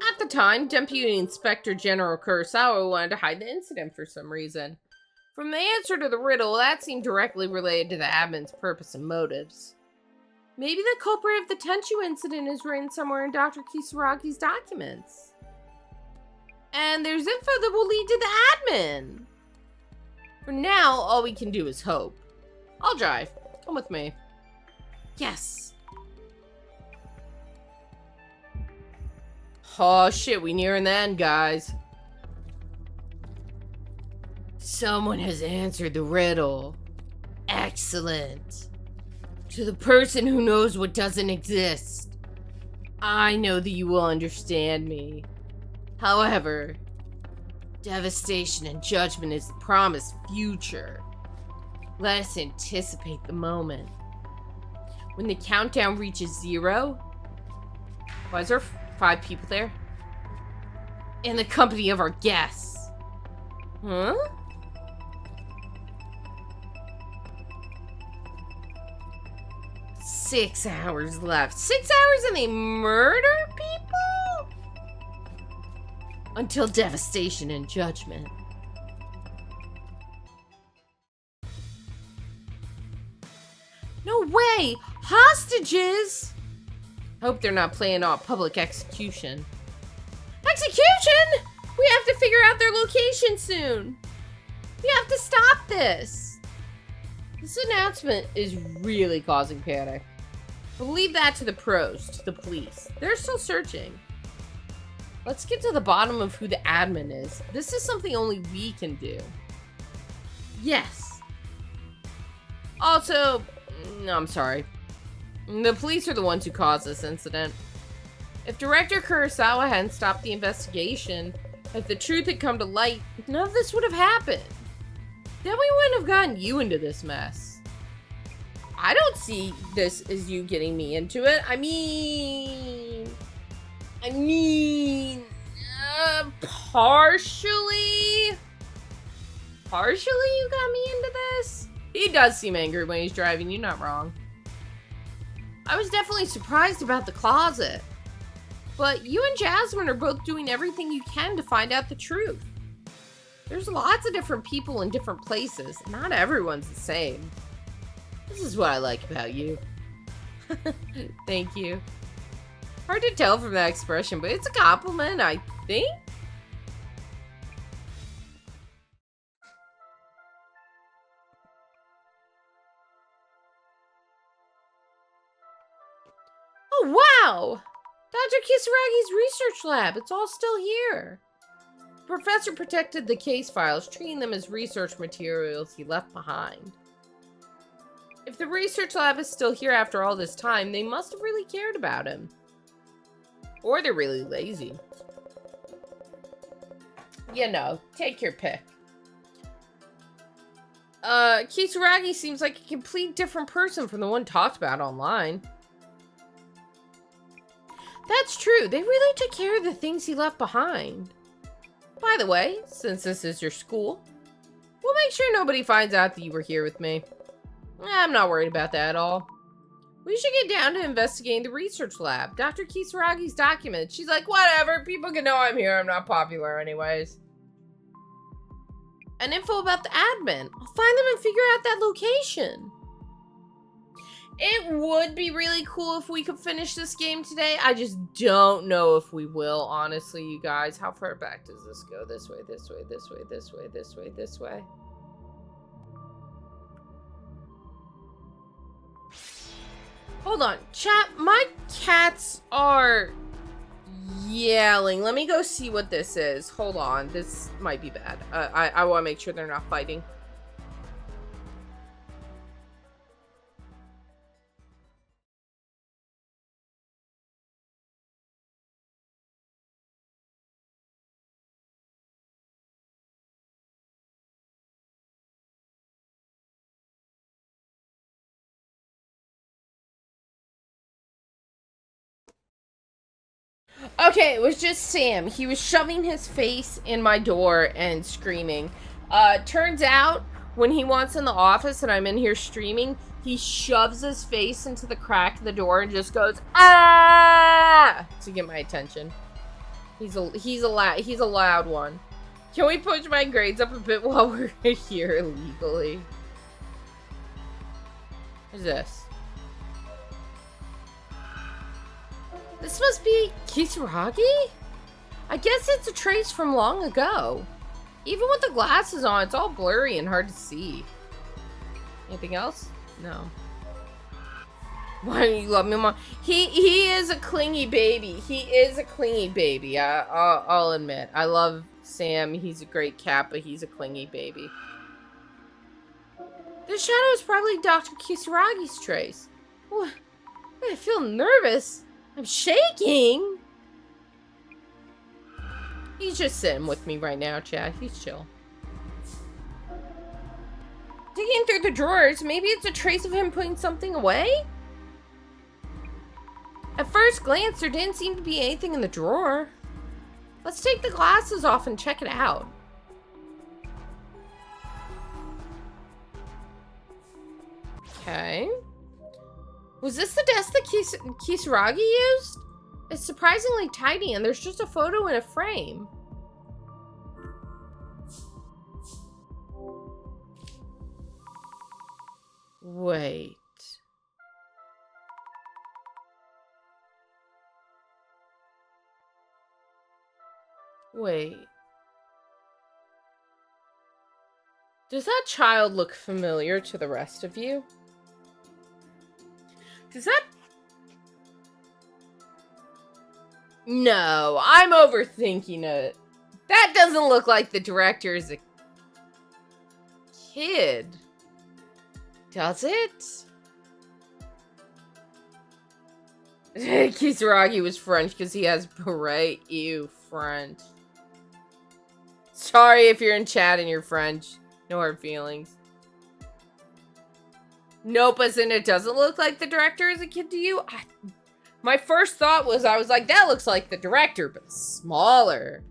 At the time, Deputy Inspector General Kurosawa wanted to hide the incident for some reason. From the answer to the riddle, that seemed directly related to the admin's purpose and motives. Maybe the culprit of the Tenchu incident is written somewhere in Dr. Kisaragi's documents. And there's info that will lead to the admin. For now, all we can do is hope. I'll drive. Come with me. Yes. Oh shit, we nearing the end, guys. Someone has answered the riddle. Excellent. To the person who knows what doesn't exist, I know that you will understand me. However, devastation and judgment is the promised future. Let us anticipate the moment. When the countdown reaches 0, why is there 5 people there? In the company of our guests. Huh? Six hours left. 6 hours and they murder people? Until devastation and judgment. No way! Hostages! Hope they're not planning on public execution. Execution?! We have to figure out their location soon. We have to stop this. This announcement is really causing panic. We'll leave that to the pros, to the police. They're still searching. Let's get to the bottom of who the admin is. This is something only we can do. Yes. Also, no, I'm sorry. The police are the ones who caused this incident. If Director Kurosawa hadn't stopped the investigation, if the truth had come to light, none of this would have happened. Then we wouldn't have gotten you into this mess. I don't see this as you getting me into it. I mean, partially. Partially you got me into this? He does seem angry when he's driving, you're not wrong. I was definitely surprised about the closet. But you and Jasmine are both doing everything you can to find out the truth. There's lots of different people in different places. Not everyone's the same. This is what I like about you. Thank you. Hard to tell from that expression, but it's a compliment, I think. Oh, wow! Dr. Kisaragi's research lab. It's all still here. professor protected the case files, treating them as research materials he left behind. If the research lab is still here after all this time, they must have really cared about him. Or they're really lazy. You know, take your pick. Kisaragi seems like a complete different person from the one talked about online. That's true. They really took care of the things he left behind. By the way, since this is your school, we'll make sure nobody finds out that you were here with me. I'm not worried about that at all. We should get down to investigating the research lab. Dr. Kisaragi's documents. She's like, whatever, people can know I'm here. I'm not popular anyways. And info about the admin. I'll find them and figure out that location. It would be really cool if we could finish this game today. I just don't know if we will, honestly, you guys. How far back does this go? This way, this way, this way, this way, this way, this way. Hold on, chat, my cats are yelling. Let me go see what this is. Hold on, this might be bad. I want to make sure they're not fighting. Okay, it was just Sam. He was shoving his face in my door and screaming. Turns out, when he wants in the office and I'm in here streaming, he shoves his face into the crack of the door and just goes, ah, to get my attention. He's a loud one. Can we push my grades up a bit while we're here illegally? What is this? This must be Kisaragi? I guess it's a trace from long ago. Even with the glasses on, it's all blurry and hard to see. Anything else? No. Why do you love me, Mom? He is a clingy baby. He is a clingy baby. I'll admit. I love Sam. He's a great cat, but he's a clingy baby. This shadow is probably Dr. Kisaragi's trace. Oh, I feel nervous. I'm shaking. He's just sitting with me right now, chat. He's chill. Digging through the drawers, maybe it's a trace of him putting something away? At first glance, there didn't seem to be anything in the drawer. Let's take the glasses off and check it out. Okay. Was this the desk that Kisaragi used? It's surprisingly tidy and there's just a photo in a frame. Wait. Wait. Does that child look familiar to the rest of you? Does that... No, I'm overthinking it. That doesn't look like the director is a kid. Does it? Kisaragi was French because he has beret. Ew, French. Sorry if you're in chat and you're French. No hard feelings. Nope, as in it doesn't look like the director is a kid to you? My first thought was, I was like, that looks like the director, but smaller.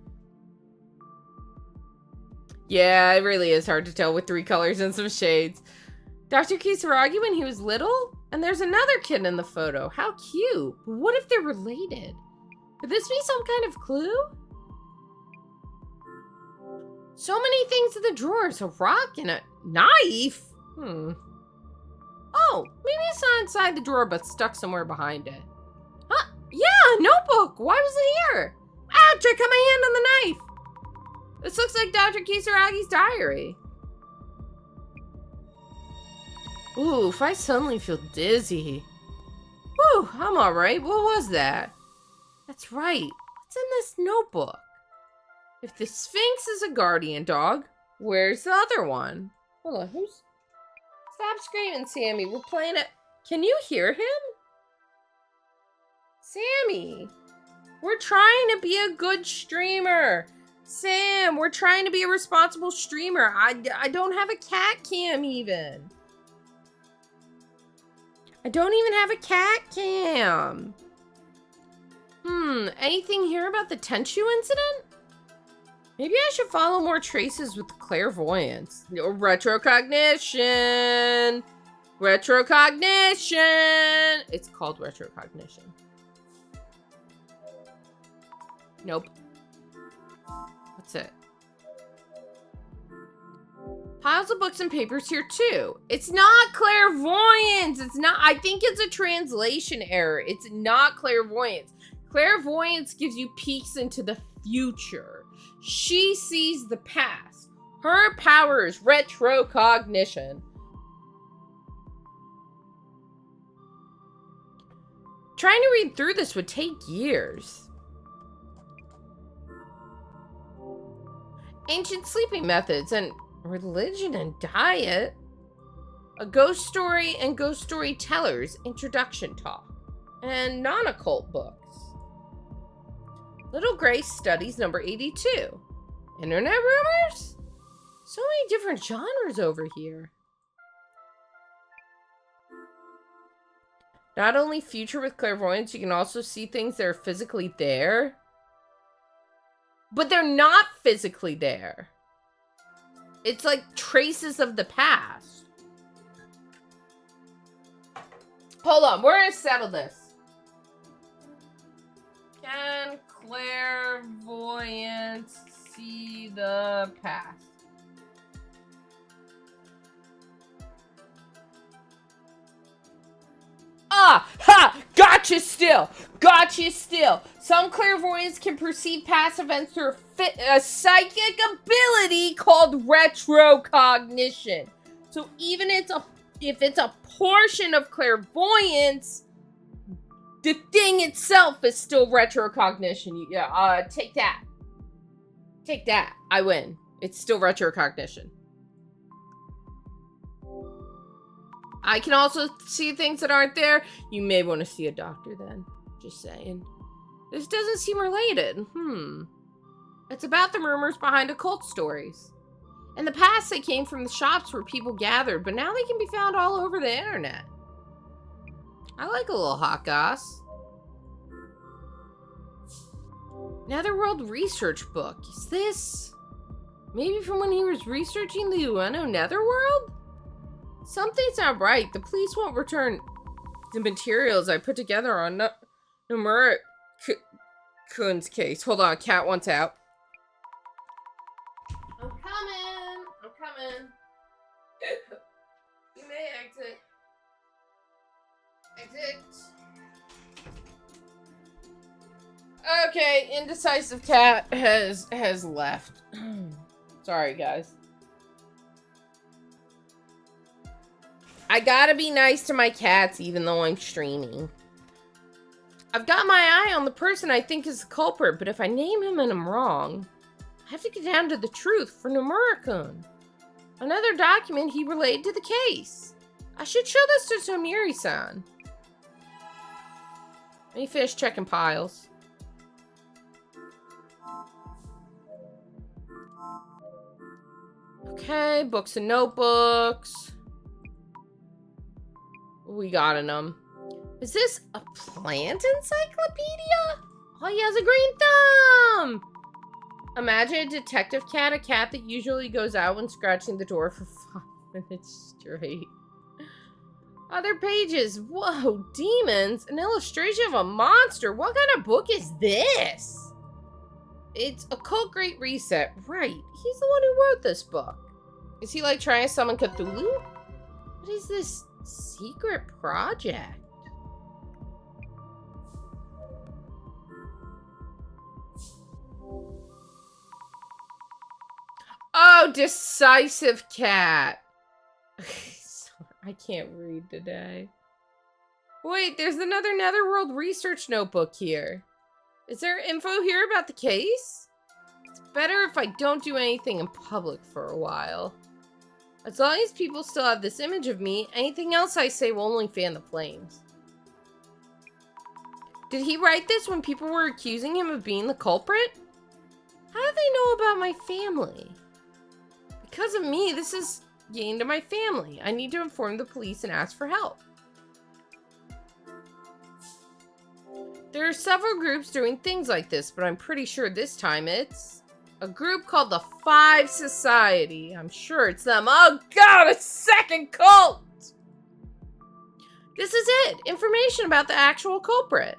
Yeah, it really is hard to tell with 3 colors and some shades. Dr. Kisaragi when he was little? And there's another kid in the photo. How cute. What if they're related? Could this be some kind of clue? So many things in the drawers. A rock and a knife? Oh, maybe it's not inside the drawer, but stuck somewhere behind it. Huh? Yeah, a notebook. Why was it here? Ouch, I cut my hand on the knife. This looks like Dr. Kisaragi's diary. Ooh, if I suddenly feel dizzy. Whew, I'm alright. What was that? That's right. What's in this notebook? If the Sphinx is a guardian dog, where's the other one? Hold on, who's... Stop screaming, Sammy. We're playing it. Can you hear him? Sammy, we're trying to be a good streamer. Sam, we're trying to be a responsible streamer. I don't have a cat cam even. I don't even have a cat cam. Anything here about the Tenchu incident? Maybe I should follow more traces with clairvoyance. Retrocognition! Retrocognition! It's called retrocognition. Nope. What's it? Piles of books and papers here too. It's not clairvoyance. It's not. I think it's a translation error. It's not clairvoyance. Clairvoyance gives you peeks into the future. She sees the past. Her power is retrocognition. Trying to read through this would take years. Ancient sleeping methods and religion and diet. A ghost story and ghost storytellers introduction talk. And non-occult books. Little Grace Studies number 82. Internet rumors? So many different genres over here. Not only future with clairvoyance, you can also see things that are physically there. But they're not physically there. It's like traces of the past. Hold on, we're gonna settle this. Can clairvoyance see the past? Ah! Ha! Gotcha still! Gotcha still! Some clairvoyants can perceive past events through a psychic ability called retrocognition. So even if it's a portion of clairvoyance, the thing itself is still retrocognition. Yeah, take that. Take that. I win. It's still retrocognition. I can also see things that aren't there. You may want to see a doctor then. Just saying. This doesn't seem related. It's about the rumors behind occult stories. In the past, they came from the shops where people gathered, but now they can be found all over the internet. I like a little hot goss. Netherworld research book. Is this maybe from when he was researching the Ueno Netherworld? Something's not right. The police won't return the materials I put together on Nomura-kun's case. Hold on, cat wants out. I'm coming. I'm coming. You may exit. Exit. Okay, indecisive cat has left. Sorry, guys. I gotta be nice to my cats even though I'm streaming. I've got my eye on the person I think is the culprit, but if I name him and I'm wrong, I have to get down to the truth for Nomura-kun. Another document he relayed to the case. I should show this to Tomiri-san. Let me finish checking piles. Okay, books and notebooks. What we got in them? Is this a plant encyclopedia? Oh, he has a green thumb! Imagine a detective cat, a cat that usually goes out when scratching the door for 5 minutes straight. Other pages. Whoa, demons. An illustration of a monster. What kind of book is this? It's Occult Great Reset. Right. He's the one who wrote this book. Is he like trying to summon Cthulhu? What is this secret project? Oh, decisive cat. I can't read today. Wait, there's another Netherworld research notebook here. Is there info here about the case? It's better if I don't do anything in public for a while. As long as people still have this image of me, anything else I say will only fan the flames. Did he write this when people were accusing him of being the culprit? How do they know about my family? Because of me, this is getting to my family. I need to inform the police and ask for help. There are several groups doing things like this, but I'm pretty sure this time it's a group called the Five Society. I'm sure it's them. Oh god, a second cult! This is it. Information about the actual culprit.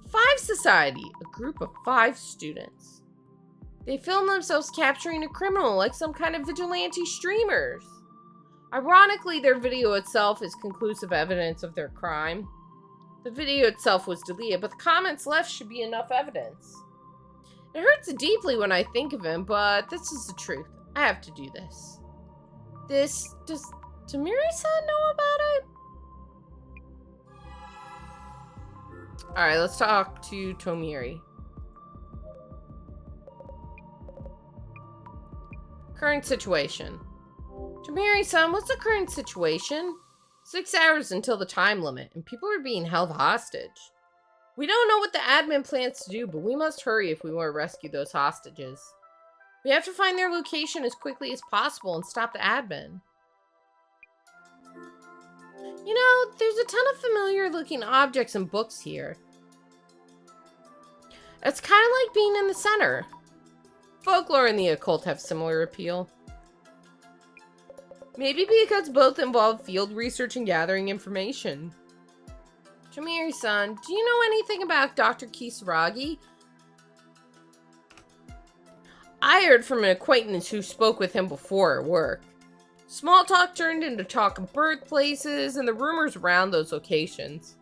Five Society, a group of 5 students. They film themselves capturing a criminal like some kind of vigilante streamers. Ironically, their video itself is conclusive evidence of their crime. The video itself was deleted, but the comments left should be enough evidence. It hurts deeply when I think of him, but this is the truth. I have to do this. Does Tamiri-san know about it? Alright, let's talk to Tomiri. Current situation. Tamiri-san, what's the current situation? 6 hours until the time limit, and people are being held hostage. We don't know what the admin plans to do, but we must hurry if we want to rescue those hostages. We have to find their location as quickly as possible and stop the admin. You know, there's a ton of familiar looking objects and books here. It's kind of like being in the center. Folklore and the occult have similar appeal. Maybe because both involve field research and gathering information. Tamiri-san, do you know anything about Dr. Kisaragi? I heard from an acquaintance who spoke with him before at work. Small talk turned into talk of birthplaces and the rumors around those locations.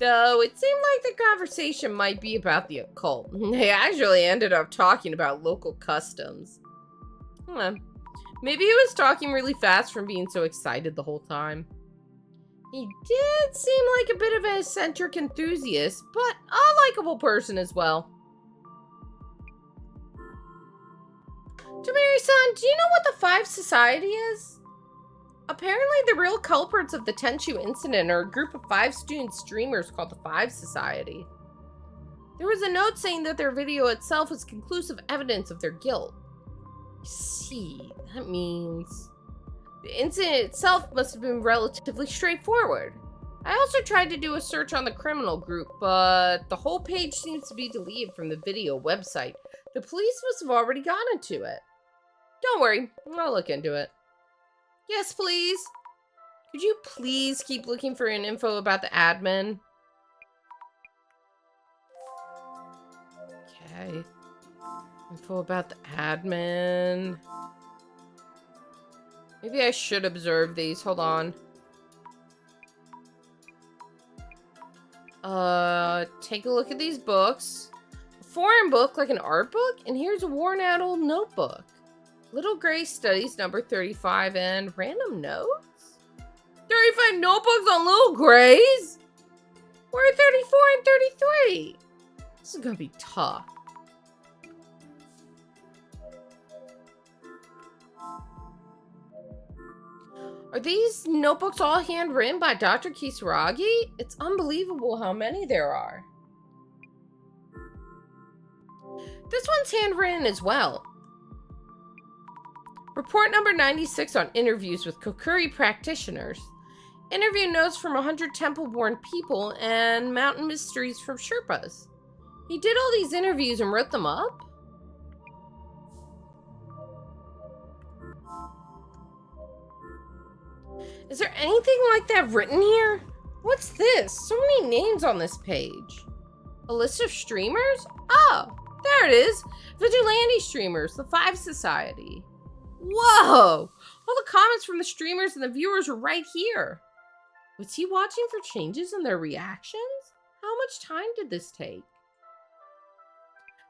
Though it seemed like the conversation might be about the occult. They actually ended up talking about local customs. Maybe he was talking really fast from being so excited the whole time. He did seem like a bit of an eccentric enthusiast, but a likable person as well. Tamiri-san, do you know what the Five Society is? Apparently the real culprits of the Tenchu incident are a group of 5 student streamers called the Five Society. There was a note saying that their video itself is conclusive evidence of their guilt. I see, that means the incident itself must have been relatively straightforward. I also tried to do a search on the criminal group, but the whole page seems to be deleted from the video website. The police must have already gotten to it. Don't worry, I'll look into it. Yes, please. Could you please keep looking for an info about the admin? Okay. Info about the admin. Maybe I should observe these. Hold on. Take a look at these books. A foreign book, like an art book, and here's a worn out old notebook. Little Gray Studies number 35 and random notes? 35 notebooks on Little Grays? Where are 34 and 33? This is gonna be tough. Are these notebooks all handwritten by Dr. Kisaragi? It's unbelievable how many there are. This one's handwritten as well. Report number 96 on interviews with Kokuri practitioners. Interview notes from 100 temple-born people and mountain mysteries from Sherpas. He did all these interviews and wrote them up? Is there anything like that written here? What's this? So many names on this page. A list of streamers? Oh, there it is. Vigilante streamers, the Five Society. Whoa! All the comments from the streamers and the viewers are right here. Was he watching for changes in their reactions? How much time did this take?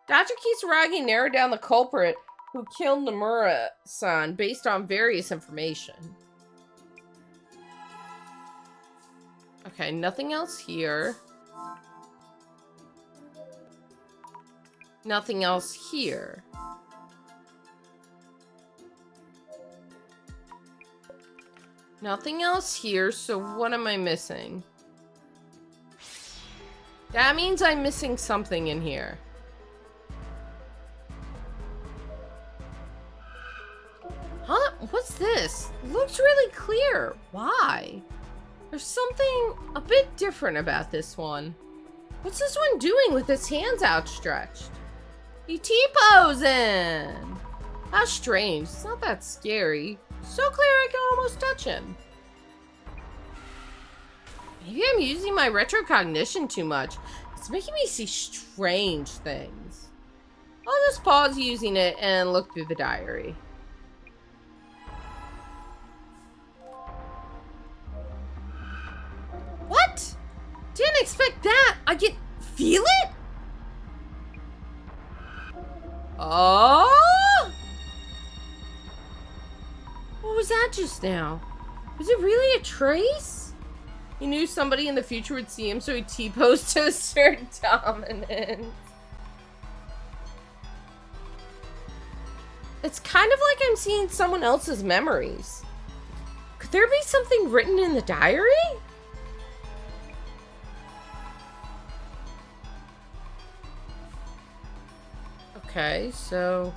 Dr. Kisaragi narrowed down the culprit who killed Nomura-san based on various information. Okay, nothing else here. Nothing else here. Nothing else here, so what am I missing? That means I'm missing something in here. Huh? What's this? Looks really clear. Why? There's something a bit different about this one. What's this one doing with his hands outstretched? He T-posing! How strange. It's not that scary. So clear I can almost touch him. Maybe I'm using my retrocognition too much. It's making me see strange things. I'll just pause using it and look through the diary. What? Didn't expect that. I can feel it? Oh! What was that just now? Was it really a trace? He knew somebody in the future would see him, so he T-posed to assert dominance. It's kind of like I'm seeing someone else's memories. Could there be something written in the diary? Okay, so...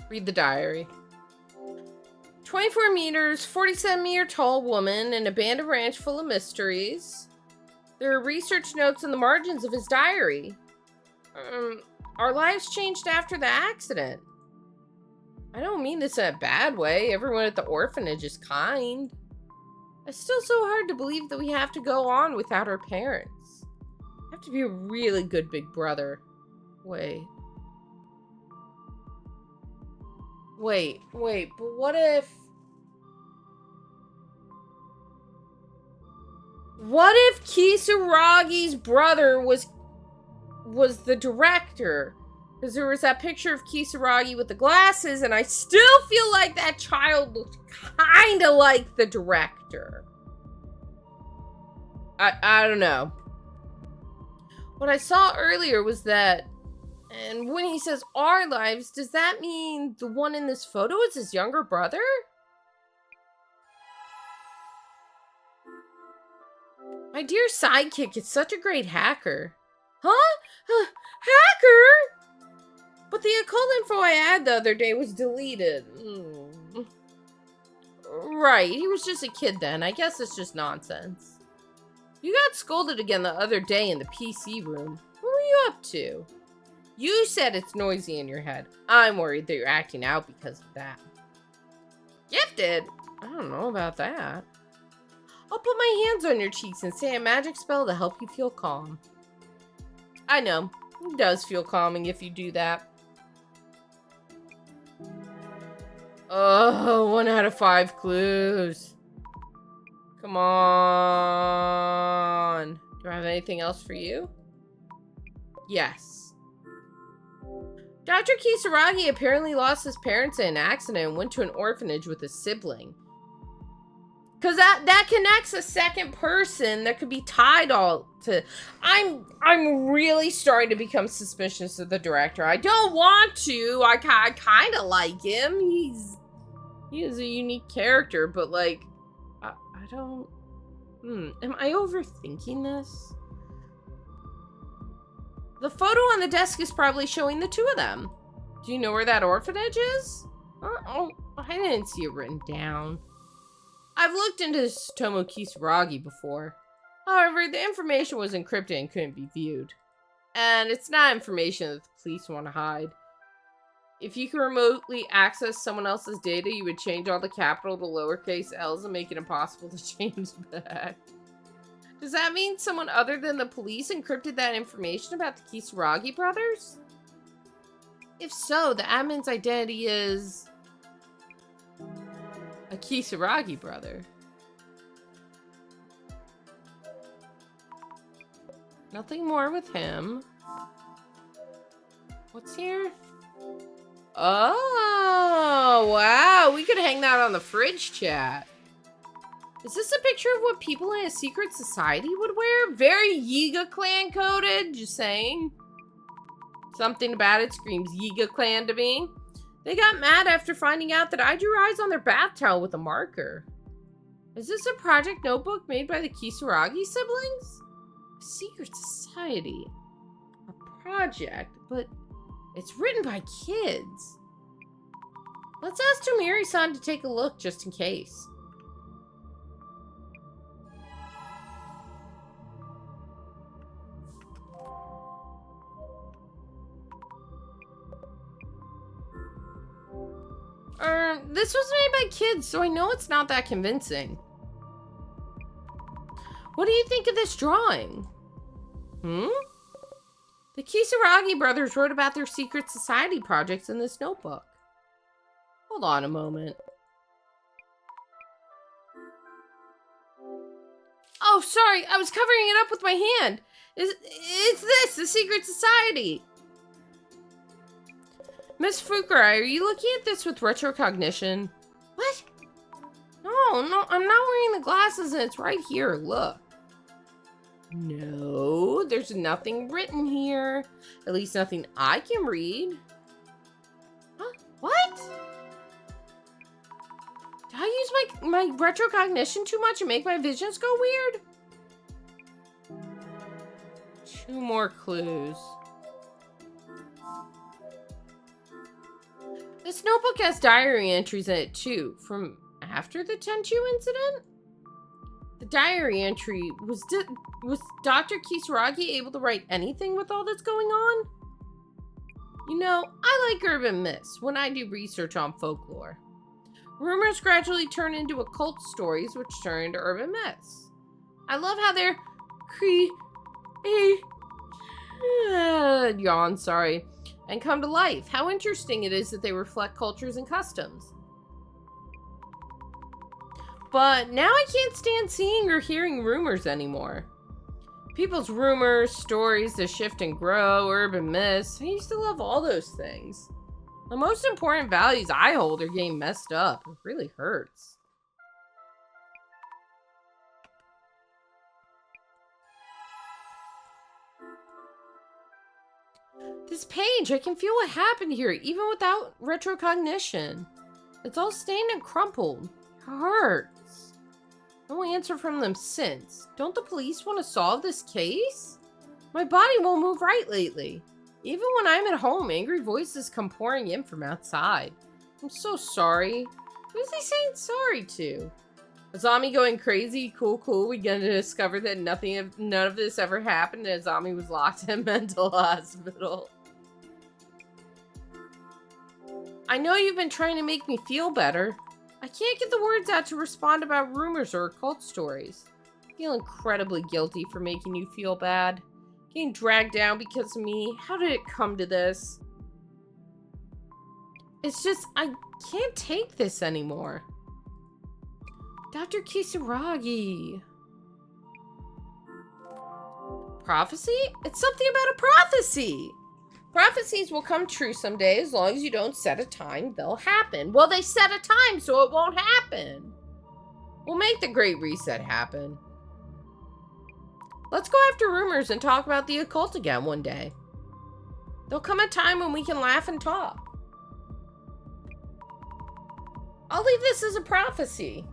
read the diary. 24 meters, 47-meter tall woman in an abandoned ranch full of mysteries. There are research notes in the margins of his diary. Our lives changed after the accident. I don't mean this in a bad way. Everyone at the orphanage is kind. It's still so hard to believe that we have to go on without our parents. I have to be a really good big brother. Wait, but what if... what if Kisaragi's brother was the director? Because there was that picture of Kisaragi with the glasses, and I still feel like that child looked kind of like the director. I don't know. What I saw earlier was that, and when he says our lives, does that mean the one in this photo is his younger brother? My dear sidekick is such a great hacker. Huh? Hacker? But the occult info I had the other day was deleted. Right, he was just a kid then. I guess it's just nonsense. You got scolded again the other day in the PC room. What were you up to? You said it's noisy in your head. I'm worried that you're acting out because of that. Gifted? I don't know about that. I'll put my hands on your cheeks and say a magic spell to help you feel calm. I know. It does feel calming if you do that. Oh, 1 out of 5 clues. Come on. Do I have anything else for you? Yes. Dr. Kisaragi apparently lost his parents in an accident and went to an orphanage with a sibling. Because that connects a second person that could be tied all to... I'm really starting to become suspicious of the director. I don't want to. I kind of like him. He is a unique character, but like... I don't... Am I overthinking this? The photo on the desk is probably showing the two of them. Do you know where that orphanage is? Oh, I didn't see it written down. I've looked into Tomo Kisaragi before. However, the information was encrypted and couldn't be viewed. And it's not information that the police want to hide. If you can remotely access someone else's data, you would change all the capital to lowercase l's and make it impossible to change back. Does that mean someone other than the police encrypted that information about the Kisaragi brothers? If so, the admin's identity is... a Kisaragi brother. Nothing more with him. What's here? Oh, wow. We could hang that on the fridge chat. Is this a picture of what people in a secret society would wear? Very Yiga clan coded, just saying. Something about it screams Yiga clan to me. They got mad after finding out that I drew eyes on their bath towel with a marker. Is this a project notebook made by the Kisaragi siblings? A secret society. A project, but it's written by kids. Let's ask Tomiri-san to take a look just in case. This was made by kids, so I know it's not that convincing. What do you think of this drawing? The Kisaragi brothers wrote about their secret society projects in this notebook. Hold on a moment. Oh, sorry, I was covering it up with my hand. It's this, the secret society. Miss Fukurai, are you looking at this with retrocognition? What? No, I'm not wearing the glasses and it's right here, look. No, there's nothing written here. At least nothing I can read. Huh? What? Did I use my retrocognition too much and make my visions go weird? 2 more clues. This notebook has diary entries in it too, from after the Tenchu incident? The diary entry, was Dr. Kisaragi able to write anything with all that's going on? You know, I like urban myths when I do research on folklore. Rumors gradually turn into occult stories, which turn into urban myths. I love how they're yawn, sorry. And come to life. How interesting it is that they reflect cultures and customs. But now I can't stand seeing or hearing rumors anymore. People's rumors, stories that shift and grow, urban myths. I used to love all those things. The most important values I hold are getting messed up. It really hurts. This page, I can feel what happened here, even without retrocognition. It's all stained and crumpled. It hurts. No answer from them since. Don't the police want to solve this case? My body won't move right lately. Even when I'm at home, angry voices come pouring in from outside. I'm so sorry. Who's he saying sorry to? Azami going crazy? Cool. We gonna discover that none of this ever happened and Azami was locked in a mental hospital. I know you've been trying to make me feel better. I can't get the words out to respond about rumors or occult stories. I feel incredibly guilty for making you feel bad. Getting dragged down because of me. How did it come to this? It's just, I can't take this anymore. Dr. Kisaragi. Prophecy? It's something about a prophecy. Prophecies will come true someday as long as you don't set a time, they'll happen. Well, they set a time, so it won't happen. We'll make the Great Reset happen. Let's go after rumors and talk about the occult again one day. There'll come a time when we can laugh and talk. I'll leave this as a prophecy.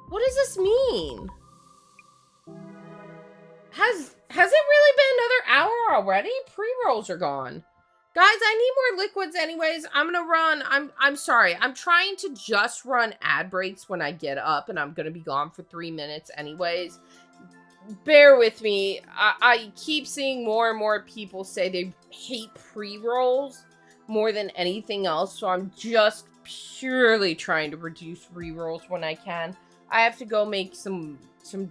What does this mean? Has it really been another hour already? Pre-rolls are gone. Guys, I need more liquids anyways. I'm gonna run. I'm sorry. I'm trying to just run ad breaks when I get up, and I'm gonna be gone for 3 minutes anyways. Bear with me. I keep seeing more and more people say they hate pre-rolls more than anything else, so I'm just purely trying to reduce re-rolls when I can. I have to go make some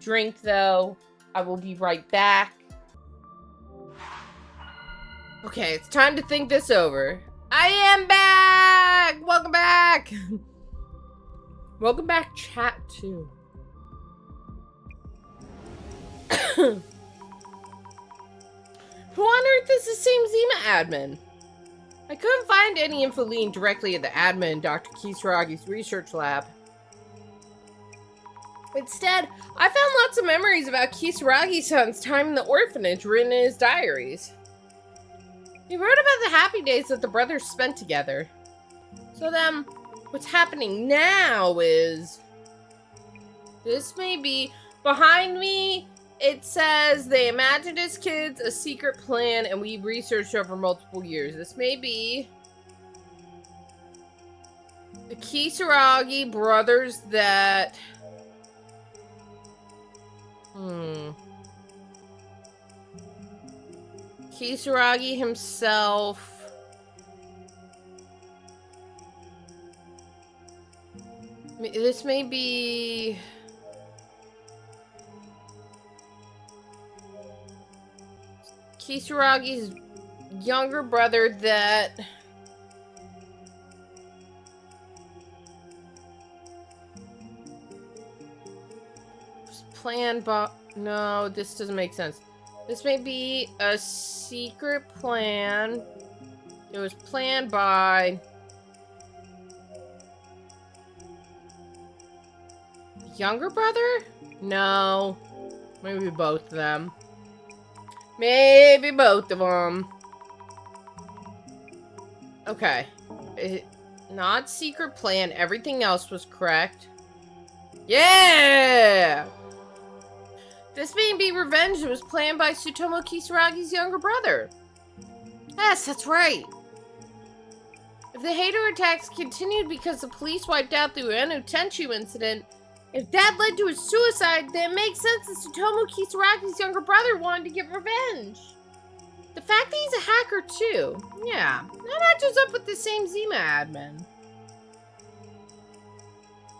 drink though. I will be right back. Okay, it's time to think this over. I am back! Welcome back! Welcome back, chat, too. Who on earth is the same Zima admin? I couldn't find any info leading directly at the admin in Dr. Kisaragi's research lab. Instead, I found lots of memories about Kisaragi-san's time in the orphanage written in his diaries. He wrote about the happy days that the brothers spent together. So then, what's happening now is... This may be... Behind me, it says they imagined as kids a secret plan and we researched over multiple years. This may be... The Kisaragi brothers that... Kisaragi himself... This may be... Kisaragi's younger brother that... was planned by... No, this doesn't make sense. This may be a secret plan. It was planned by... Younger brother? No. Maybe both of them. Maybe both of them. Okay. Not secret plan. Everything else was correct. Yeah! This may be revenge that was planned by Tsutomu Kisaragi's younger brother. Yes, that's right. If the hater attacks continued because the police wiped out the Ueno Tenchu incident, if that led to his suicide, then it makes sense that Tsutomu Kisaragi's younger brother wanted to get revenge. The fact that he's a hacker too. Yeah, that matches up with the same Zima admin.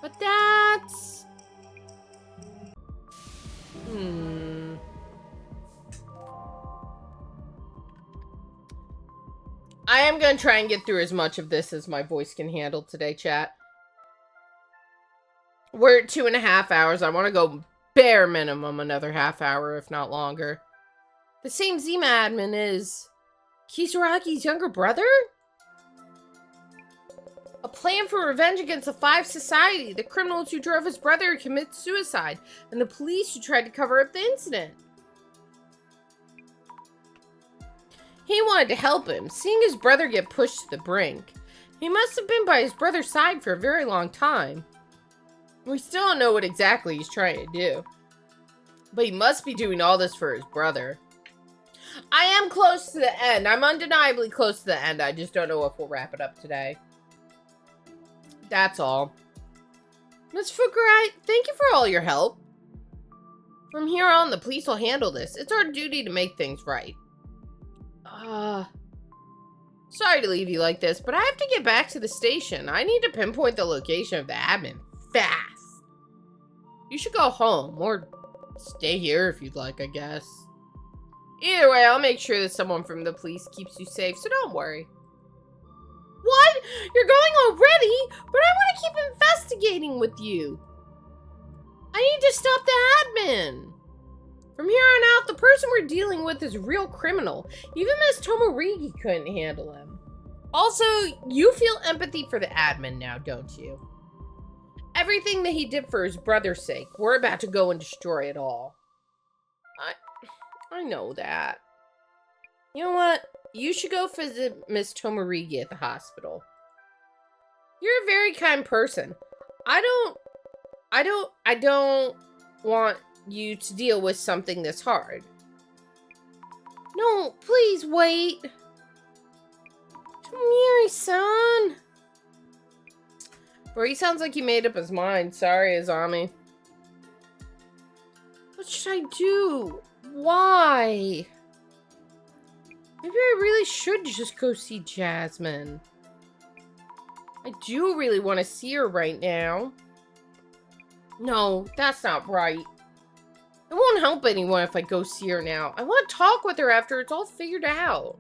But that's... I am going to try and get through as much of this as my voice can handle today, chat. We're at 2.5 hours. I want to go bare minimum another half hour, if not longer. The same Zima admin is Kisaragi's younger brother? A plan for revenge against the Five Society, the criminals who drove his brother to commit suicide, and the police who tried to cover up the incident. He wanted to help him, seeing his brother get pushed to the brink. He must have been by his brother's side for a very long time. We still don't know what exactly he's trying to do. But he must be doing all this for his brother. I am close to the end. I'm undeniably close to the end. I just don't know if we'll wrap it up today. That's all. Ms. Fukurai, thank you for all your help. From here on, the police will handle this. It's our duty to make things right. Sorry to leave you like this, but I have to get back to the station. I need to pinpoint the location of the admin fast. You should go home, or stay here if you'd like, I guess. Either way, I'll make sure that someone from the police keeps you safe, so don't worry. What? You're going already? But I want to keep investigating with you. I need to stop the admin. From here on out, the person we're dealing with is a real criminal. Even Miss Tomorigi couldn't handle him. Also, you feel empathy for the admin now, don't you? Everything that he did for his brother's sake, we're about to go and destroy it all. I know that. You know what? You should go visit Miss Tomorigi at the hospital. You're a very kind person. I don't want you to deal with something this hard. No, please wait. Tomiri-san. Bro, he sounds like he made up his mind. Sorry, Azami. What should I do? Why? Maybe I really should just go see Jasmine. I do really want to see her right now. No, that's not right. It won't help anyone if I go see her now. I want to talk with her after it's all figured out.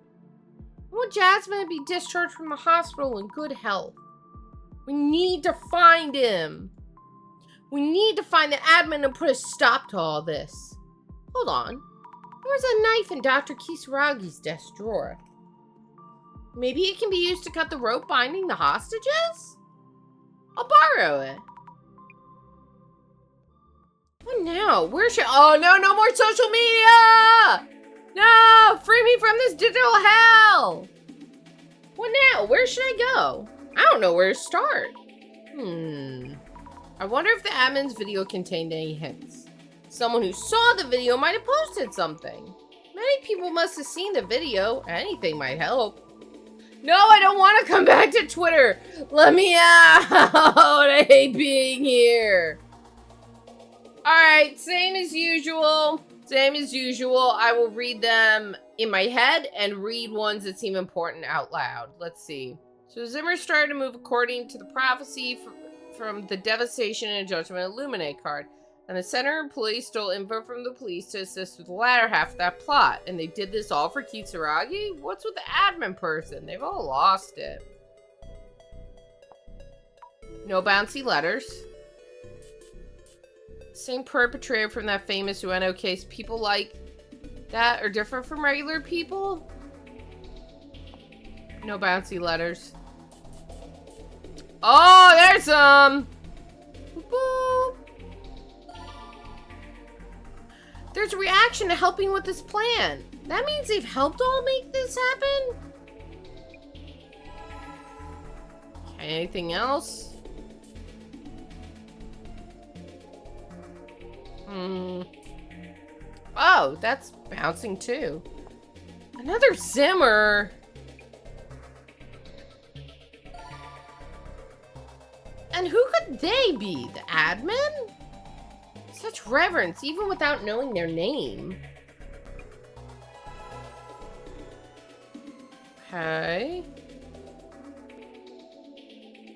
I want Jasmine to be discharged from the hospital in good health. We need to find him. We need to find the admin and put a stop to all this. Hold on. There was a knife in Dr. Kisaragi's desk drawer. Maybe it can be used to cut the rope binding the hostages? I'll borrow it. What now? Where should... Oh, no, no more social media! No! Free me from this digital hell! What now? Where should I go? I don't know where to start. I wonder if the admin's video contained any hints. Someone who saw the video might have posted something. Many people must have seen the video. Anything might help. No, I don't want to come back to Twitter. Let me out. I hate being here. Alright, same as usual. Same as usual. I will read them in my head and read ones that seem important out loud. Let's see. So Zimmer started to move according to the prophecy from the Devastation and Judgment Illuminate card. And the center employee stole info from the police to assist with the latter half of that plot. And they did this all for Kitsuragi? What's with the admin person? They've all lost it. No bouncy letters. Same perpetrator from that famous Ueno case. People like that are different from regular people? No bouncy letters. Oh, there's some! Boop. There's a reaction to helping with this plan. That means they've helped all make this happen? Okay, anything else? Oh, that's bouncing too. Another Zimmer. And who could they be? The admin? Such reverence, even without knowing their name. Okay.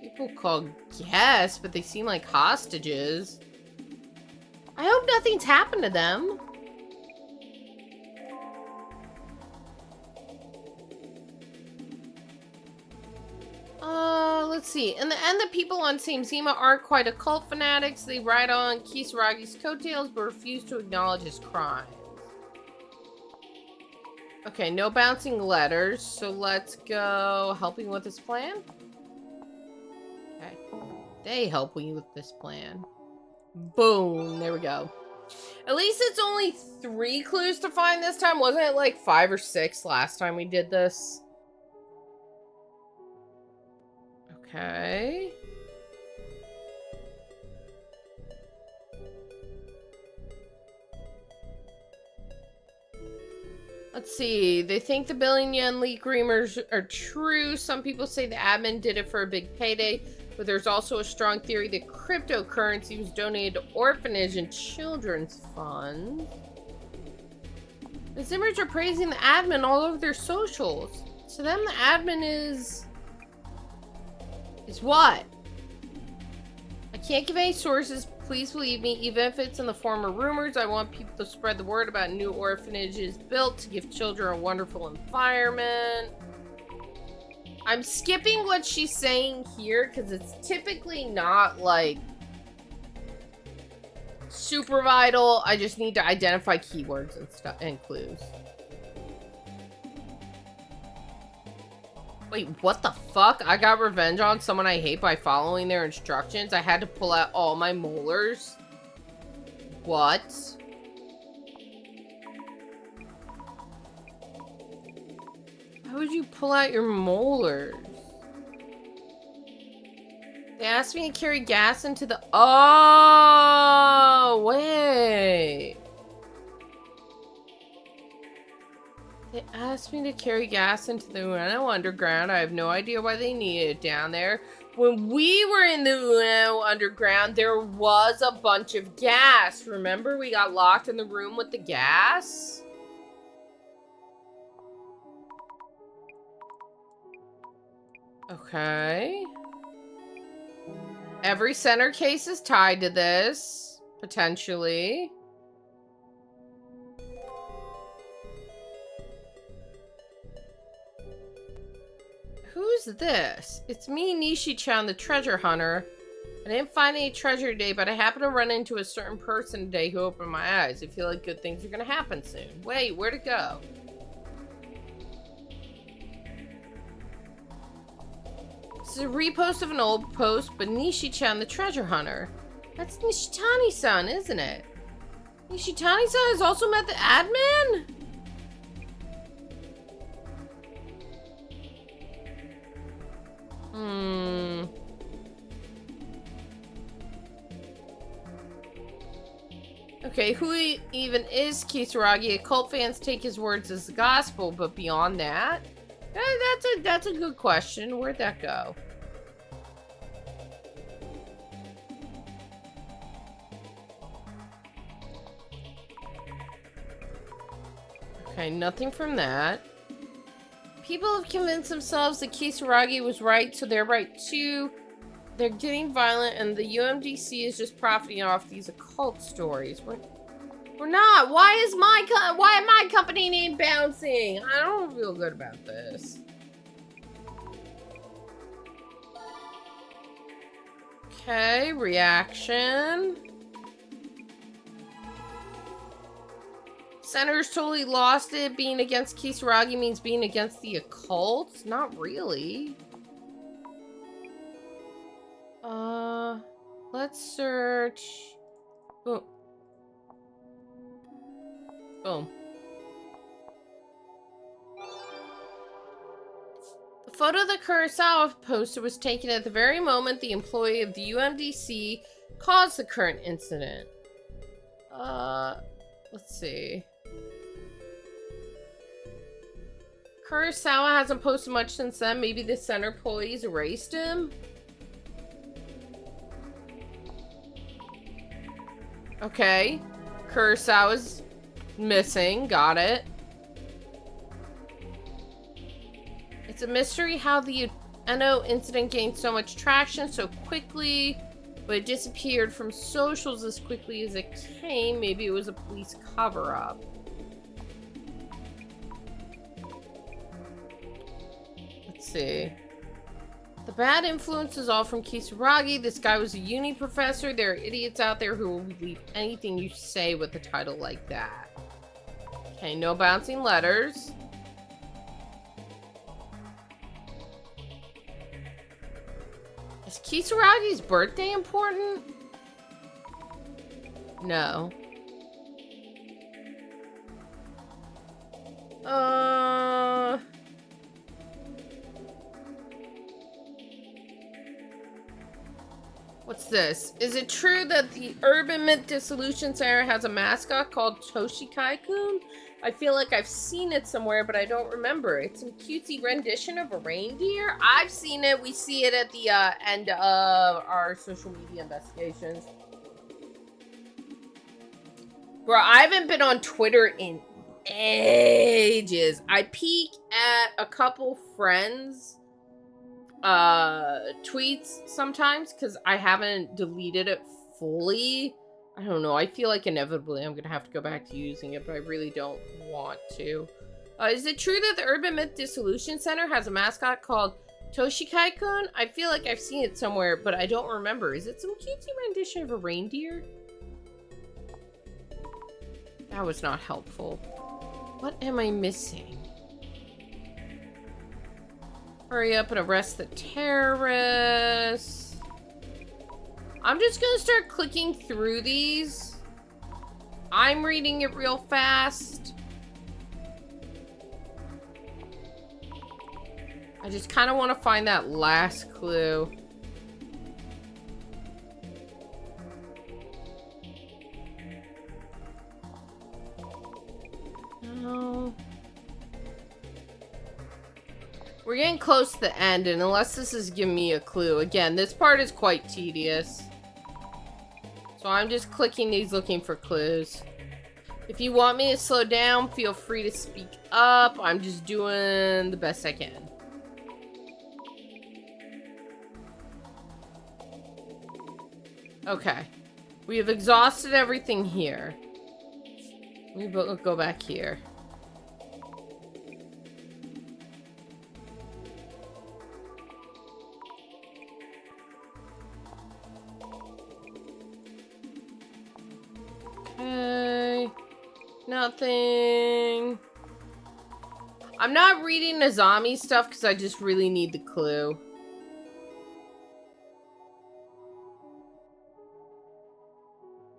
People call guests, but they seem like hostages. I hope nothing's happened to them. Let's see. In the end, the people on Team Zima aren't quite occult fanatics. They ride on Kisaragi's coattails, but refuse to acknowledge his crimes. Okay, no bouncing letters, so let's go helping with this plan. Okay. They help me with this plan. Boom, there we go. At least it's only 3 clues to find this time. Wasn't it like 5 or 6 last time we did this? Okay. Let's see. They think the billion-yen leak rumors are true. Some people say the admin did it for a big payday, but there's also a strong theory that cryptocurrency was donated to orphanage and children's funds. The Zimmers are praising the admin all over their socials. To them, the admin is what? I can't give any sources. Please believe me, even if it's in the form of rumors. I want people to spread the word about new orphanages built to give children a wonderful environment. I'm skipping what she's saying here because it's typically not like super vital. I just need to identify keywords and stuff and clues. Wait, what the fuck? I got revenge on someone I hate by following their instructions. I had to pull out all my molars. What? Why would you pull out your molars? They asked me to carry gas into the... Oh, wait. They asked me to carry gas into the Ueno Underground. I have no idea why they needed it down there. When we were in the Ueno Underground, there was a bunch of gas. Remember, we got locked in the room with the gas? Okay. Every center case is tied to this, potentially. Who's this? It's me, Nishi-chan, the treasure hunter. I didn't find any treasure today, but I happened to run into a certain person today who opened my eyes. I feel like good things are gonna happen soon. Wait, where'd it go? This is a repost of an old post, but Nishi-chan, the treasure hunter. That's Nishitani-san, isn't it? Nishitani-san has also met the admin? Okay, who even is Kisaragi? Occult fans take his words as the gospel, but beyond that? That's a good question. Where'd that go? Okay, nothing from that. People have convinced themselves that Kisaragi was right, so they're right too. They're getting violent, and the UMDC is just profiting off these occult stories. We're not. Why is my company name bouncing? I don't feel good about this. Okay, reaction. Senator's totally lost it. Being against Kisaragi means being against the occult? Not really. Let's search. Boom. Boom. The photo that Kurosawa posted was taken at the very moment the employee of the UMDC caused the current incident. Let's see. Kurosawa hasn't posted much since then. Maybe the center employees erased him? Okay. Kurosawa's missing. Got it. It's a mystery how the Eno incident gained so much traction so quickly, but it disappeared from socials as quickly as it came. Maybe it was a police cover-up. Let's see. The bad influence is all from Kisaragi. This guy was a uni professor. There are idiots out there who will believe anything you say with a title like that. Okay, no bouncing letters. Is Kisaragi's birthday important? No. What's this? Is it true that the Urban Myth Dissolution Center has a mascot called Toshikai-kun? I feel like I've seen it somewhere, but I don't remember. It's some cutesy rendition of a reindeer. I've seen it. We see it at the end of our social media investigations. Bro, I haven't been on Twitter in ages. I peek at a couple friends' tweets sometimes because I haven't deleted it fully. I don't know. I feel like inevitably I'm gonna have to go back to using it, but I really don't want to. Is it true that the Urban Myth Dissolution Center has a mascot called Toshikai-kun? I feel like I've seen it somewhere, but I don't remember. Is it some cutesy rendition of a reindeer? That was not helpful. What am I missing? Hurry up and arrest the terrorists. I'm just gonna start clicking through these. I'm reading it real fast. I just kind of want to find that last clue. No. We're getting close to the end, and unless this is giving me a clue, again, this part is quite tedious. So I'm just clicking these looking for clues. If you want me to slow down, feel free to speak up. I'm just doing the best I can. Okay. We have exhausted everything here. We go back here. Okay. Nothing. I'm not reading Nazami stuff because I just really need the clue.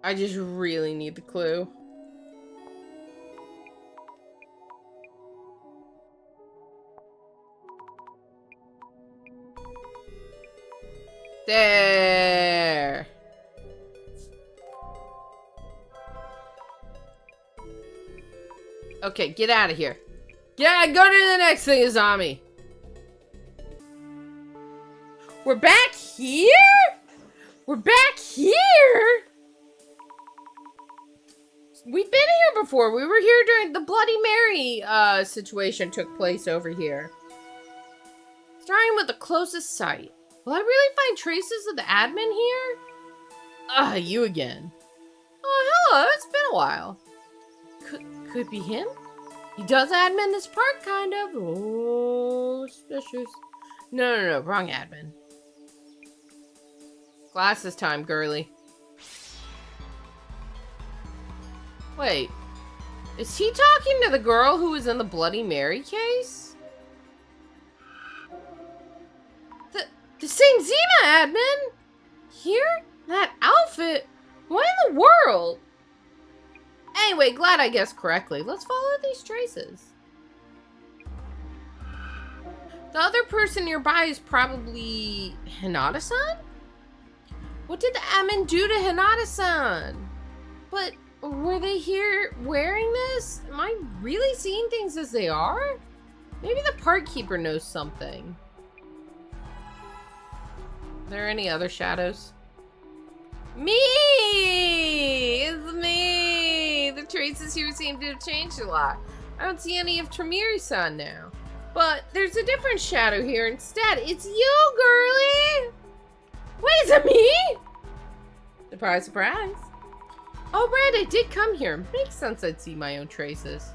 I just really need the clue. There. Okay, get out of here. Yeah, go to the next thing, Azami. We're back here? We're back here? We've been here before. We were here during the Bloody Mary situation took place over here. Starting with the closest site. Will I really find traces of the admin here? Ah, you again. Oh, hello. It's been a while. Could be him? He does admin this park, kind of. Oh, suspicious. No. Wrong admin. Glasses time, girly. Wait. Is he talking to the girl who was in the Bloody Mary case? The same Zima admin? Here? That outfit? What in the world? Anyway, glad I guessed correctly. Let's follow these traces. The other person nearby is probably Hinata-san? What did the admin do to Hinata-san? But were they here wearing this? Am I really seeing things as they are? Maybe the park keeper knows something. Are there any other shadows? Me! It's me! The traces here seem to have changed a lot. I don't see any of Tremiri-san now. But there's a different shadow here instead. It's you, girly! Wait, is it me? Surprise, surprise. Oh, right, I did come here. Makes sense I'd see my own traces.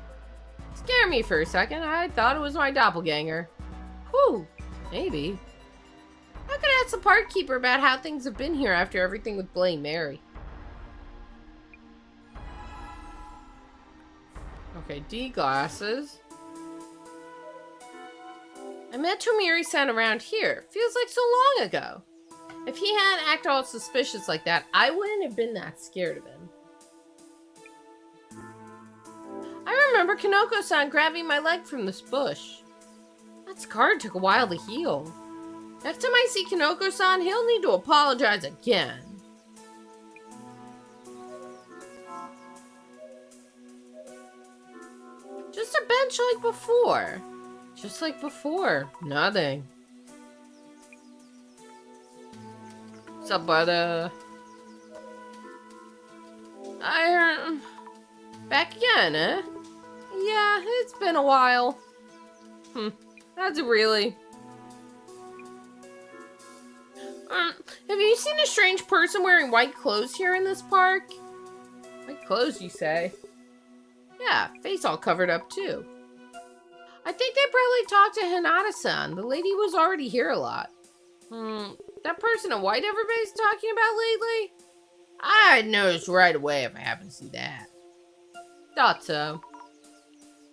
Scared me for a second. I thought it was my doppelganger. Whew, maybe. I could ask the park keeper about how things have been here after everything with Bloody Mary. Okay, D glasses. I met Tomiri-san around here. Feels like so long ago. If he hadn't acted all suspicious like that, I wouldn't have been that scared of him. I remember Kanoko-san grabbing my leg from this bush. That scar took a while to heal. Next time I see Kanoko-san, he'll need to apologize again. Just a bench like before. Just like before. Nothing. What's up, brother? Back again, eh? Yeah, it's been a while. That's really... have you seen a strange person wearing white clothes here in this park? White clothes, you say? Yeah, face all covered up, too. I think they probably talked to Hinata-san. The lady was already here a lot. That person in white everybody's talking about lately? I'd notice right away if I happened to see that. Thought so.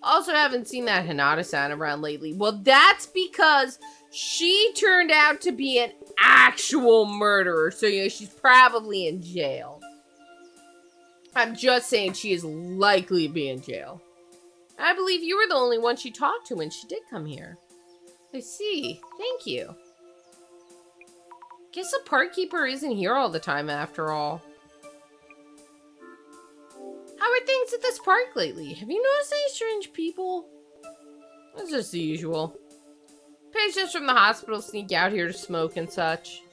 Also haven't seen that Hinata-san around lately. Well, that's because she turned out to be an actual murderer. So, you know, she's probably in jail. I'm just saying she is likely to be in jail. I believe you were the only one she talked to when she did come here. I see. Thank you. Guess the park keeper isn't here all the time after all. How are things at this park lately? Have you noticed any strange people? It's just the usual. Patients from the hospital sneak out here to smoke and such.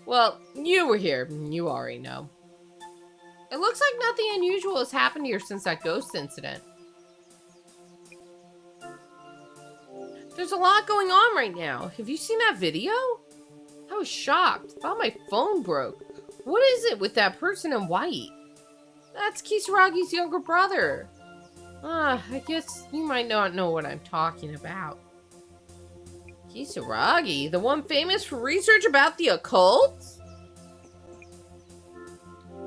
Well, you were here. You already know. It looks like nothing unusual has happened here since that ghost incident. There's a lot going on right now. Have you seen that video? I was shocked. Thought my phone broke. What is it with that person in white? That's Kisaragi's younger brother. I guess you might not know what I'm talking about. Kisaragi? The one famous for research about the occult?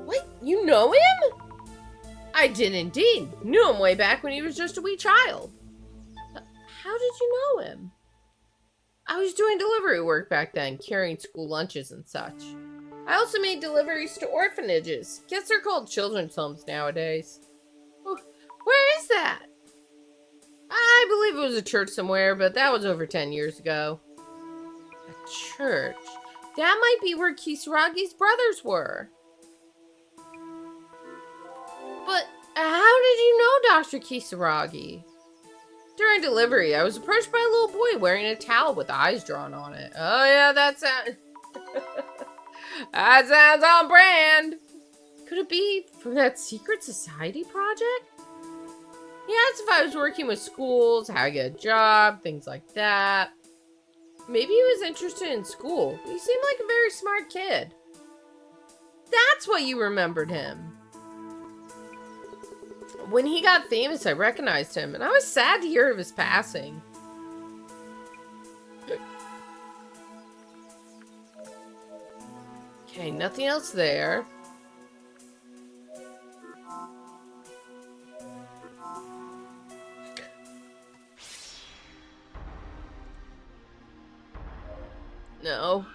What? You know him? I did indeed. Knew him way back when he was just a wee child. How did you know him? I was doing delivery work back then, carrying school lunches and such. I also made deliveries to orphanages. Guess they're called children's homes nowadays. Where is that? I believe it was a church somewhere, but that was over 10 years ago. A church? That might be where Kisaragi's brothers were. But how did you know Dr. Kisaragi? During delivery, I was approached by a little boy wearing a towel with eyes drawn on it. Oh yeah, that sounds... that sounds on brand. Could it be from that secret society project? He asked if I was working with schools, how to get a job, things like that. Maybe he was interested in school. He seemed like a very smart kid. That's why you remembered him. When he got famous, I recognized him, and I was sad to hear of his passing. Okay, nothing else there. No.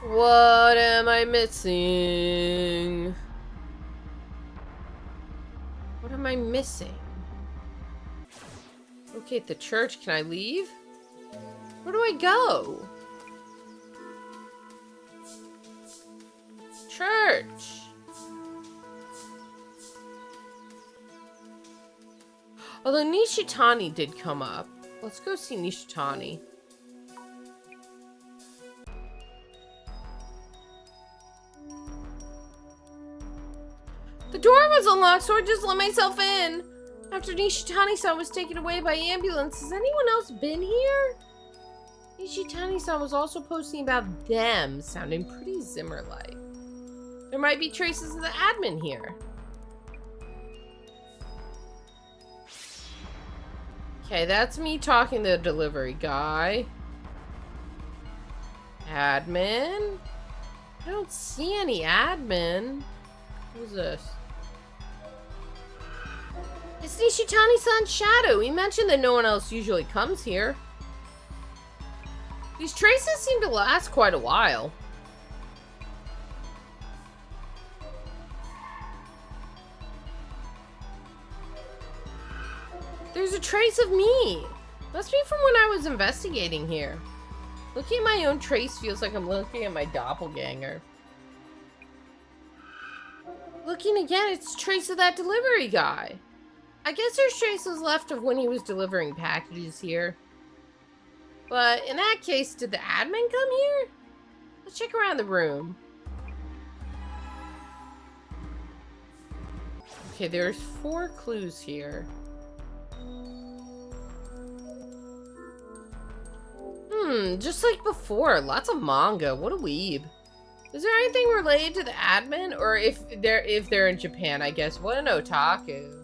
What am I missing? What am I missing? Okay, at the church, can I leave? Where do I go? Church. Although Nishitani did come up. Let's go see Nishitani. The door was unlocked, so I just let myself in. After Nishitani-san was taken away by ambulance, has anyone else been here? Nishitani-san was also posting about them, sounding pretty Zimmer-like. There might be traces of the admin here. Okay, that's me talking to the delivery guy. Admin? I don't see any admin. Who's this? It's Nishitani-san's shadow. He mentioned that no one else usually comes here. These traces seem to last quite a while. There's a trace of me. Must be from when I was investigating here. Looking at my own trace feels like I'm looking at my doppelganger. Looking again, it's a trace of that delivery guy. I guess there's traces left of when he was delivering packages here. But in that case, did the admin come here? Let's check around the room. Okay, there's 4 clues here. Just like before, lots of manga. What a weeb. Is there anything related to the admin? Or if they're in Japan, I guess. What an otaku.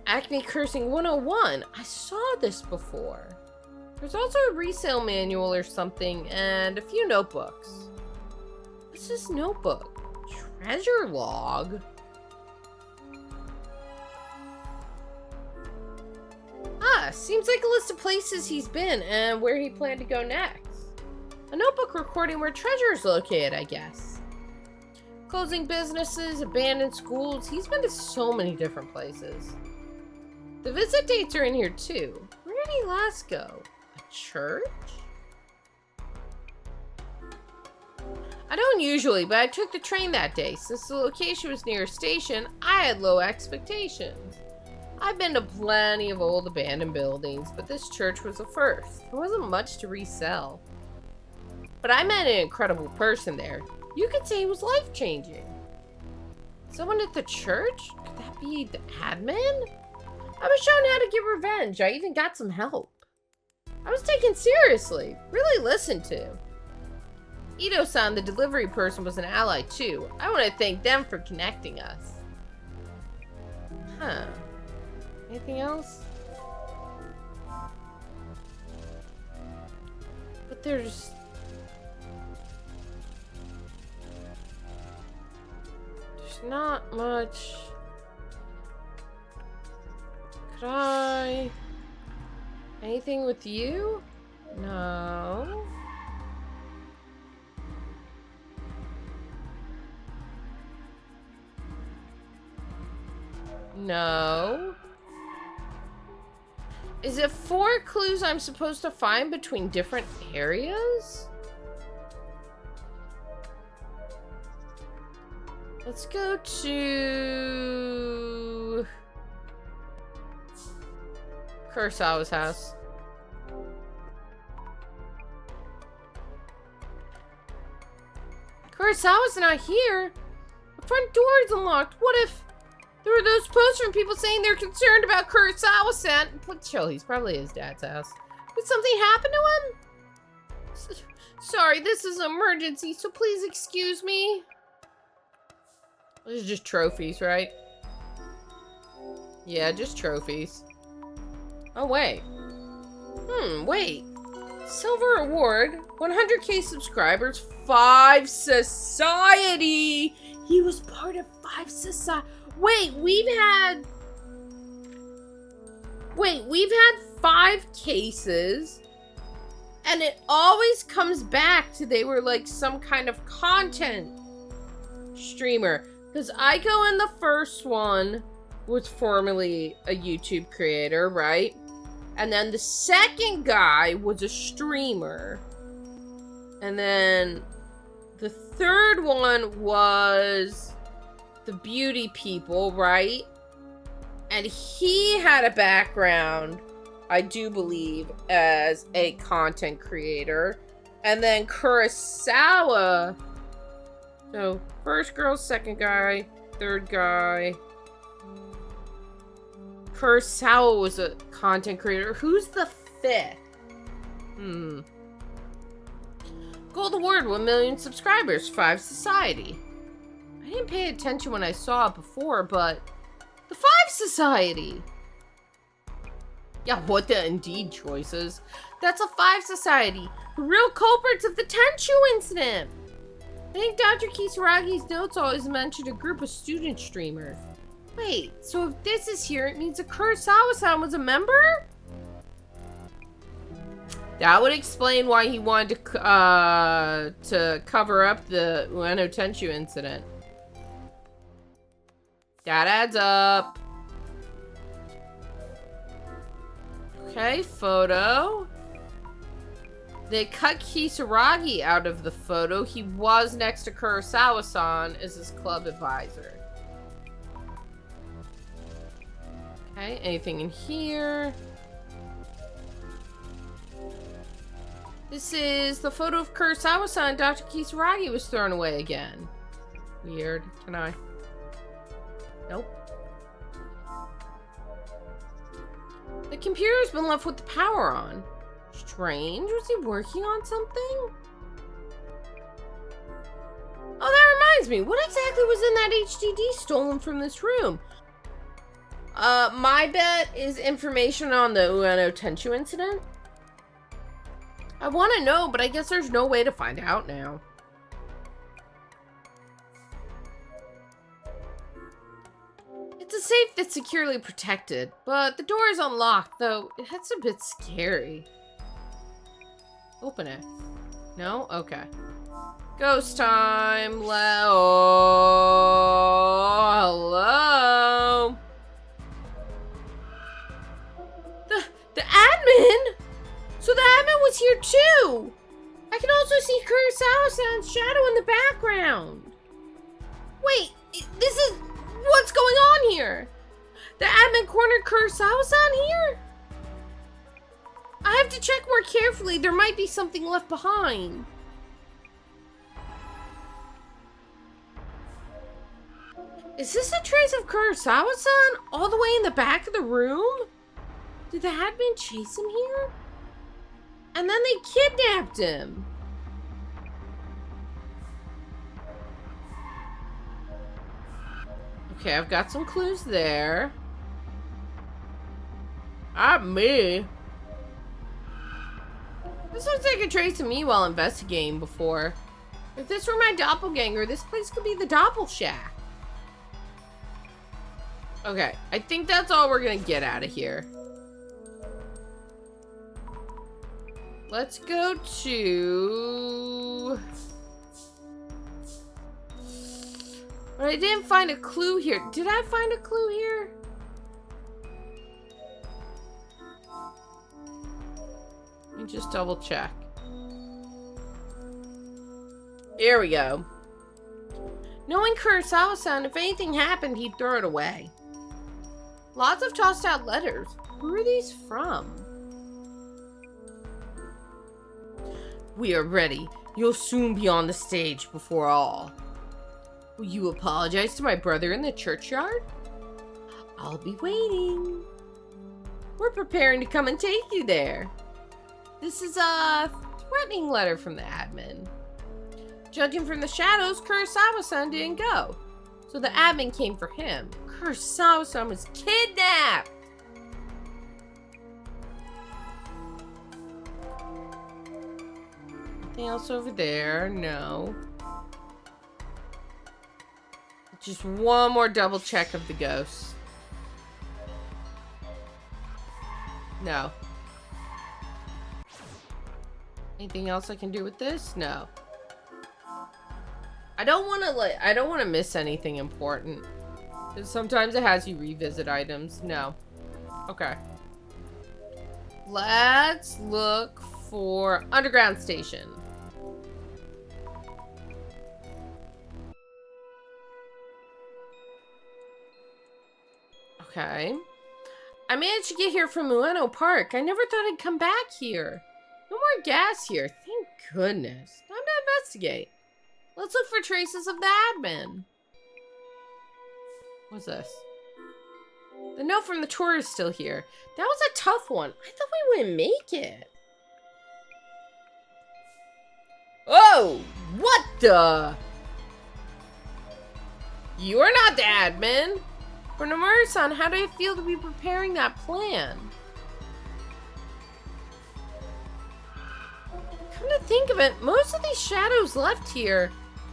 Acme Cursing 101. I saw this before. There's also a resale manual or something, and a few notebooks. What's this notebook? Treasure log? Ah, seems like a list of places he's been and where he planned to go next. A notebook recording where treasure is located, I guess. Closing businesses, abandoned schools. He's been to so many different places. The visit dates are in here too. Where did he last go? A church? I don't usually, but I took the train that day. Since the location was near a station, I had low expectations. I've been to plenty of old abandoned buildings, but this church was a first. There wasn't much to resell. But I met an incredible person there. You could say he was life-changing. Someone at the church? Could that be the admin? I was shown how to get revenge. I even got some help. I was taken seriously. Really listened to. Ito-san, the delivery person, was an ally too. I want to thank them for connecting us. Huh. Anything else? But there's not much. Could I? Anything with you? No. No. Is it 4 clues I'm supposed to find between different areas? Let's go to Kurosawa's house. Kurosawa's not here. The front door is unlocked. What if there were those posts from people saying they're concerned about Kurosawa-san? Chill, he's probably at his dad's house. Did something happen to him? Sorry, this is an emergency, so please excuse me. These are just trophies, right? Yeah, just trophies. Oh, wait. Wait. Silver award, 100k subscribers, 5 society. He was part of 5 society. Wait, we've had 5 cases, and it always comes back to they were like some kind of content streamer. Because I go in the first one was formerly a YouTube creator, right? And then the second guy was a streamer. And then the third one was the beauty people, right? And he had a background, I do believe, as a content creator. And then Kurosawa, so first girl, second guy, third guy. Kurosawa was a content creator. Who's the 5th? Gold award, 1 million subscribers, 5 society. I didn't pay attention when I saw it before, but the 5 society. Yeah, what the Indeed choices. That's a 5 society. The real culprits of the Tenchu incident. I think Dr. Kisaragi's notes always mentioned a group of student streamers. Wait, so if this is here, it means that Kurosawa-san was a member? That would explain why he wanted to cover up the Ueno Tenchu incident. That adds up. Okay, photo. They cut Kisaragi out of the photo. He was next to Kurosawa-san as his club advisor. Okay, anything in here? This is the photo of Kurosawa-san. Dr. Kisaragi was thrown away again. Weird. Can I? Nope. The computer's been left with the power on. Strange. Was he working on something? Oh, that reminds me. What exactly was in that HDD stolen from this room? My bet is information on the Ueno Tenchu incident. I want to know, but I guess there's no way to find out now. It's a safe that's securely protected, but the door is unlocked, though it's a bit scary. Open it. No? Okay. Ghost time. Hello. The admin? So the admin was here too. I can also see Kurosawa-san's shadow in the background. Wait, this is what's going on here? The admin cornered Kurosawa-san here? I have to check more carefully. There might be something left behind. Is this a trace of Kurosawa-san all the way in the back of the room? Did the admin chase him here? And then they kidnapped him. Okay, I've got some clues there. Me. This looks like a trace of me while investigating before. If this were my doppelganger, this place could be the Doppel Shack. Okay, I think that's all we're gonna get out of here. Let's go to... But I didn't find a clue here. Did I find a clue here? just double check. Here we go. Knowing Kurosawa-san, if anything happened, he'd throw it away. Lots of tossed out letters. Who are these from? We are ready. You'll soon be on the stage before all. Will you apologize to my brother in the churchyard? I'll be waiting. We're preparing to come and take you there. This is a threatening letter from the admin. Judging from the shadows, Kurosawa-san didn't go. So the admin came for him. Kurosawa-san was kidnapped! Anything else over there? No. Just one more double check of the ghosts. No. Anything else I can do with this? No. I don't want to miss anything important. Because sometimes it has you revisit items. No. Okay. Let's look for underground station. Okay. I managed to get here from Ueno Park. I never thought I'd come back here. No more gas here. Thank goodness. Time to investigate. Let's look for traces of the admin. What's this? The note from the tour is still here. That was a tough one. I thought we wouldn't make it. Oh! What the? You are not the admin. For Nomura-san, how do you feel to be preparing that plan? Come to think of it, most of these shadows left here,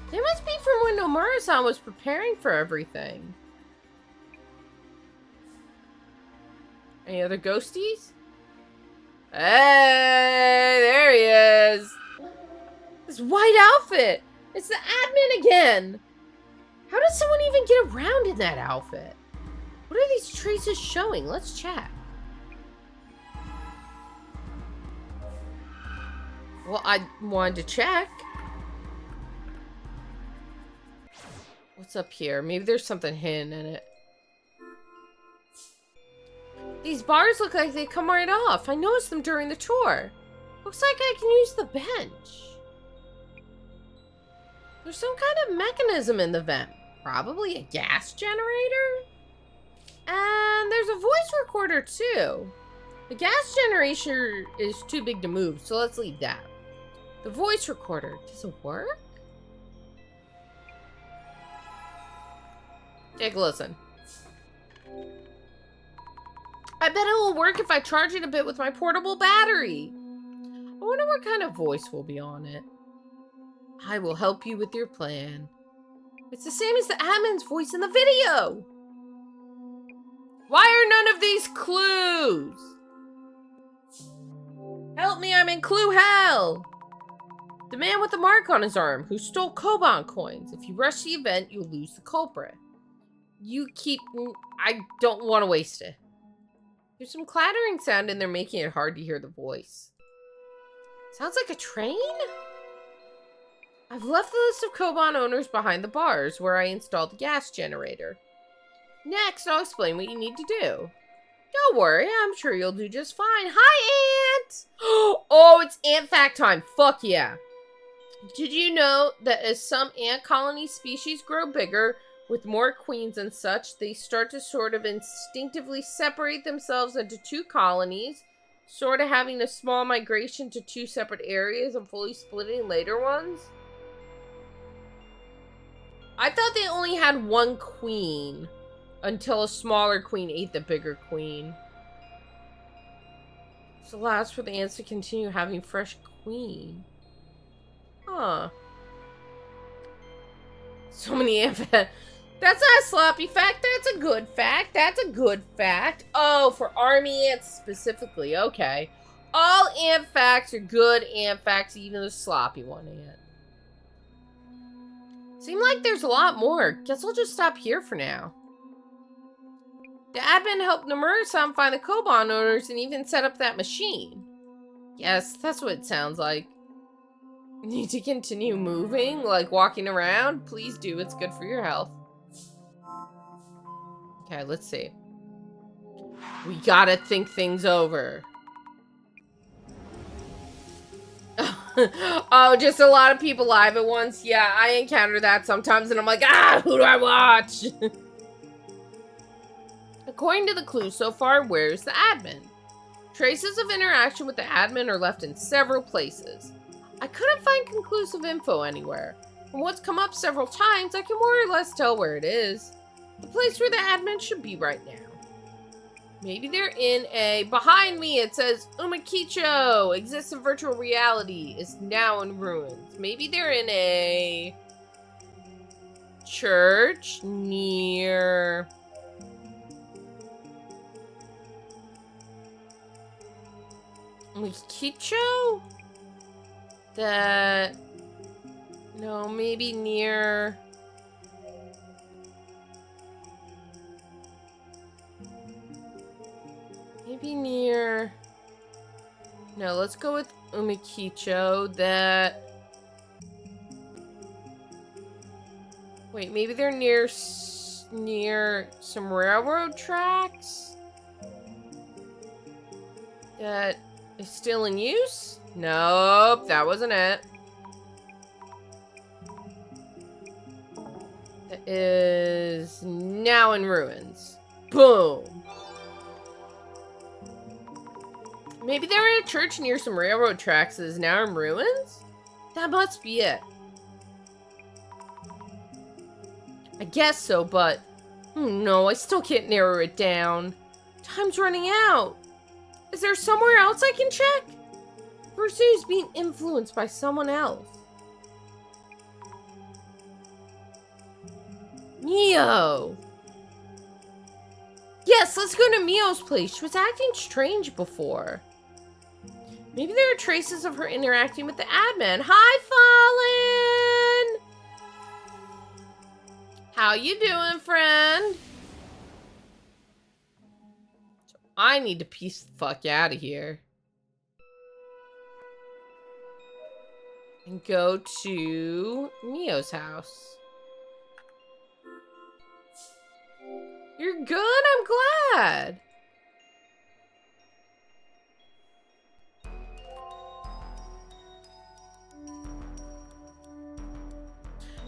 they must be from when Nomura-san was preparing for everything. Any other ghosties? Hey, there he is. This white outfit. It's the admin again. How does someone even get around in that outfit? What are these traces showing? Let's check. Well, I wanted to check. What's up here? Maybe there's something hidden in it. These bars look like they come right off. I noticed them during the tour. Looks like I can use the bench. There's some kind of mechanism in the vent. Probably a gas generator? And there's a voice recorder too. The gas generator is too big to move, so let's leave that. The voice recorder, does it work? Take a listen. I bet it will work if I charge it a bit with my portable battery. I wonder what kind of voice will be on it. I will help you with your plan. It's the same as the admin's voice in the video. Why are none of these clues? Help me, I'm in clue hell. The man with the mark on his arm who stole Koban coins. If you rush the event, you'll lose the culprit. I don't want to waste it. There's some clattering sound and they're making it hard to hear the voice. Sounds like a train? I've left the list of Koban owners behind the bars where I installed the gas generator. Next, I'll explain what you need to do. Don't worry, I'm sure you'll do just fine. Hi, Ant! Oh, it's ant fact time. Fuck yeah. Did you know that as some ant colony species grow bigger, with more queens and such, they start to sort of instinctively separate themselves into two colonies, sort of having a small migration to two separate areas and fully splitting later ones? I thought they only had one queen until a smaller queen ate the bigger queen. This allows for the ants to continue having fresh queen. Huh. So many ants. That's not a sloppy fact. That's a good fact. That's a good fact. Oh, for army ants specifically. Okay. All ant facts are good ant facts, even the sloppy one ant. Seems like there's a lot more. Guess I'll just stop here for now. The admin helped Nomura-san find the Koban owners and even set up that machine. Yes, that's what it sounds like. Need to continue moving, like walking around? Please do, it's good for your health. Okay, let's see. We gotta think things over. Oh, just a lot of people live at once? Yeah, I encounter that sometimes and I'm like, who do I watch? According to the clue so far, where's the admin? Traces of interaction with the admin are left in several places. I couldn't find conclusive info anywhere. From what's come up several times, I can more or less tell where it is. The place where the admin should be right now. Maybe they're in a... Behind me it says, Umakicho exists in virtual reality, is now in ruins. Maybe they're in a... church near... Umakicho? That... No, maybe near... Maybe near... No, let's go with Umakicho. That... Wait, maybe they're near some railroad tracks? That is still in use? Nope, that wasn't it. That is now in ruins. Boom. Maybe they're in a church near some railroad tracks that is now in ruins? That must be it. I guess so, but... no, I still can't narrow it down. Time's running out. Is there somewhere else I can check? Person who's being influenced by someone else. Mio! Yes, let's go to Mio's place. She was acting strange before. Maybe there are traces of her interacting with the admin. Hi, Fallen! How you doing, friend? So I need to piece the fuck out of here. And go to Mio's house. You're good? I'm glad.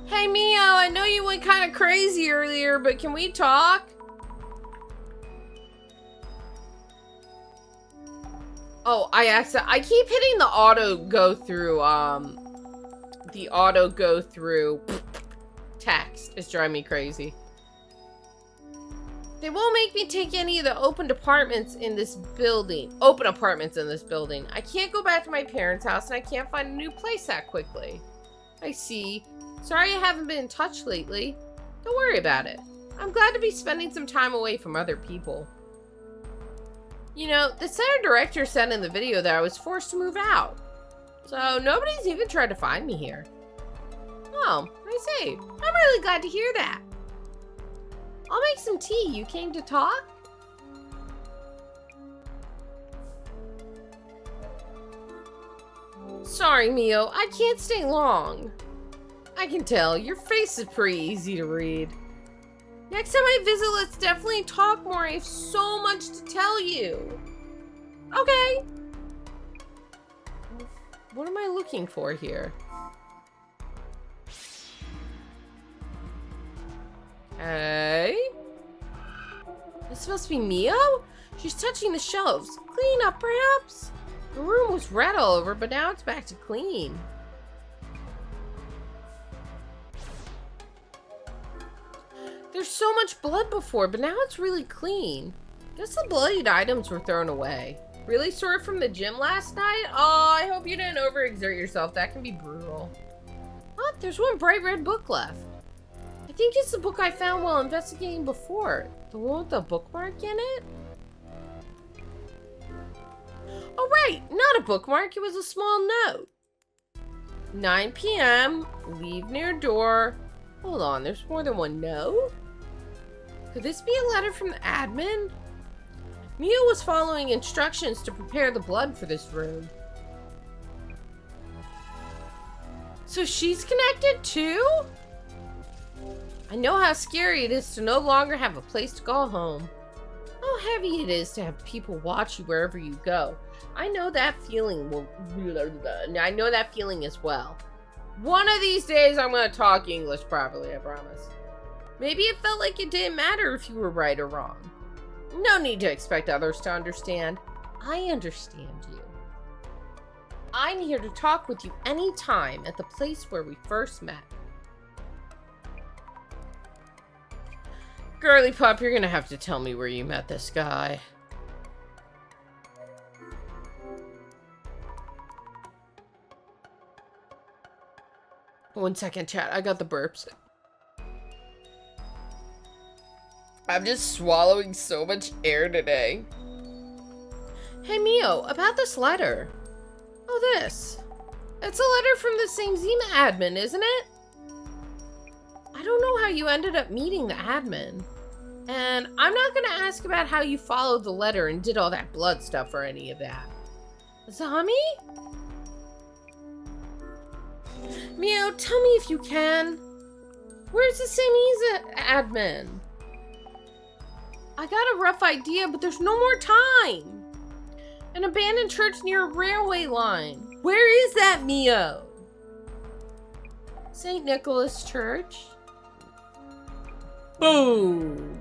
Hey, Mio, I know you went kind of crazy earlier, but can we talk? Oh, I keep hitting the auto go through text. It's driving me crazy. They won't make me take any of the open apartments in this building. I can't go back to my parents' house and I can't find a new place that quickly. I see. Sorry I haven't been in touch lately. Don't worry about it. I'm glad to be spending some time away from other people. You know, the center director said in the video that I was forced to move out. So nobody's even tried to find me here. Oh, I see. I'm really glad to hear that. I'll make some tea. You came to talk? Sorry, Mio. I can't stay long. I can tell. Your face is pretty easy to read. Next time I visit, let's definitely talk more. I have so much to tell you. Okay. What am I looking for here? Hey? This must be Mio? She's touching the shelves. Clean up, perhaps? The room was red all over, but now it's back to clean. There's so much blood before, but now it's really clean. Guess the bloodied items were thrown away. Really sore from the gym last night? Oh, I hope you didn't overexert yourself. That can be brutal. Oh, there's one bright red book left. I think it's the book I found while investigating before. The one with the bookmark in it? Oh, right. Not a bookmark. It was a small note. 9 p.m. Leave near door. Hold on. There's more than one note? Could this be a letter from the admin? Mio was following instructions to prepare the blood for this room. So she's connected too? I know how scary it is to no longer have a place to call home. How heavy it is to have people watch you wherever you go. I know that feeling as well. One of these days I'm going to talk English properly, I promise. Maybe it felt like it didn't matter if you were right or wrong. No need to expect others to understand. I understand you. I'm here to talk with you anytime at the place where we first met. Girly pup, you're gonna have to tell me where you met this guy. One second, chat. I got the burps. I'm just swallowing so much air today. Hey, Mio, about this letter. Oh, this. It's a letter from the same Zima admin, isn't it? I don't know how you ended up meeting the admin. And I'm not gonna ask about how you followed the letter and did all that blood stuff or any of that. Zami? Mio, tell me if you can. Where's the same admin? I got a rough idea, but there's no more time. An abandoned church near a railway line. Where is that, Mio? St. Nicholas Church. Boom.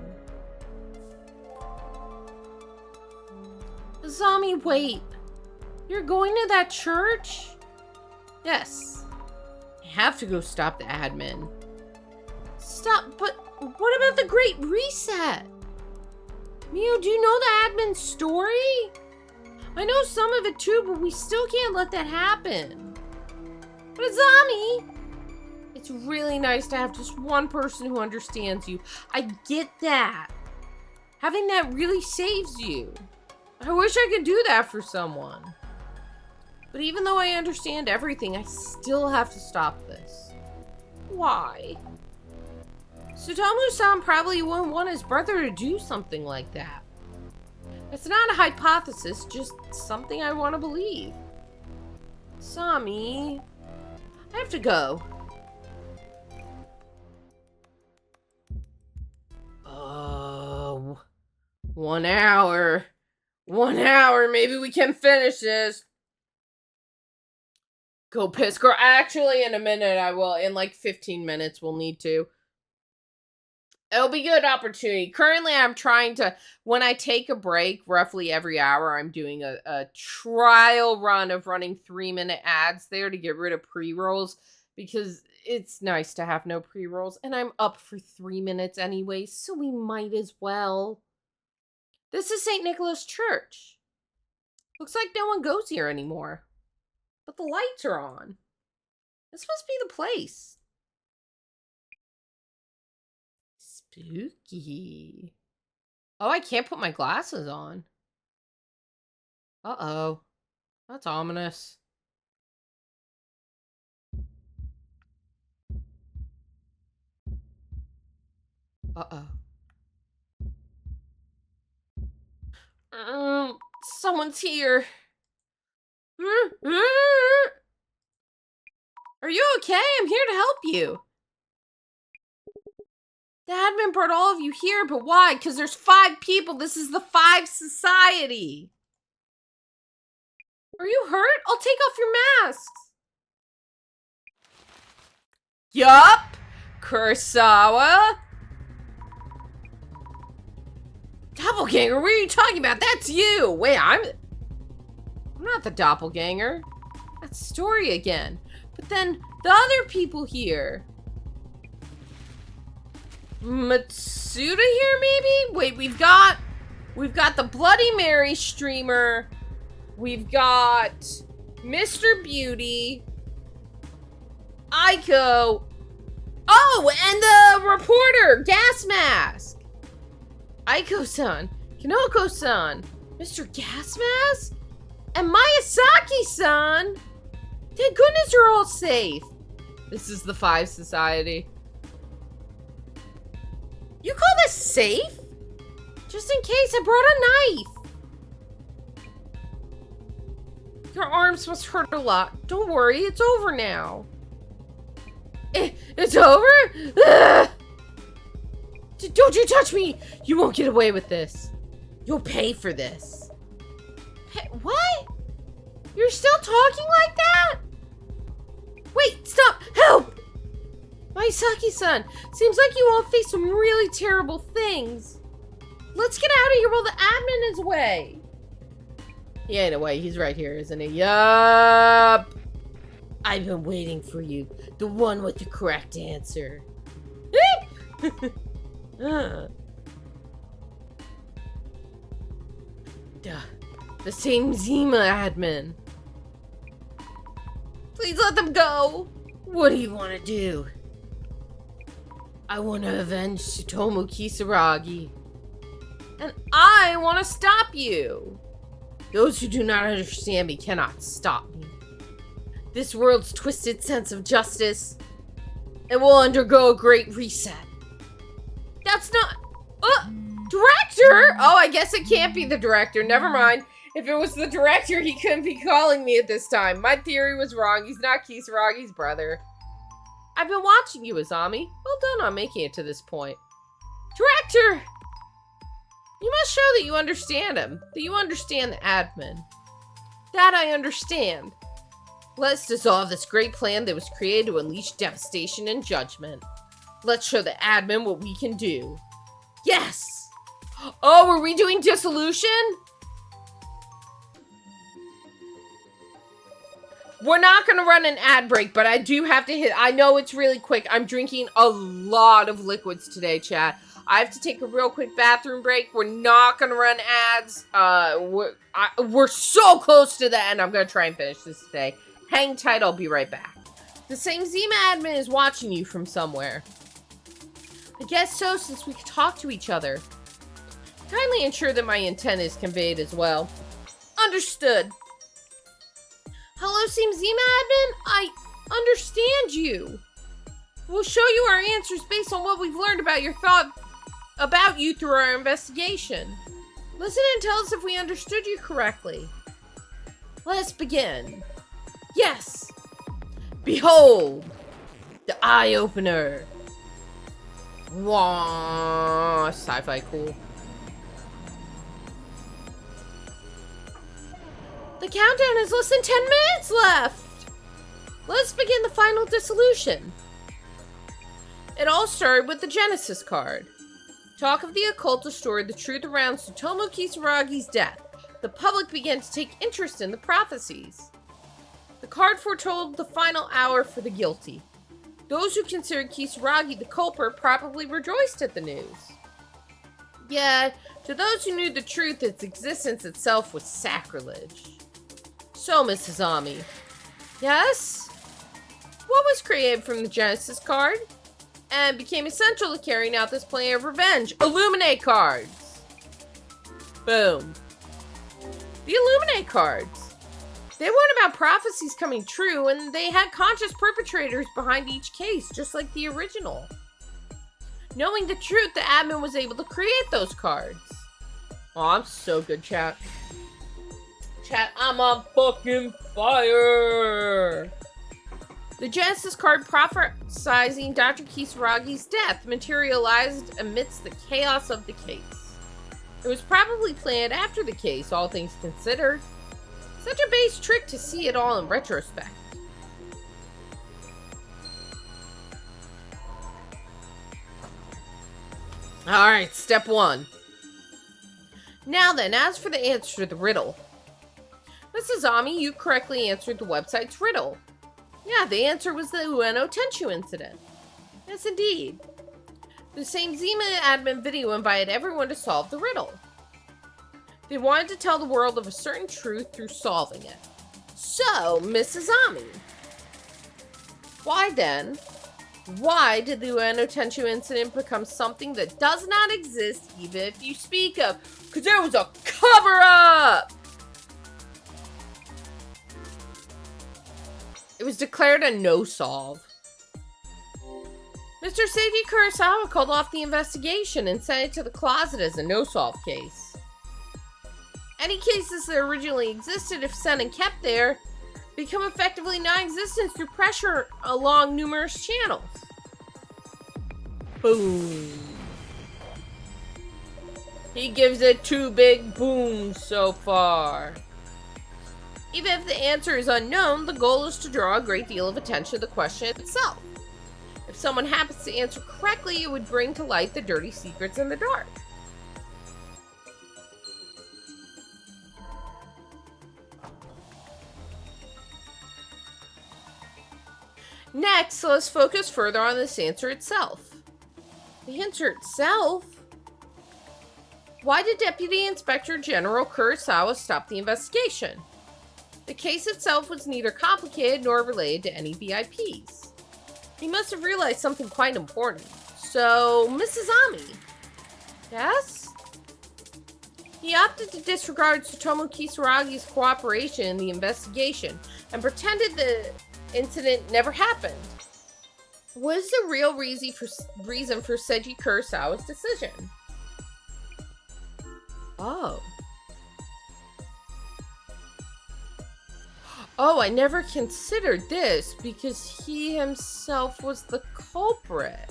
Zami, wait. You're going to that church? Yes. I have to go stop the admin. Stop, but what about the Great Reset? Mio, do you know the admin's story? I know some of it too, but we still can't let that happen. But Zami, it's really nice to have just one person who understands you. I get that. Having that really saves you. I wish I could do that for someone. But even though I understand everything, I still have to stop this. Why? Sutomu-san probably wouldn't want his brother to do something like that. It's not a hypothesis, just something I want to believe. Sami, I have to go. Oh, 1 hour. 1 hour, maybe we can finish this. Go piss, girl. Actually, in a minute I will. In like 15 minutes we'll need to. It'll be a good opportunity. Currently, I'm trying to, when I take a break, roughly every hour, I'm doing a trial run of running 3-minute ads there to get rid of pre-rolls, because it's nice to have no pre-rolls, and I'm up for 3 minutes anyway, so we might as well. This is St. Nicholas Church. Looks like no one goes here anymore. But the lights are on. This must be the place. Spooky. Oh, I can't put my glasses on. Uh-oh. That's ominous. Uh-oh. Someone's here. Are you okay? I'm here to help you. The admin brought all of you here, but why? Because there's 5 people. This is the 5 society. Are you hurt? I'll take off your masks. Yup. Kurosawa. Doppelganger, what are you talking about? That's you. Wait, I'm not the doppelganger. That's Story again. But then the other people here. Matsuda here, maybe? Wait, we've got the Bloody Mary streamer. We've got Mr. Beauty. Aiko. Oh, and the reporter, Gas Mask. Aiko-san, Kinoko-san, Mr. Gas Mask, and Miyazaki-san. Thank goodness you're all safe. This is the 5 society. You call this safe? Just in case, I brought a knife. Your arms must hurt a lot. Don't worry, it's over now. It's over? Ugh! Don't you touch me! You won't get away with this. You'll pay for this. What? You're still talking like that? Wait, stop! Help! Maisaki-san, seems like you all face some really terrible things. Let's get out of here while the admin is away. He ain't away, he's right here, isn't he? Yup! I've been waiting for you. The one with the correct answer. The same Zima admin. Please let them go. What do you want to do? I want to avenge Tsutomu Kisaragi. And I want to stop you. Those who do not understand me cannot stop me. This world's twisted sense of justice, it will undergo a great reset. That's not... Director? Oh, I guess it can't be the director. Never mind. If it was the director, he couldn't be calling me at this time. My theory was wrong. He's not Kisaragi's brother. I've been watching you, Azami. Well done on making it to this point. Director! You must show that you understand him. That you understand the admin. That I understand. Let's dissolve this great plan that was created to unleash devastation and judgment. Let's show the admin what we can do. Yes! Oh, are we doing Dissolution? We're not going to run an ad break, but I do have to hit... I know it's really quick. I'm drinking a lot of liquids today, chat. I have to take a real quick bathroom break. We're not going to run ads. We're so close to the end. I'm going to try and finish this today. Hang tight, I'll be right back. The same Zima admin is watching you from somewhere. I guess so, since we can talk to each other. Kindly ensure that my intent is conveyed as well. Understood. Hello, Same Zima admin? I understand you. We'll show you our answers based on what we've learned about you through our investigation. Listen and tell us if we understood you correctly. Let's begin. Yes! Behold! The eye-opener! Wah! Sci-fi cool. The countdown is less than 10 minutes left! Let's begin the final dissolution. It all started with the Genesis card. Talk of the occult distorted the truth around Tsutomu Kisaragi's death. The public began to take interest in the prophecies. The card foretold the final hour for the guilty. Those who considered Kisaragi the culprit probably rejoiced at the news. Yet, to those who knew the truth, its existence itself was sacrilege. So, Mrs. Ami. Yes? What was created from the Genesis card? And became essential to carrying out this plan of revenge. Illuminate cards! Boom. The Illuminate cards. They weren't about prophecies coming true, and they had conscious perpetrators behind each case, just like the original. Knowing the truth, the admin was able to create those cards. Oh, I'm so good, chat. Chat, I'm on fucking fire! The Genesis card prophesizing Dr. Kisaragi's death materialized amidst the chaos of the case. It was probably planned after the case, all things considered. Such a base trick to see it all in retrospect. Alright, step 1. Now then, as for the answer to the riddle. Mrs. Ami, you correctly answered the website's riddle. Yeah, the answer was the Ueno Tenshu incident. Yes, indeed. The same Zima admin video invited everyone to solve the riddle. They wanted to tell the world of a certain truth through solving it. So, Mrs. Ami. Why then? Why did the Ueno Tenshu incident become something that does not exist even if you speak of? Because there was a cover-up! It was declared a no-solve. Mr. Seiji Kurosawa called off the investigation and sent it to the closet as a no-solve case. Any cases that originally existed, if sent and kept there, become effectively non-existent through pressure along numerous channels. Boom. He gives it 2 big booms so far. Even if the answer is unknown, the goal is to draw a great deal of attention to the question itself. If someone happens to answer correctly, it would bring to light the dirty secrets in the dark. Next, let's focus further on this answer itself. The answer itself? Why did Deputy Inspector General Kurosawa stop the investigation? The case itself was neither complicated nor related to any VIPs. He must have realized something quite important. So, Mrs. Ami. Yes? He opted to disregard Tsutomu Kisaragi's cooperation in the investigation and pretended the incident never happened. What is the real reason for Seiji Kurosawa's decision? Oh. Oh, I never considered this because he himself was the culprit.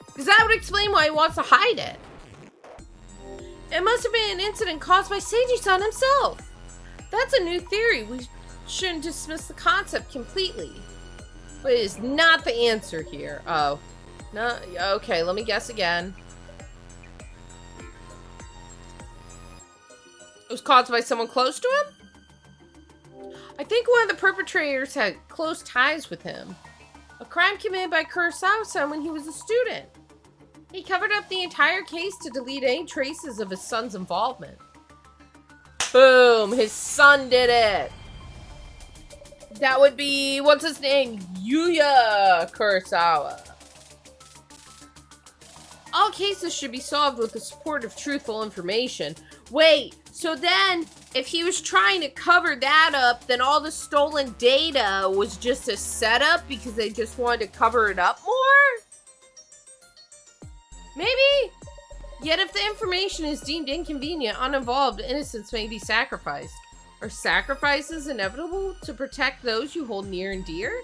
Because that would explain why he wants to hide it. It must have been an incident caused by Seiji-san himself. That's a new theory. We shouldn't dismiss the concept completely. But it is not the answer here. Oh. No. Okay, let me guess again. It was caused by someone close to him? I think one of the perpetrators had close ties with him. A crime committed by Kurosawa-san when he was a student. He covered up the entire case to delete any traces of his son's involvement. Boom! His son did it! That would be, what's his name? Yuya Kurosawa. All cases should be solved with the support of truthful information. Wait, so then, if he was trying to cover that up, then all the stolen data was just a setup because they just wanted to cover it up more? Maybe? Yet if the information is deemed inconvenient, uninvolved, innocents may be sacrificed. Are sacrifices inevitable to protect those you hold near and dear?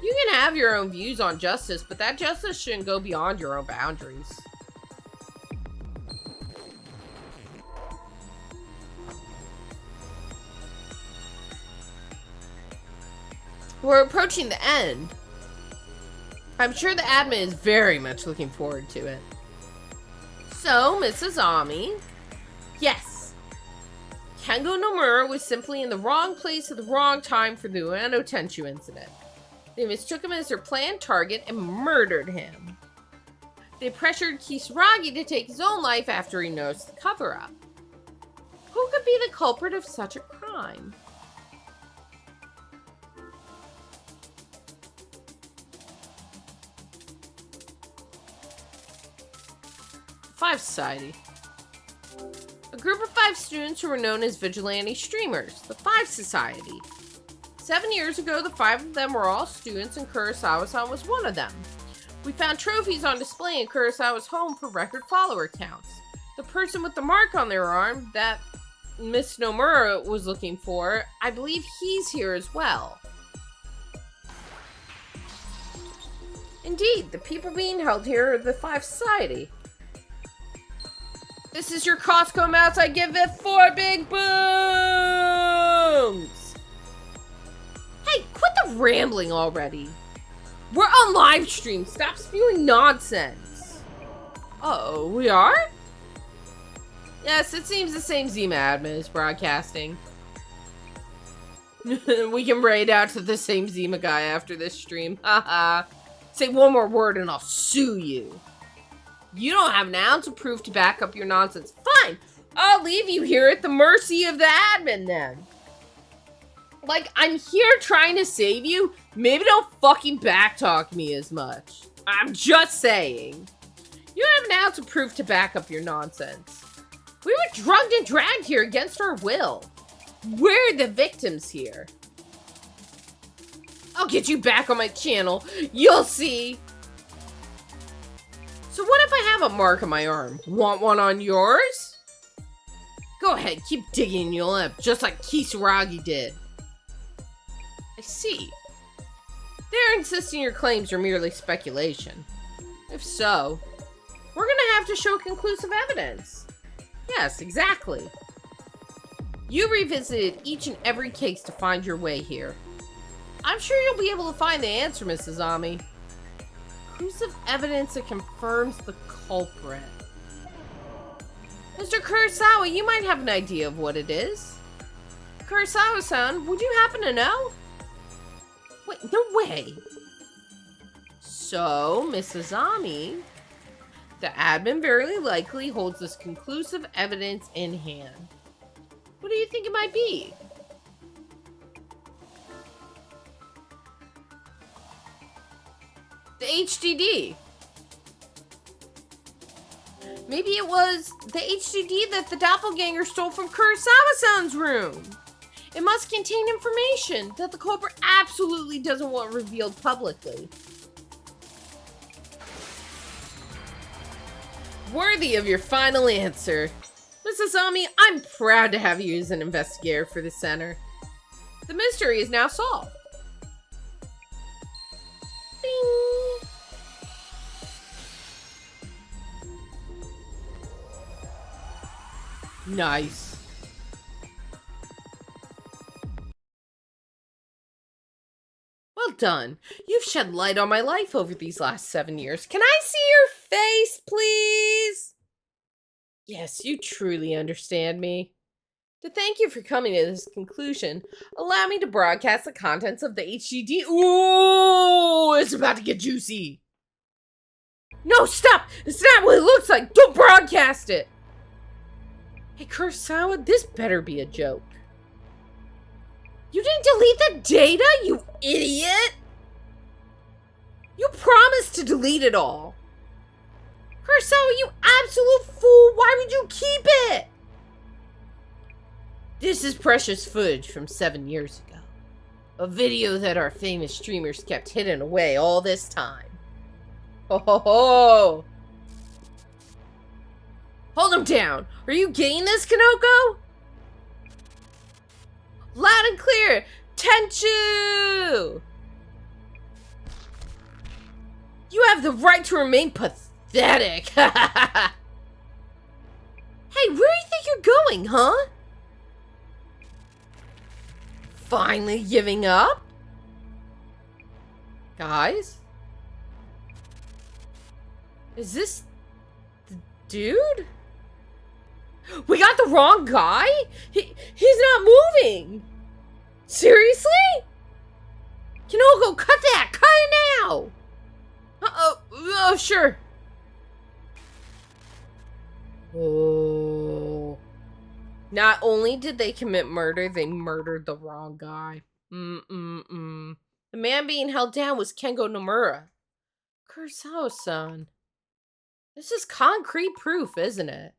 You can have your own views on justice, but that justice shouldn't go beyond your own boundaries. We're approaching the end. I'm sure the admin is very much looking forward to it. So, Mrs. Ami. Yes. Kengo Nomura was simply in the wrong place at the wrong time for the Ueno Tenchu incident. They mistook him as their planned target and murdered him. They pressured Kisaragi to take his own life after he noticed the cover-up. Who could be the culprit of such a crime? Five Society. A group of 5 students who were known as vigilante streamers, the Five Society. 7 years ago, the 5 of them were all students and Kurosawa-san was one of them. We found trophies on display in Kurosawa's home for record follower counts. The person with the mark on their arm that Miss Nomura was looking for, I believe he's here as well. Indeed, the people being held here are the Five Society. This is your Costco mouse. I give it 4 big booms. Hey, quit the rambling already. We're on live stream. Stop spewing nonsense. Uh-oh, we are? Yes, it seems the same Zima admin is broadcasting. We can raid out to the same Zima guy after this stream. Haha. Say one more word and I'll sue you. You don't have an ounce of proof to back up your nonsense. Fine, I'll leave you here at the mercy of the admin then. Like, I'm here trying to save you. Maybe don't fucking backtalk me as much. I'm just saying. You don't have an ounce of proof to back up your nonsense. We were drugged and dragged here against our will. We're the victims here. I'll get you back on my channel. You'll see. So what if I have a mark on my arm? Want one on yours? Go ahead, keep digging your lip, just like Kisaragi did. I see. They're insisting your claims are merely speculation. If so, we're gonna have to show conclusive evidence. Yes, exactly. You revisited each and every case to find your way here. I'm sure you'll be able to find the answer, Mrs. Ami. Conclusive evidence that confirms the culprit. Mr. Kurosawa, you might have an idea of what it is. Kurosawa-san, would you happen to know? Wait, no way. So, Mrs. Ami, the admin very likely holds this conclusive evidence in hand. What do you think it might be? The HDD. Maybe it was the HDD that the doppelganger stole from Kurosawa-san's room. It must contain information that the culprit absolutely doesn't want revealed publicly. Worthy of your final answer. Mrs. Ami, I'm proud to have you as an investigator for the center. The mystery is now solved. Bing. Nice. Well done. You've shed light on my life over these last 7 years. Can I see your face, please? Yes, you truly understand me. To thank you for coming to this conclusion, allow me to broadcast the contents of the HDD. Ooh, it's about to get juicy. No, stop! It's not what it looks like! Don't broadcast it! Hey, Kurosawa, this better be a joke. You didn't delete the data, you idiot! You promised to delete it all. Kurosawa, you absolute fool! Why would you keep it? This is precious footage from 7 years ago. A video that our famous streamers kept hidden away all this time. Ho ho ho! Hold him down! Are you getting this, Kanoko? Loud and clear! Tenchu! You have the right to remain pathetic! Hey, where do you think you're going, huh? Finally giving up? Guys? Is this the dude? We got the wrong guy? He's not moving! Seriously? Kanoko, cut that! Cut it now! Oh, sure. Oh. Not only did they commit murder, they murdered the wrong guy. The man being held down was Kengo Nomura. Kurosawa-san. This is concrete proof, isn't it?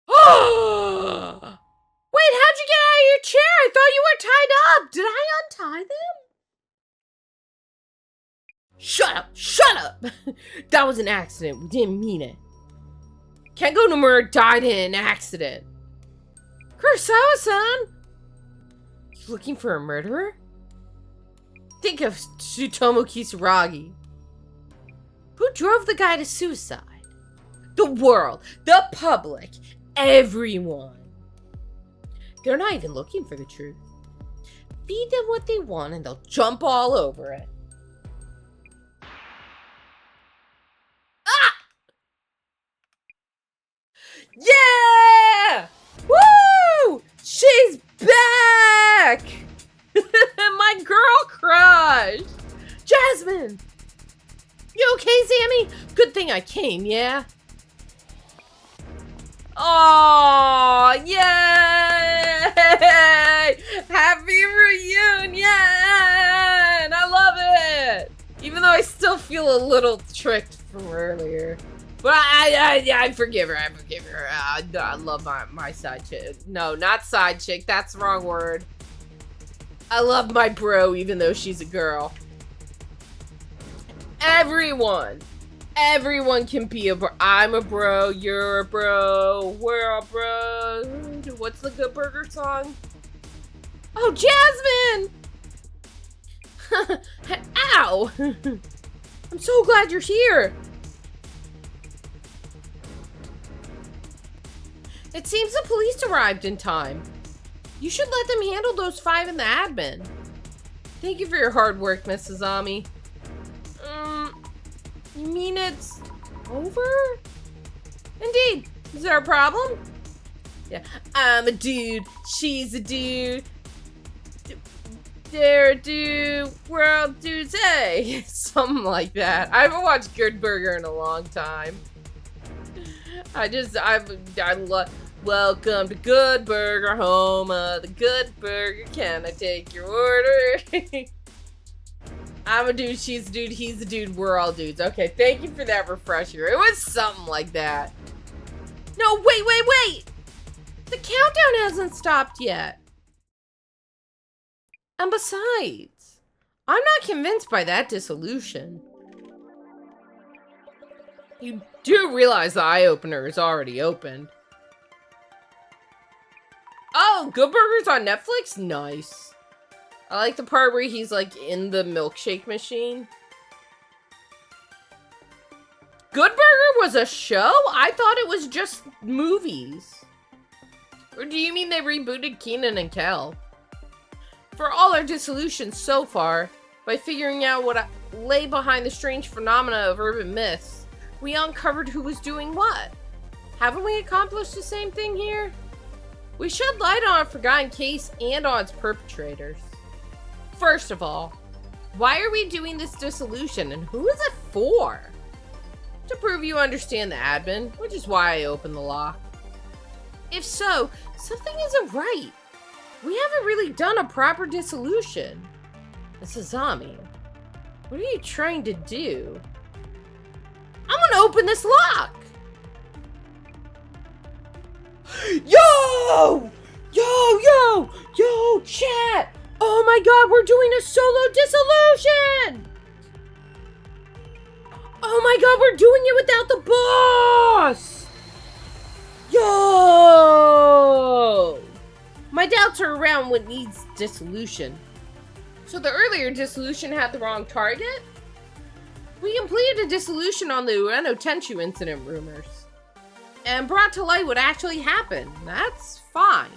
Oh! Wait, how'd you get out of your chair? I thought you were tied up. Did I untie them? Shut up! Shut up! That was an accident. We didn't mean it. Kengo Nomura died in an accident. Kurosawa-san? You looking for a murderer? Think of Tsutomu Kisaragi. Who drove the guy to suicide? The world. The public. Everyone. They're not even looking for the truth. Feed them what they want and they'll jump all over it. Ah! Yeah! Woo! She's back! My girl crush! Jasmine! You okay, Sammy? Good thing I came, yeah? Oh, yay! Happy reunion! I love it! Even though I still feel a little tricked from earlier. But I forgive her, I forgive her. I love my side chick. No, not side chick, that's the wrong word. I love my bro even though she's a girl. Everyone can be a bro. I'm a bro, you're a bro, we're a bro. What's the Good Burger song? Oh, Jasmine! Ow! I'm so glad you're here. It seems the police arrived in time. You should let them handle those 5 in the admin. Thank you for your hard work, Mrs. Ami. You mean it's over? Indeed. Is there a problem? Yeah. I'm a dude. She's a dude. They're a dude. We're all dudes. Hey. Something like that. I haven't watched Good Burger in a long time. I love... Welcome to Good Burger, home of the Good Burger. Can I take your order? I'm a dude, she's a dude, he's a dude, we're all dudes. Okay, thank you for that refresher. It was something like that. No, wait! The countdown hasn't stopped yet. And besides, I'm not convinced by that dissolution. You do realize the eye opener is already opened. Oh, Good Burger's on Netflix? Nice. I like the part where he's like in the milkshake machine. Good Burger was a show? I thought it was just movies. Or do you mean they rebooted Kenan and Kel? For all our dissolutions so far, by figuring out what lay behind the strange phenomena of urban myths, we uncovered who was doing what. Haven't we accomplished the same thing here? We shed light on a forgotten case and on its perpetrators. First of all, why are we doing this dissolution and who is it for? To prove you understand the admin, which is why I opened the lock. If so, something isn't right. We haven't really done a proper dissolution. Mrs. Ami, what are you trying to do? I'm gonna open this lock! Yo, chat! Oh my god, we're doing a solo dissolution! Oh my god, we're doing it without the boss! Yo! My doubts are around what needs dissolution. So the earlier dissolution had the wrong target? We completed a dissolution on the Ueno Tenchu incident rumors. And brought to light what actually happened. That's fine.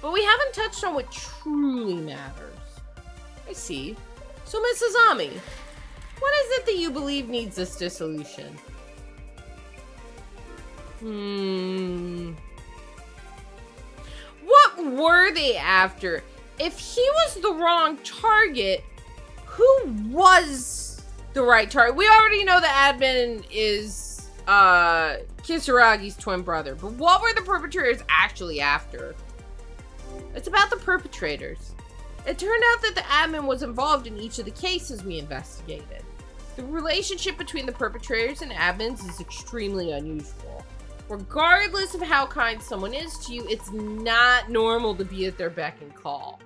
But we haven't touched on what truly matters. I see. So, Mrs. Ami, what is it that you believe needs this dissolution? What were they after? If he was the wrong target, who was the right target? We already know the admin is Kisaragi's twin brother, but what were the perpetrators actually after? It's about the perpetrators. It turned out that the admin was involved in each of the cases we investigated. The relationship between the perpetrators and admins is extremely unusual. Regardless of how kind someone is to you, it's not normal to be at their beck and call.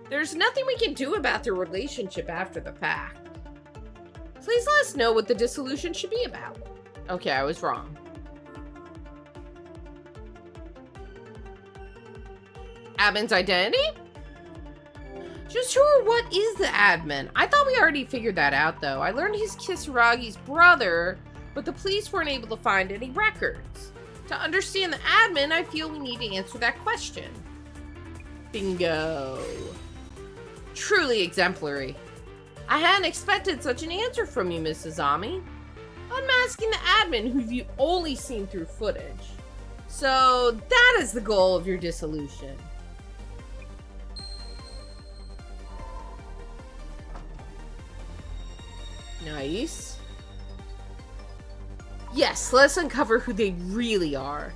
There's nothing we can do about their relationship after the fact. Please let us know what the dissolution should be about. Okay, I was wrong. Admin's identity? Just who or what is the admin? I thought we already figured that out, though. I learned he's Kisaragi's brother, but the police weren't able to find any records. To understand the admin, I feel we need to answer that question. Bingo. Truly exemplary. I hadn't expected such an answer from you, Mrs. Ami. Unmasking the admin who you've only seen through footage. So that is the goal of your dissolution. Nice. Yes, let's uncover who they really are.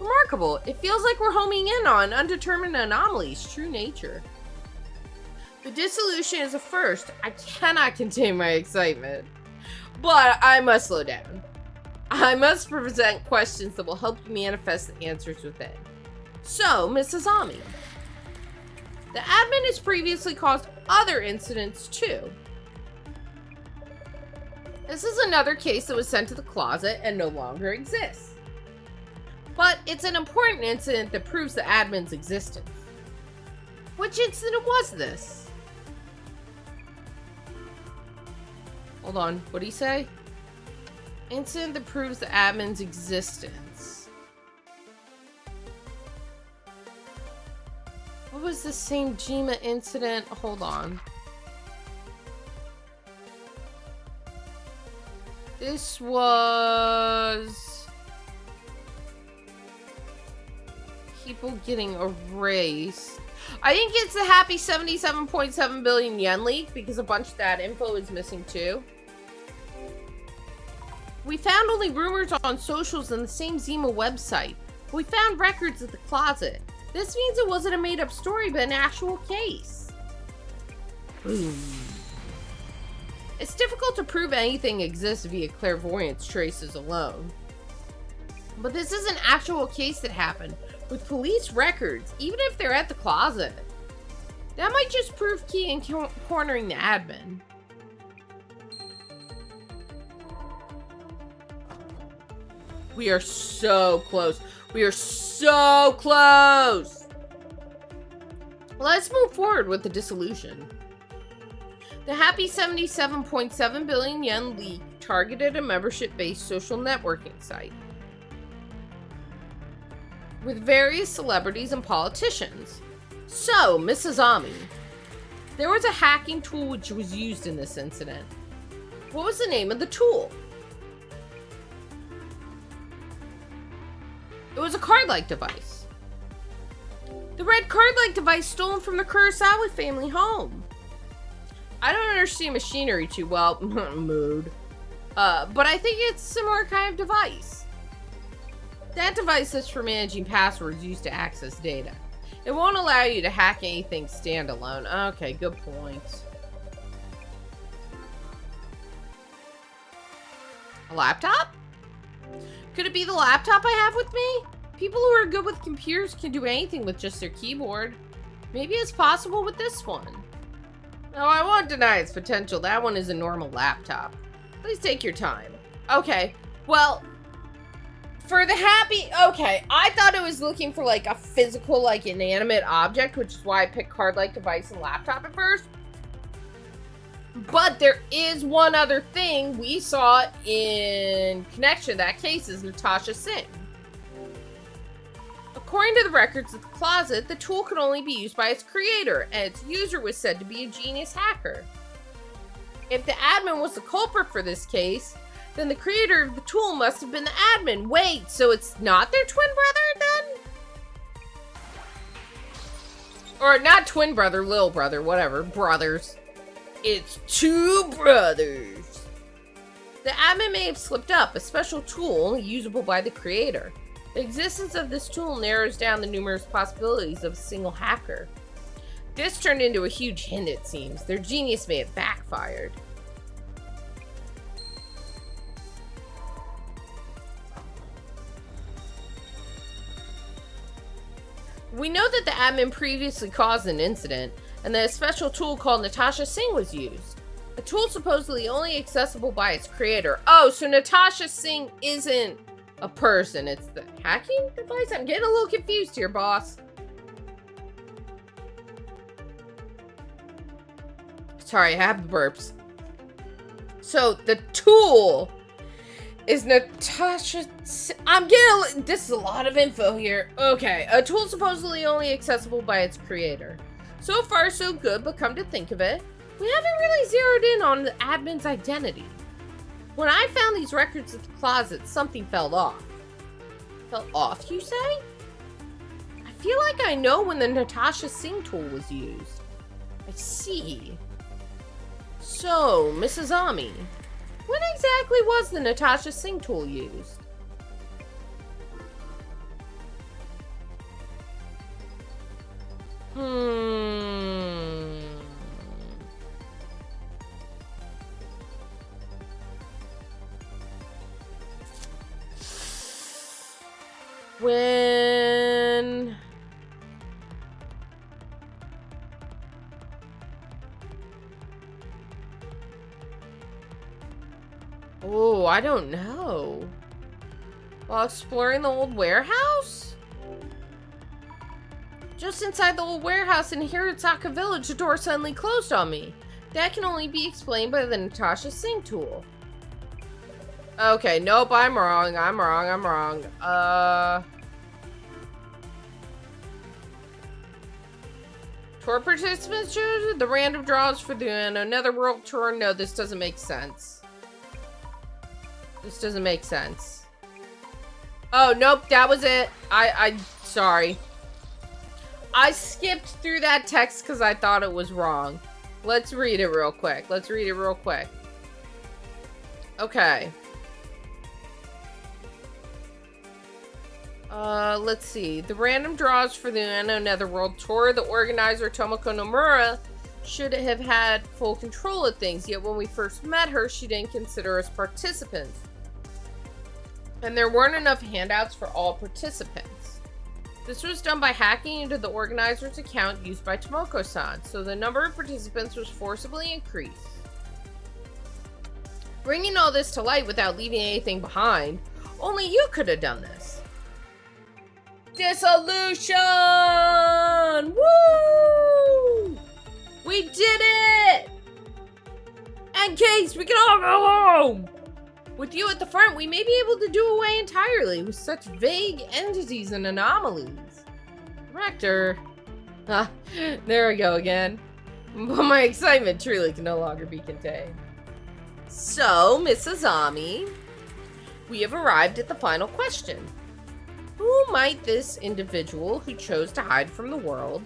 Remarkable. It feels like we're homing in on undetermined anomalies' true nature. The dissolution is a first. I cannot contain my excitement. But I must slow down. I must present questions that will help you manifest the answers within. So, Mrs. Ami, the admin has previously caused other incidents too. This is another case that was sent to the closet and no longer exists. But it's an important incident that proves the admin's existence. Which incident was this? Hold on, what'd he say? Incident that proves the admin's existence. What was the same Jima incident? Hold on. This was... people getting erased. I think it's the happy 77.7 billion yen leak because a bunch of that info is missing too. We found only rumors on socials and the same Zima website. We found records at the closet. This means it wasn't a made-up story, but an actual case. It's difficult to prove anything exists via clairvoyance traces alone. But this is an actual case that happened, with police records, even if they're at the closet. That might just prove key in cornering the admin. We are so close. We are so close. Let's move forward with the dissolution. The happy 77.7 billion yen leak targeted a membership-based social networking site with various celebrities and politicians. So, Mrs. Ami, there was a hacking tool which was used in this incident. What was the name of the tool? It was a card-like device. The red card-like device stolen from the Kurosawa family home. I don't understand machinery too well, mood. But I think it's a similar kind of device. That device is for managing passwords used to access data. It won't allow you to hack anything standalone. Okay, good point. A laptop? Could it be the laptop I have with me? People who are good with computers can do anything with just their keyboard. Maybe it's possible with this one. No, I won't deny its potential. That one is a normal laptop. Please take your time. Okay, well, for the happy... Okay, I thought it was looking for, like, a physical, like, inanimate object, which is why I picked card-like device and laptop at first. But there is one other thing we saw in connection to that case is Natasha Singh. According to the records of the closet, the tool could only be used by its creator, and its user was said to be a genius hacker. If the admin was the culprit for this case, then the creator of the tool must have been the admin. Wait, so it's not their twin brother then? Or not twin brother, little brother, whatever, brothers. It's two brothers. The admin may have slipped up, a special tool only usable by the creator. The existence of this tool narrows down the numerous possibilities of a single hacker. This turned into a huge hint, it seems. Their genius may have backfired. We know that the admin previously caused an incident, and that a special tool called Natasha Singh was used. A tool supposedly only accessible by its creator. Oh, so Natasha Singh isn't a person, it's the hacking device? I'm getting a little confused here, boss. Sorry, I have the burps. So, the tool is Natasha... I'm getting this is a lot of info here. Okay, a tool supposedly only accessible by its creator. So far, so good, but come to think of it, we haven't really zeroed in on the admin's identity. When I found these records at the closet, something fell off. Fell off, you say? I feel like I know when the Natasha Singh tool was used. I see. So, Mrs. Ami, when exactly was the Natasha Singh tool used? When... Oh, I don't know. While exploring the old warehouse? Just inside the old warehouse in Hirataka Village, the door suddenly closed on me. That can only be explained by the Natasha Singh tool. Okay, nope, I'm wrong. Tour participants choose the random draws for the Another World tour. No, this doesn't make sense. This doesn't make sense. Oh, nope, that was it. Sorry. I skipped through that text because I thought it was wrong. Let's read it real quick. Okay. Let's see. The random draws for the Netherworld tour, the organizer Tomoko Nomura should have had full control of things, yet when we first met her, she didn't consider us participants. And there weren't enough handouts for all participants. This was done by hacking into the organizer's account used by Tomoko-san, so the number of participants was forcibly increased. Bringing all this to light without leaving anything behind, only you could have done this. Dissolution! Woo! We did it! And Case, we can all go home! With you at the front, we may be able to do away entirely with such vague entities and anomalies. Rector. Ah, there we go again. But my excitement truly can no longer be contained. So, Miss Azami, we have arrived at the final question. Who might this individual who chose to hide from the world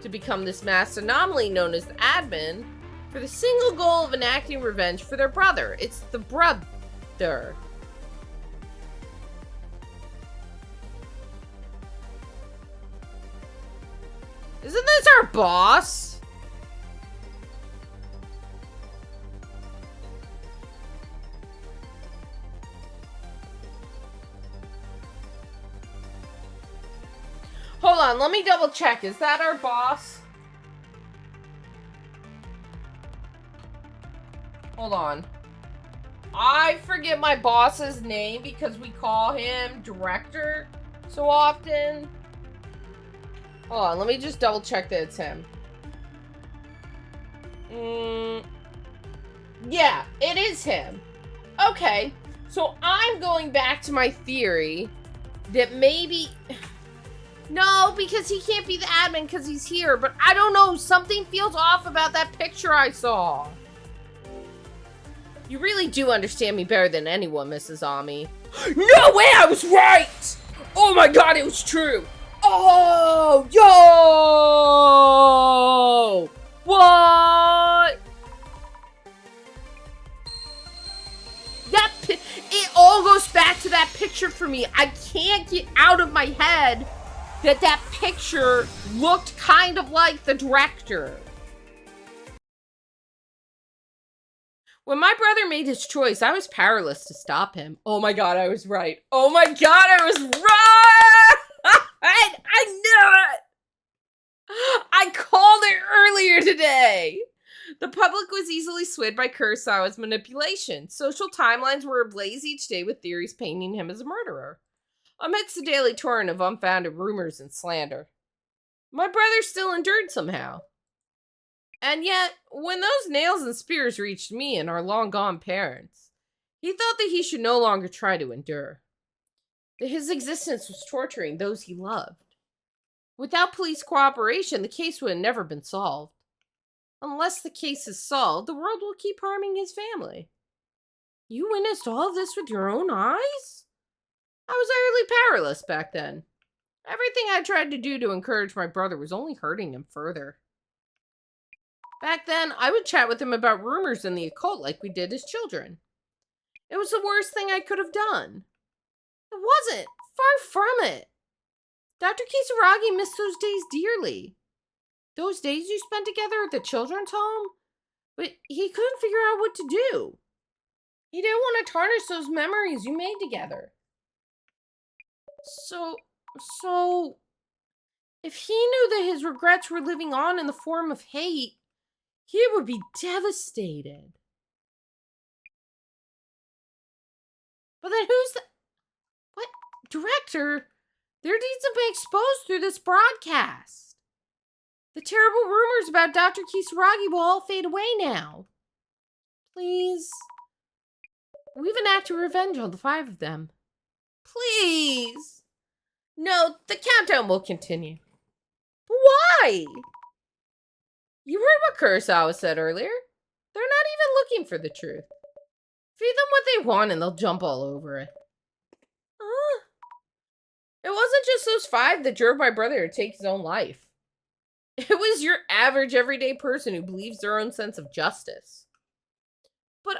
to become this masked anomaly known as the admin for the single goal of enacting revenge for their brother? It's the brother. Isn't this our boss? Hold on, let me double check. Is that our boss? Hold on. I forget my boss's name because we call him Director so often. Hold on, let me just double check that it's him. Yeah, it is him. Okay, so I'm going back to my theory that maybe... No, because he can't be the admin because he's here, but I don't know, something feels off about that picture I saw. You really do understand me better than anyone, Mrs. Ami. No way, I was right! Oh my god, it was true! Oh, yo! What? It all goes back to that picture for me. I can't get out of my head that picture looked kind of like the director. When my brother made his choice, I was powerless to stop him. Oh my god, I was right. Oh my god, I was right! I knew it! I called it earlier today! The public was easily swayed by Kurosawa's manipulation. Social timelines were ablaze each day with theories painting him as a murderer. Amidst the daily torrent of unfounded rumors and slander, my brother still endured somehow. And yet, when those nails and spears reached me and our long-gone parents, he thought that he should no longer try to endure. That his existence was torturing those he loved. Without police cooperation, the case would have never been solved. Unless the case is solved, the world will keep harming his family. You witnessed all of this with your own eyes? I was utterly powerless back then. Everything I tried to do to encourage my brother was only hurting him further. Back then, I would chat with him about rumors in the occult like we did as children. It was the worst thing I could have done. It wasn't. Far from it. Dr. Kisaragi missed those days dearly. Those days you spent together at the children's home? But he couldn't figure out what to do. He didn't want to tarnish those memories you made together. So, if he knew that his regrets were living on in the form of hate, he would be devastated. But then who's the... What? Director? Their deeds have been exposed through this broadcast. The terrible rumors about Dr. Kisaragi will all fade away now. Please. We've enacted revenge on the 5 of them. Please. No, the countdown will continue. But why? You heard what Kurosawa said earlier. They're not even looking for the truth. Feed them what they want and they'll jump all over it. It wasn't just those 5 that drove my brother to take his own life. It was your average everyday person who believes their own sense of justice. But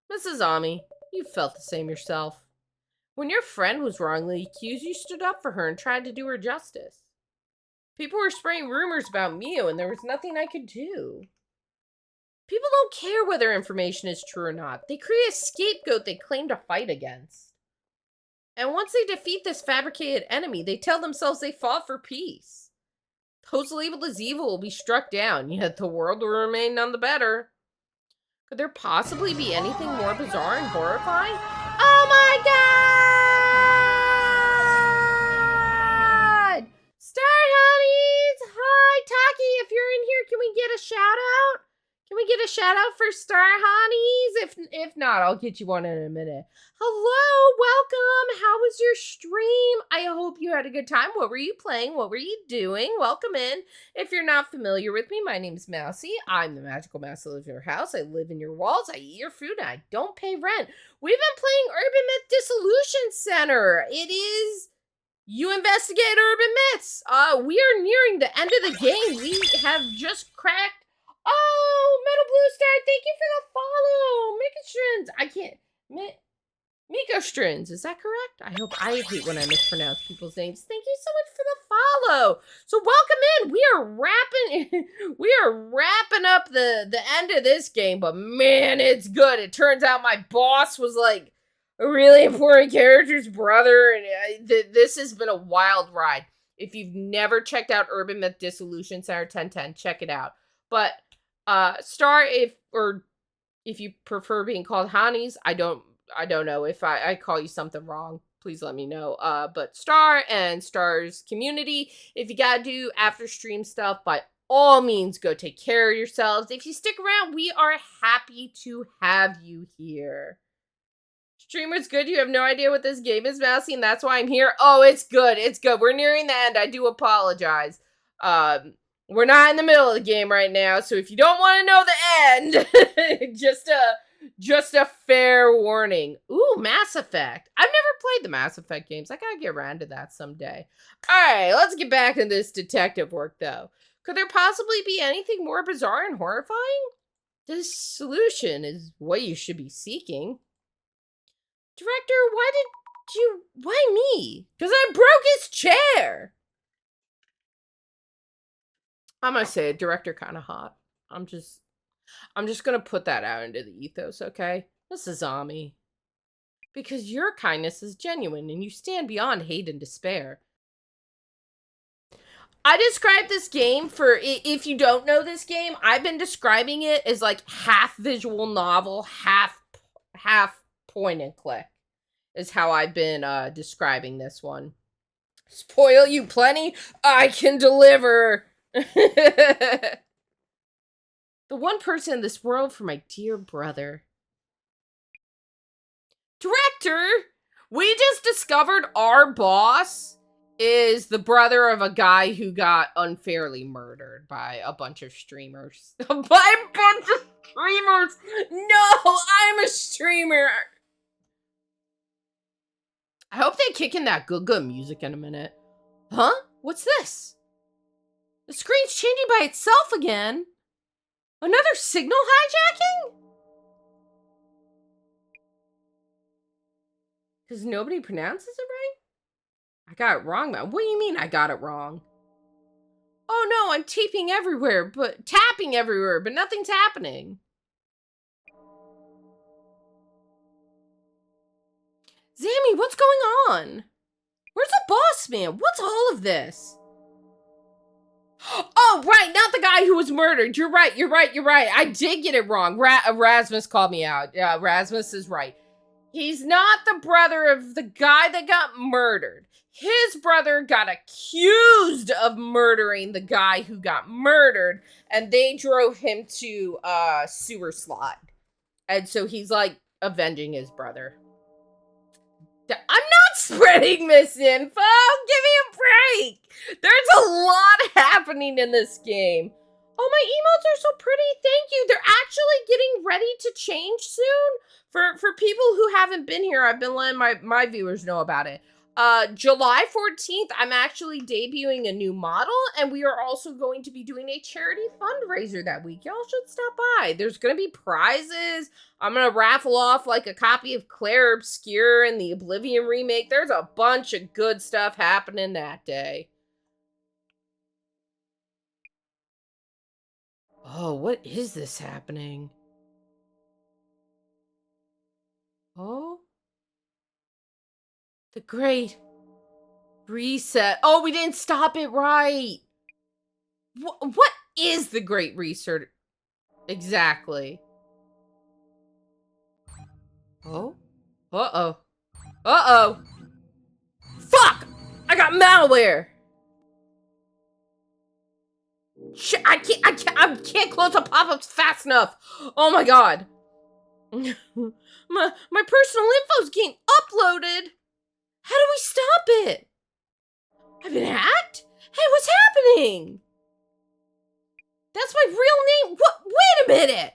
Mrs. Ami, you felt the same yourself. When your friend was wrongly accused, you stood up for her and tried to do her justice. People were spraying rumors about Mio and there was nothing I could do. People don't care whether information is true or not. They create a scapegoat they claim to fight against. And once they defeat this fabricated enemy, they tell themselves they fought for peace. Those labeled as evil will be struck down, yet the world will remain none the better. Could there possibly be anything more bizarre and horrifying? Oh my god! Star Honeys! Hi, Taki, if you're in here, can we get a shout out? Can we get a shout out for Star Honeys? If not, I'll get you one in a minute. Hello, welcome. How was your stream? I hope you had a good time. What were you playing? What were you doing? Welcome in. If you're not familiar with me, my name's Mousy. I'm the magical mouse that lives in your house. I live in your walls. I eat your food and I don't pay rent. We've been playing Urban Myth Dissolution Center. It is You Investigate Urban Myths. We are nearing the end of the game. We have just cracked. Oh, Metal Blue Star, thank you for the follow. Mikastrins. I can't. Mikostrins, is that correct? I hate when I mispronounce people's names. Thank you so much for the follow. So welcome in. We are wrapping up the end of this game, but man, it's good. It turns out my boss was like a really important character's brother, and this has been a wild ride. If you've never checked out Urban Myth Dissolution Center 1010, check it out. But Star, if you prefer being called Hanis, I don't know. If I call you something wrong, please let me know. But Star and Star's community, if you gotta do after stream stuff, by all means, go take care of yourselves. If you stick around, we are happy to have you here. Streamer's good. You have no idea what this game is, Mousy, and that's why I'm here. Oh, it's good. It's good. We're nearing the end. I do apologize. We're not in the middle of the game right now, so if you don't want to know the end, just a fair warning. Ooh, Mass Effect. I've never played the Mass Effect games. I gotta get around to that someday. Alright, let's get back to this detective work, though. Could there possibly be anything more bizarre and horrifying? This solution is what you should be seeking. Director, why me? Because I broke his chair! I'm gonna say it, director kind of hot. I'm just gonna put that out into the ethos, okay? Mrs. Ami. Because your kindness is genuine and you stand beyond hate and despair. I describe this game for, if you don't know this game, I've been describing it as like half visual novel, half point and click is how I've been describing this one. Spoil you plenty? I can deliver! The one person in this world for my dear brother. Director, we just discovered our boss is the brother of a guy who got unfairly murdered by a bunch of streamers. By a bunch of streamers! No, I'm a streamer! I hope they kick in that good music in a minute. Huh? What's this? The screen's changing by itself again. Another signal hijacking? Because nobody pronounces it right? I got it wrong, man. What do you mean I got it wrong? Oh no, I'm tapping everywhere, but nothing's happening. Zammy, what's going on? Where's the boss man? What's all of this? Oh, right, not the guy who was murdered. You're right. I did get it wrong. Rasmus called me out. Yeah, Rasmus is right. He's not the brother of the guy that got murdered. His brother got accused of murdering the guy who got murdered, and they drove him to a sewer slide. And so he's like avenging his brother. I'm not spreading misinfo! Give me a break! There's a lot happening in this game. Oh, my emotes are so pretty. Thank you. They're actually getting ready to change soon. For people who haven't been here, I've been letting my viewers know about it. July 14th, I'm actually debuting a new model, and we are also going to be doing a charity fundraiser that week. Y'all should stop by. There's going to be prizes. I'm going to raffle off like a copy of Claire Obscure and the Oblivion remake. There's a bunch of good stuff happening that day. Oh, what is this happening? Oh? The Great Reset. Oh, we didn't stop it right. What is the Great Reset exactly? Oh? Uh-oh. Uh-oh. Fuck! I got malware! Shit, I can't close the pop-ups fast enough. Oh my god. my personal info's getting uploaded. How do we stop it? I've been hacked? Hey, what's happening? That's my real name. What? Wait a minute.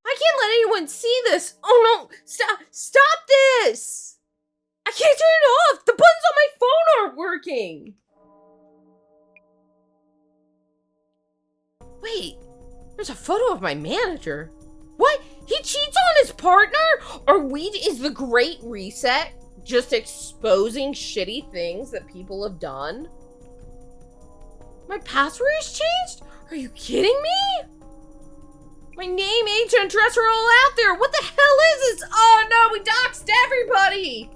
I can't let anyone see this. Oh no, stop this. I can't turn it off. The buttons on my phone aren't working. Wait, there's a photo of my manager. What? He cheats on his partner? Is the Great Reset just exposing shitty things that people have done? My password has changed? Are you kidding me? My name, age, and address are all out there. What the hell is this? Oh no, we doxed everybody.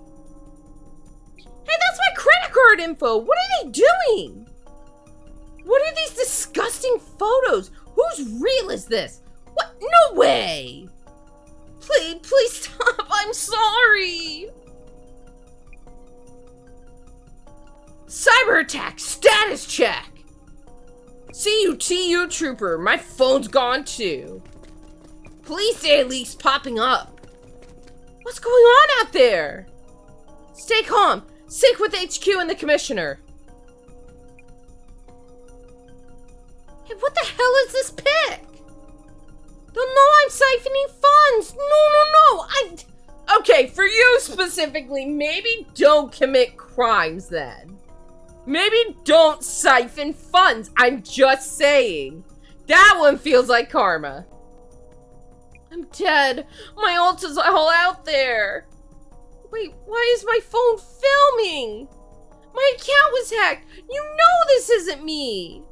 Hey, that's my credit card info. What are they doing? What are these disgusting photos? Whose reel is this? What? No way! Please stop. I'm sorry. Cyber attack status check. CUTU trooper. My phone's gone too. Police day leaks popping up. What's going on out there? Stay calm. Sync with HQ and the commissioner. Hey, what the hell is this pic? They'll know I'm siphoning funds. No. Okay, for you specifically, maybe don't commit crimes then. Maybe don't siphon funds. I'm just saying. That one feels like karma. I'm dead. My ult is all out there. Wait, why is my phone filming? My account was hacked. You know this isn't me.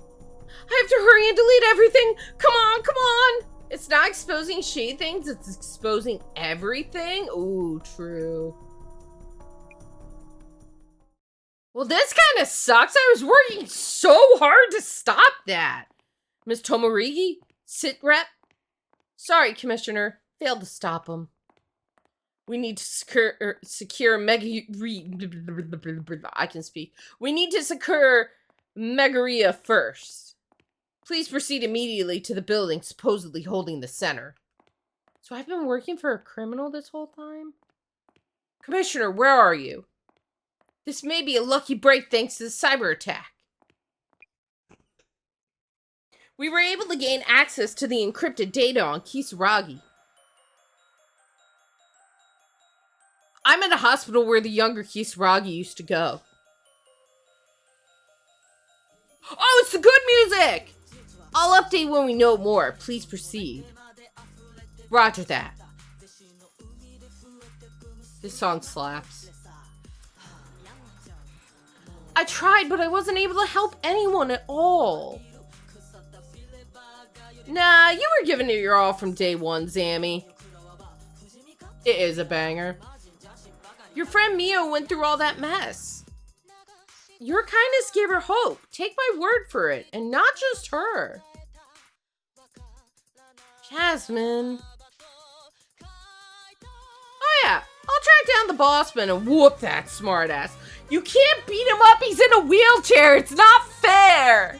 I have to hurry and delete everything. Come on. It's not exposing shady things, it's exposing everything. Ooh, true. Well, this kind of sucks. I was working so hard to stop that. Miss Tomorigi, sit rep. Sorry, Commissioner. Failed to stop him. We need to secure I can speak. We need to secure Megaria first. Please proceed immediately to the building supposedly holding the center. So I've been working for a criminal this whole time? Commissioner, where are you? This may be a lucky break thanks to the cyber attack. We were able to gain access to the encrypted data on Kisaragi. I'm at a hospital where the younger Kisaragi used to go. Oh, it's the good music! I'll update when we know more. Please proceed. Roger that. This song slaps. I tried, but I wasn't able to help anyone at all. Nah, you were giving it your all from day one, Zammy. It is a banger. Your friend Mio went through all that mess. Your kindness gave her hope. Take my word for it. And not just her. Jasmine. Oh yeah, I'll track down the bossman and whoop that smartass. You can't beat him up, he's in a wheelchair, it's not fair!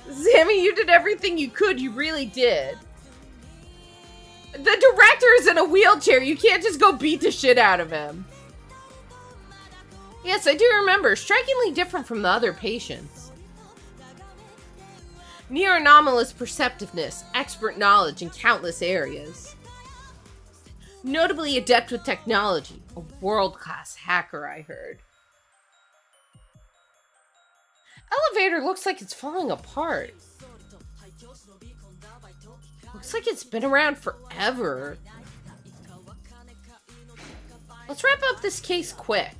Sammy, you did everything you could, you really did. The director is in a wheelchair, you can't just go beat the shit out of him. Yes, I do remember, strikingly different from the other patients. Near anomalous perceptiveness, expert knowledge in countless areas. Notably adept with technology, a world-class hacker, I heard. Elevator looks like it's falling apart. Looks like it's been around forever. Let's wrap up this case quick.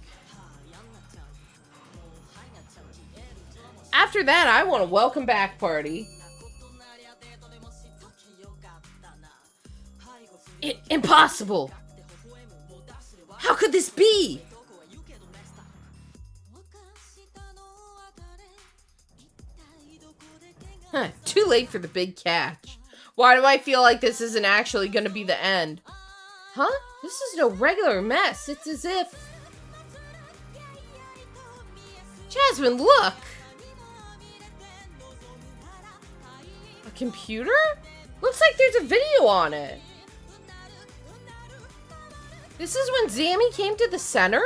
After that, I want a welcome back party. Impossible! How could this be? Huh, too late for the big catch. Why do I feel like this isn't actually gonna be the end? Huh? This is no regular mess. It's as if... Jasmine, look! A computer? Looks like there's a video on it. This is when Zammy came to the center?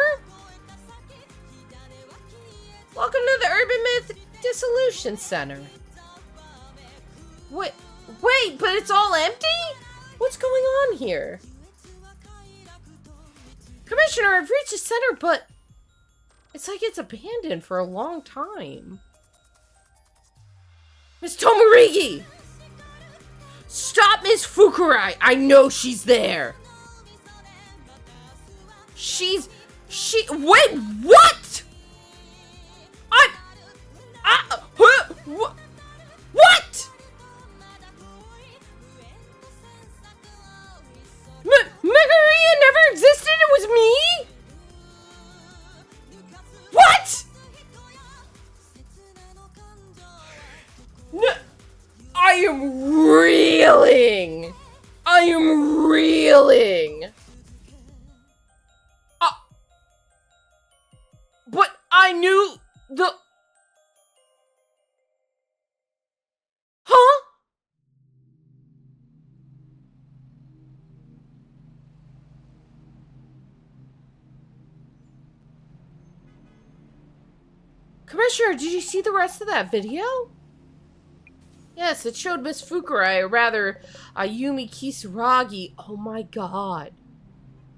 Welcome to the Urban Myth Dissolution Center. Wait, but it's all empty? What's going on here? Commissioner, I've reached the center, but it's like it's abandoned for a long time. Miss Tomorigi! Stop Miss Fukurai! I know she's there! Wait, what? What? Megaria never existed, it was me? What? No, I am reeling. But I knew the... Huh? Commissioner, did you see the rest of that video? Yes, it showed Miss Fukurai, or rather, Ayumi Kisaragi. Oh my god.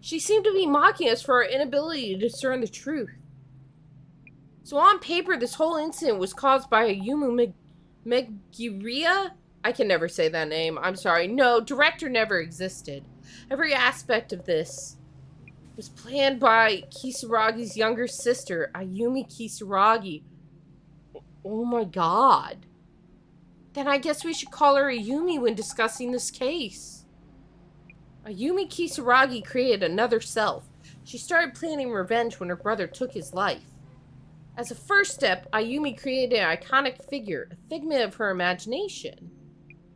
She seemed to be mocking us for our inability to discern the truth. So on paper, this whole incident was caused by Ayumu Megiria? I can never say that name, I'm sorry. No, director never existed. Every aspect of this was planned by Kisaragi's younger sister, Ayumi Kisaragi. Oh my god. Then I guess we should call her Ayumi when discussing this case. Ayumi Kisaragi created another self. She started planning revenge when her brother took his life. As a first step, Ayumi created an iconic figure, a figment of her imagination.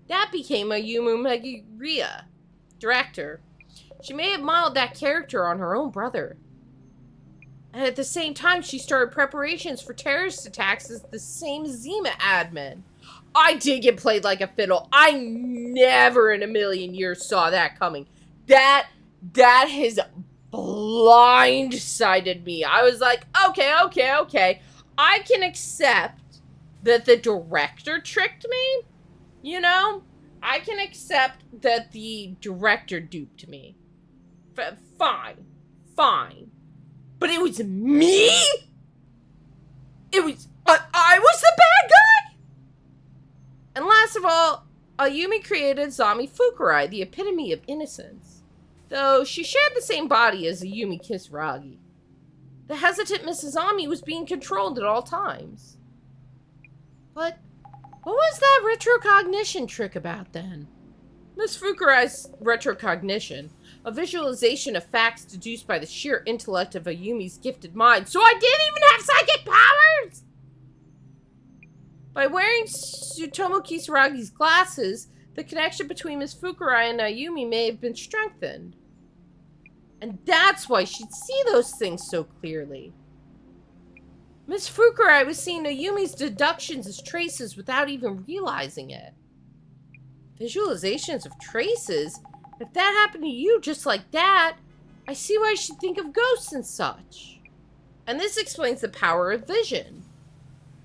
That became Ayumu Megiria, director. She may have modeled that character on her own brother. And at the same time, she started preparations for terrorist attacks as the same Zima admin. I did get played like a fiddle. I never in a million years saw that coming. That has blindsided me. I was like, okay. I can accept that the director tricked me. You know? I can accept that the director duped me. Fine. But it was me? I was the bad guy? And last of all, Ayumi created Zami Fukurai, the epitome of innocence. Though she shared the same body as Ayumi Kisaragi. The hesitant Mrs. Ami was being controlled at all times. But what was that retrocognition trick about then? Miss Fukurai's retrocognition, a visualization of facts deduced by the sheer intellect of Ayumi's gifted mind. So I didn't even have psychic powers! By wearing Tsutomu Kisaragi's glasses, the connection between Miss Fukurai and Ayumi may have been strengthened. And that's why she'd see those things so clearly. Miss Fukurai was seeing Ayumi's deductions as traces without even realizing it. Visualizations of traces? If that happened to you just like that, I see why she'd think of ghosts and such. And this explains the power of vision.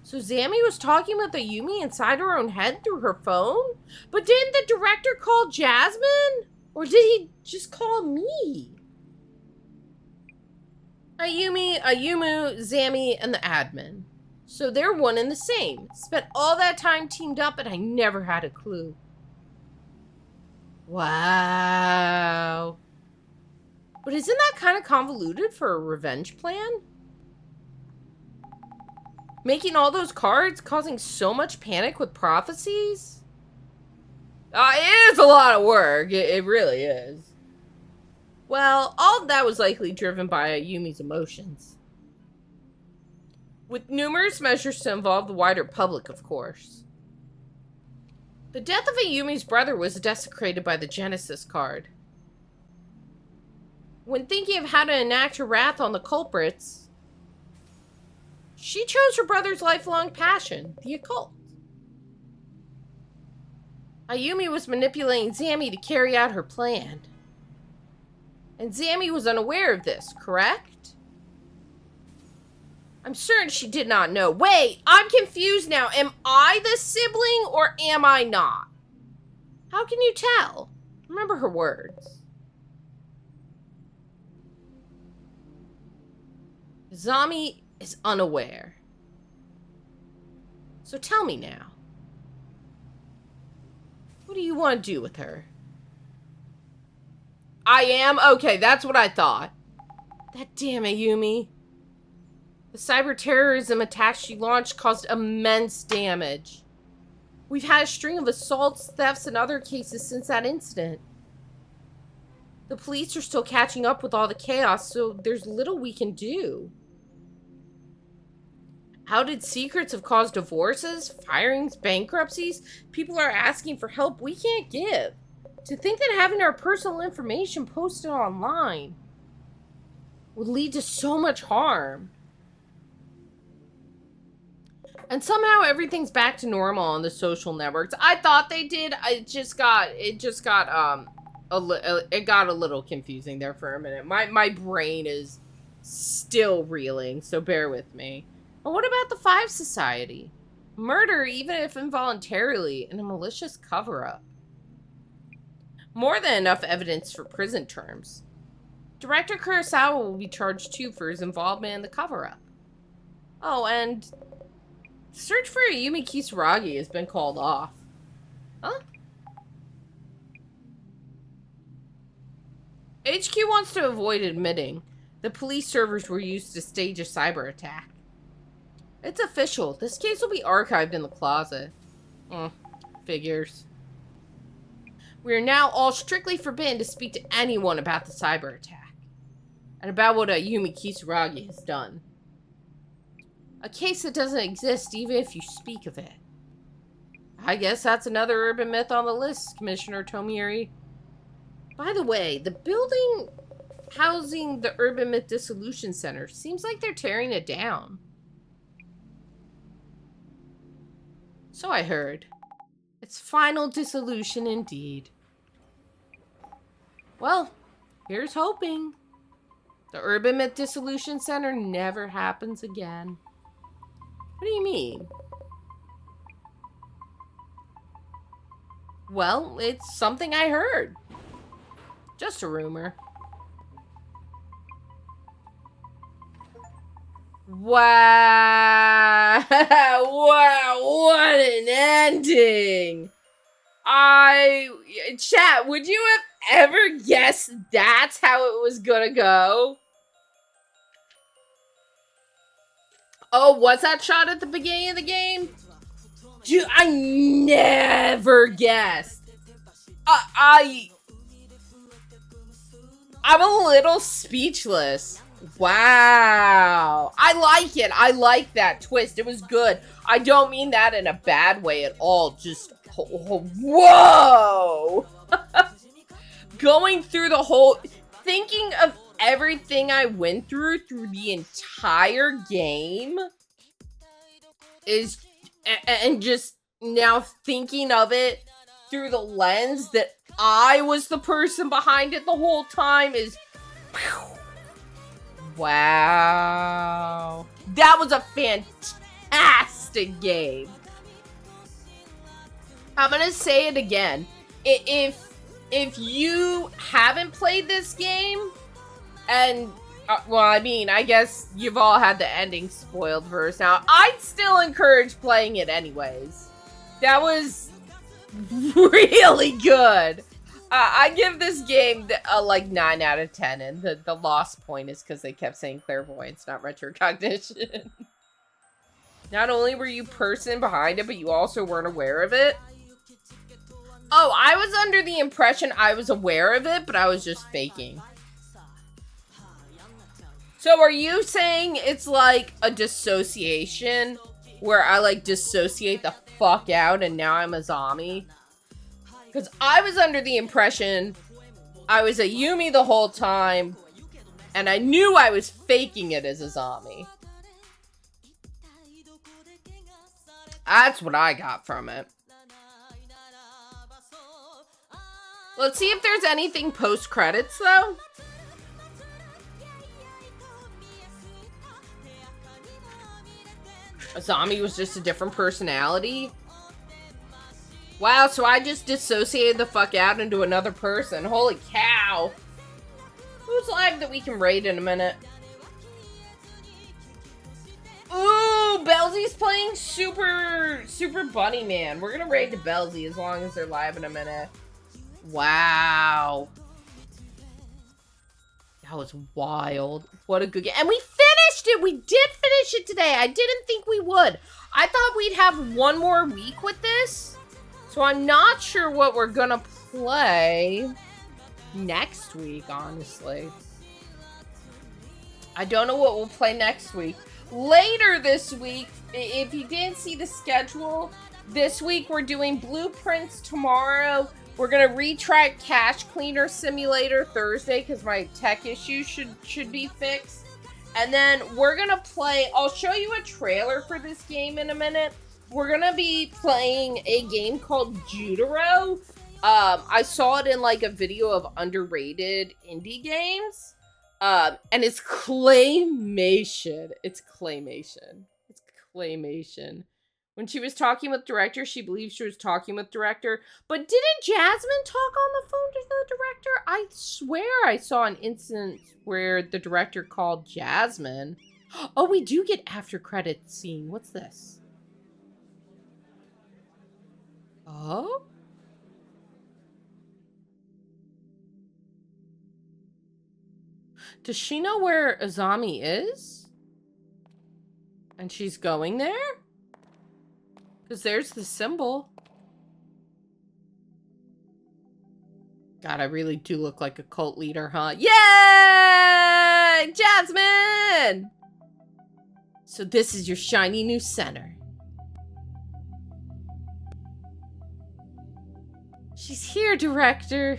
So Zami was talking with Ayumi inside her own head through her phone? But didn't the director call Jasmine? Or did he just call me? Ayumi, Ayumu, Zami, and the admin. So they're one and the same. Spent all that time teamed up and I never had a clue. Wow. But isn't that kind of convoluted for a revenge plan? Making all those cards, causing so much panic with prophecies? It is a lot of work. It really is. Well, all of that was likely driven by Ayumi's emotions. With numerous measures to involve the wider public, of course. The death of Ayumi's brother was desecrated by the Genesis card. When thinking of how to enact her wrath on the culprits, she chose her brother's lifelong passion, the occult. Ayumi was manipulating Zami to carry out her plan. And Zami was unaware of this, correct? I'm certain she did not know. Wait, I'm confused now. Am I the sibling or am I not? How can you tell? Remember her words. Zami is unaware. So tell me now. What do you want to do with her? I am? Okay, that's what I thought. That damn Ayumi. The cyber terrorism attacks she launched caused immense damage. We've had a string of assaults, thefts, and other cases since that incident. The police are still catching up with all the chaos, so there's little we can do. How did secrets have caused divorces, firings, bankruptcies? People are asking for help we can't give. To think that having our personal information posted online would lead to so much harm. And somehow everything's back to normal on the social networks. I thought they did. It got a little confusing there for a minute. My brain is still reeling, so bear with me. And what about the Five Society? Murder, even if involuntarily, in a malicious cover-up. More than enough evidence for prison terms. Director Kurosawa will be charged too for his involvement in the cover-up. Oh, and the search for Ayumi Kisaragi has been called off. Huh? HQ wants to avoid admitting the police servers were used to stage a cyber attack. It's official. This case will be archived in the closet. Figures. We are now all strictly forbidden to speak to anyone about the cyber attack. And about what Ayumi Kisaragi has done. A case that doesn't exist even if you speak of it. I guess that's another urban myth on the list, Commissioner Tomieri. By the way, the building housing the Urban Myth Dissolution Center seems like they're tearing it down. So I heard. It's final dissolution indeed. Well, here's hoping. The Urban Myth Dissolution Center never happens again. What do you mean? Well, it's something I heard. Just a rumor. Wow. Wow, what an ending. Chat, would you have ever guessed that's how it was gonna go? Oh, what's that shot at the beginning of the game? Dude, I never guessed. I'm a little speechless. Wow. I like it. I like that twist. It was good. I don't mean that in a bad way at all. Just, whoa. Going through the whole, thinking of everything I went through the entire game is, and just now thinking of it through the lens that I was the person behind it the whole time is, wow. That was a fantastic game. I'm gonna say it again. If you haven't played this game, and, well, I mean, I guess you've all had the ending spoiled for us now. I'd still encourage playing it anyways. That was really good. I give this game like 9 out of 10, and the lost point is because they kept saying clairvoyance, not retrocognition. Not only were you person behind it, but you also weren't aware of it. Oh, I was under the impression I was aware of it, but I was just faking. So are you saying it's like a dissociation where I like dissociate the fuck out and now I'm a zombie? Because I was under the impression I was a Yumi the whole time and I knew I was faking it as a zombie. That's what I got from it. Let's see if there's anything post-credits, though. A zombie was just a different personality? Wow, so I just dissociated the fuck out into another person. Holy cow. Who's live that we can raid in a minute? Ooh, Belzy's playing Super Bunny Man. We're gonna raid to Belzy as long as they're live in a minute. Wow. That was wild. What a good game. And we finished it! We did finish it today. I didn't think we would. I thought we'd have one more week with this. So I'm not sure what we're gonna play next week, honestly. I don't know what we'll play next week. Later this week, if you didn't see the schedule, this week we're doing Blueprints tomorrow. We're gonna retry Cache Cleaner Simulator Thursday because my tech issue should be fixed. And then we're gonna play, I'll show you a trailer for this game in a minute. We're gonna be playing a game called Jutaro. I saw it in like a video of underrated indie games. And it's claymation. It's claymation. It's claymation. When she was talking with director, she believed she was talking with director. But didn't Jasmine talk on the phone to the director? I swear I saw an instance where the director called Jasmine. Oh, we do get after credits scene. What's this? Oh? Does she know where Azami is? And she's going there? Because there's the symbol. God, I really do look like a cult leader, huh? Yay! Jasmine! So this is your shiny new center. She's here, director.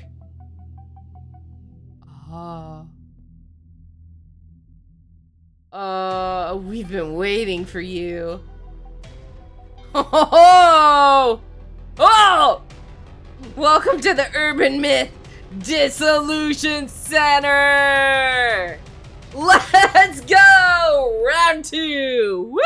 We've been waiting for you. Oh! Oh! Welcome to the Urban Myth Dissolution Center! Let's go! Round 2! Woo!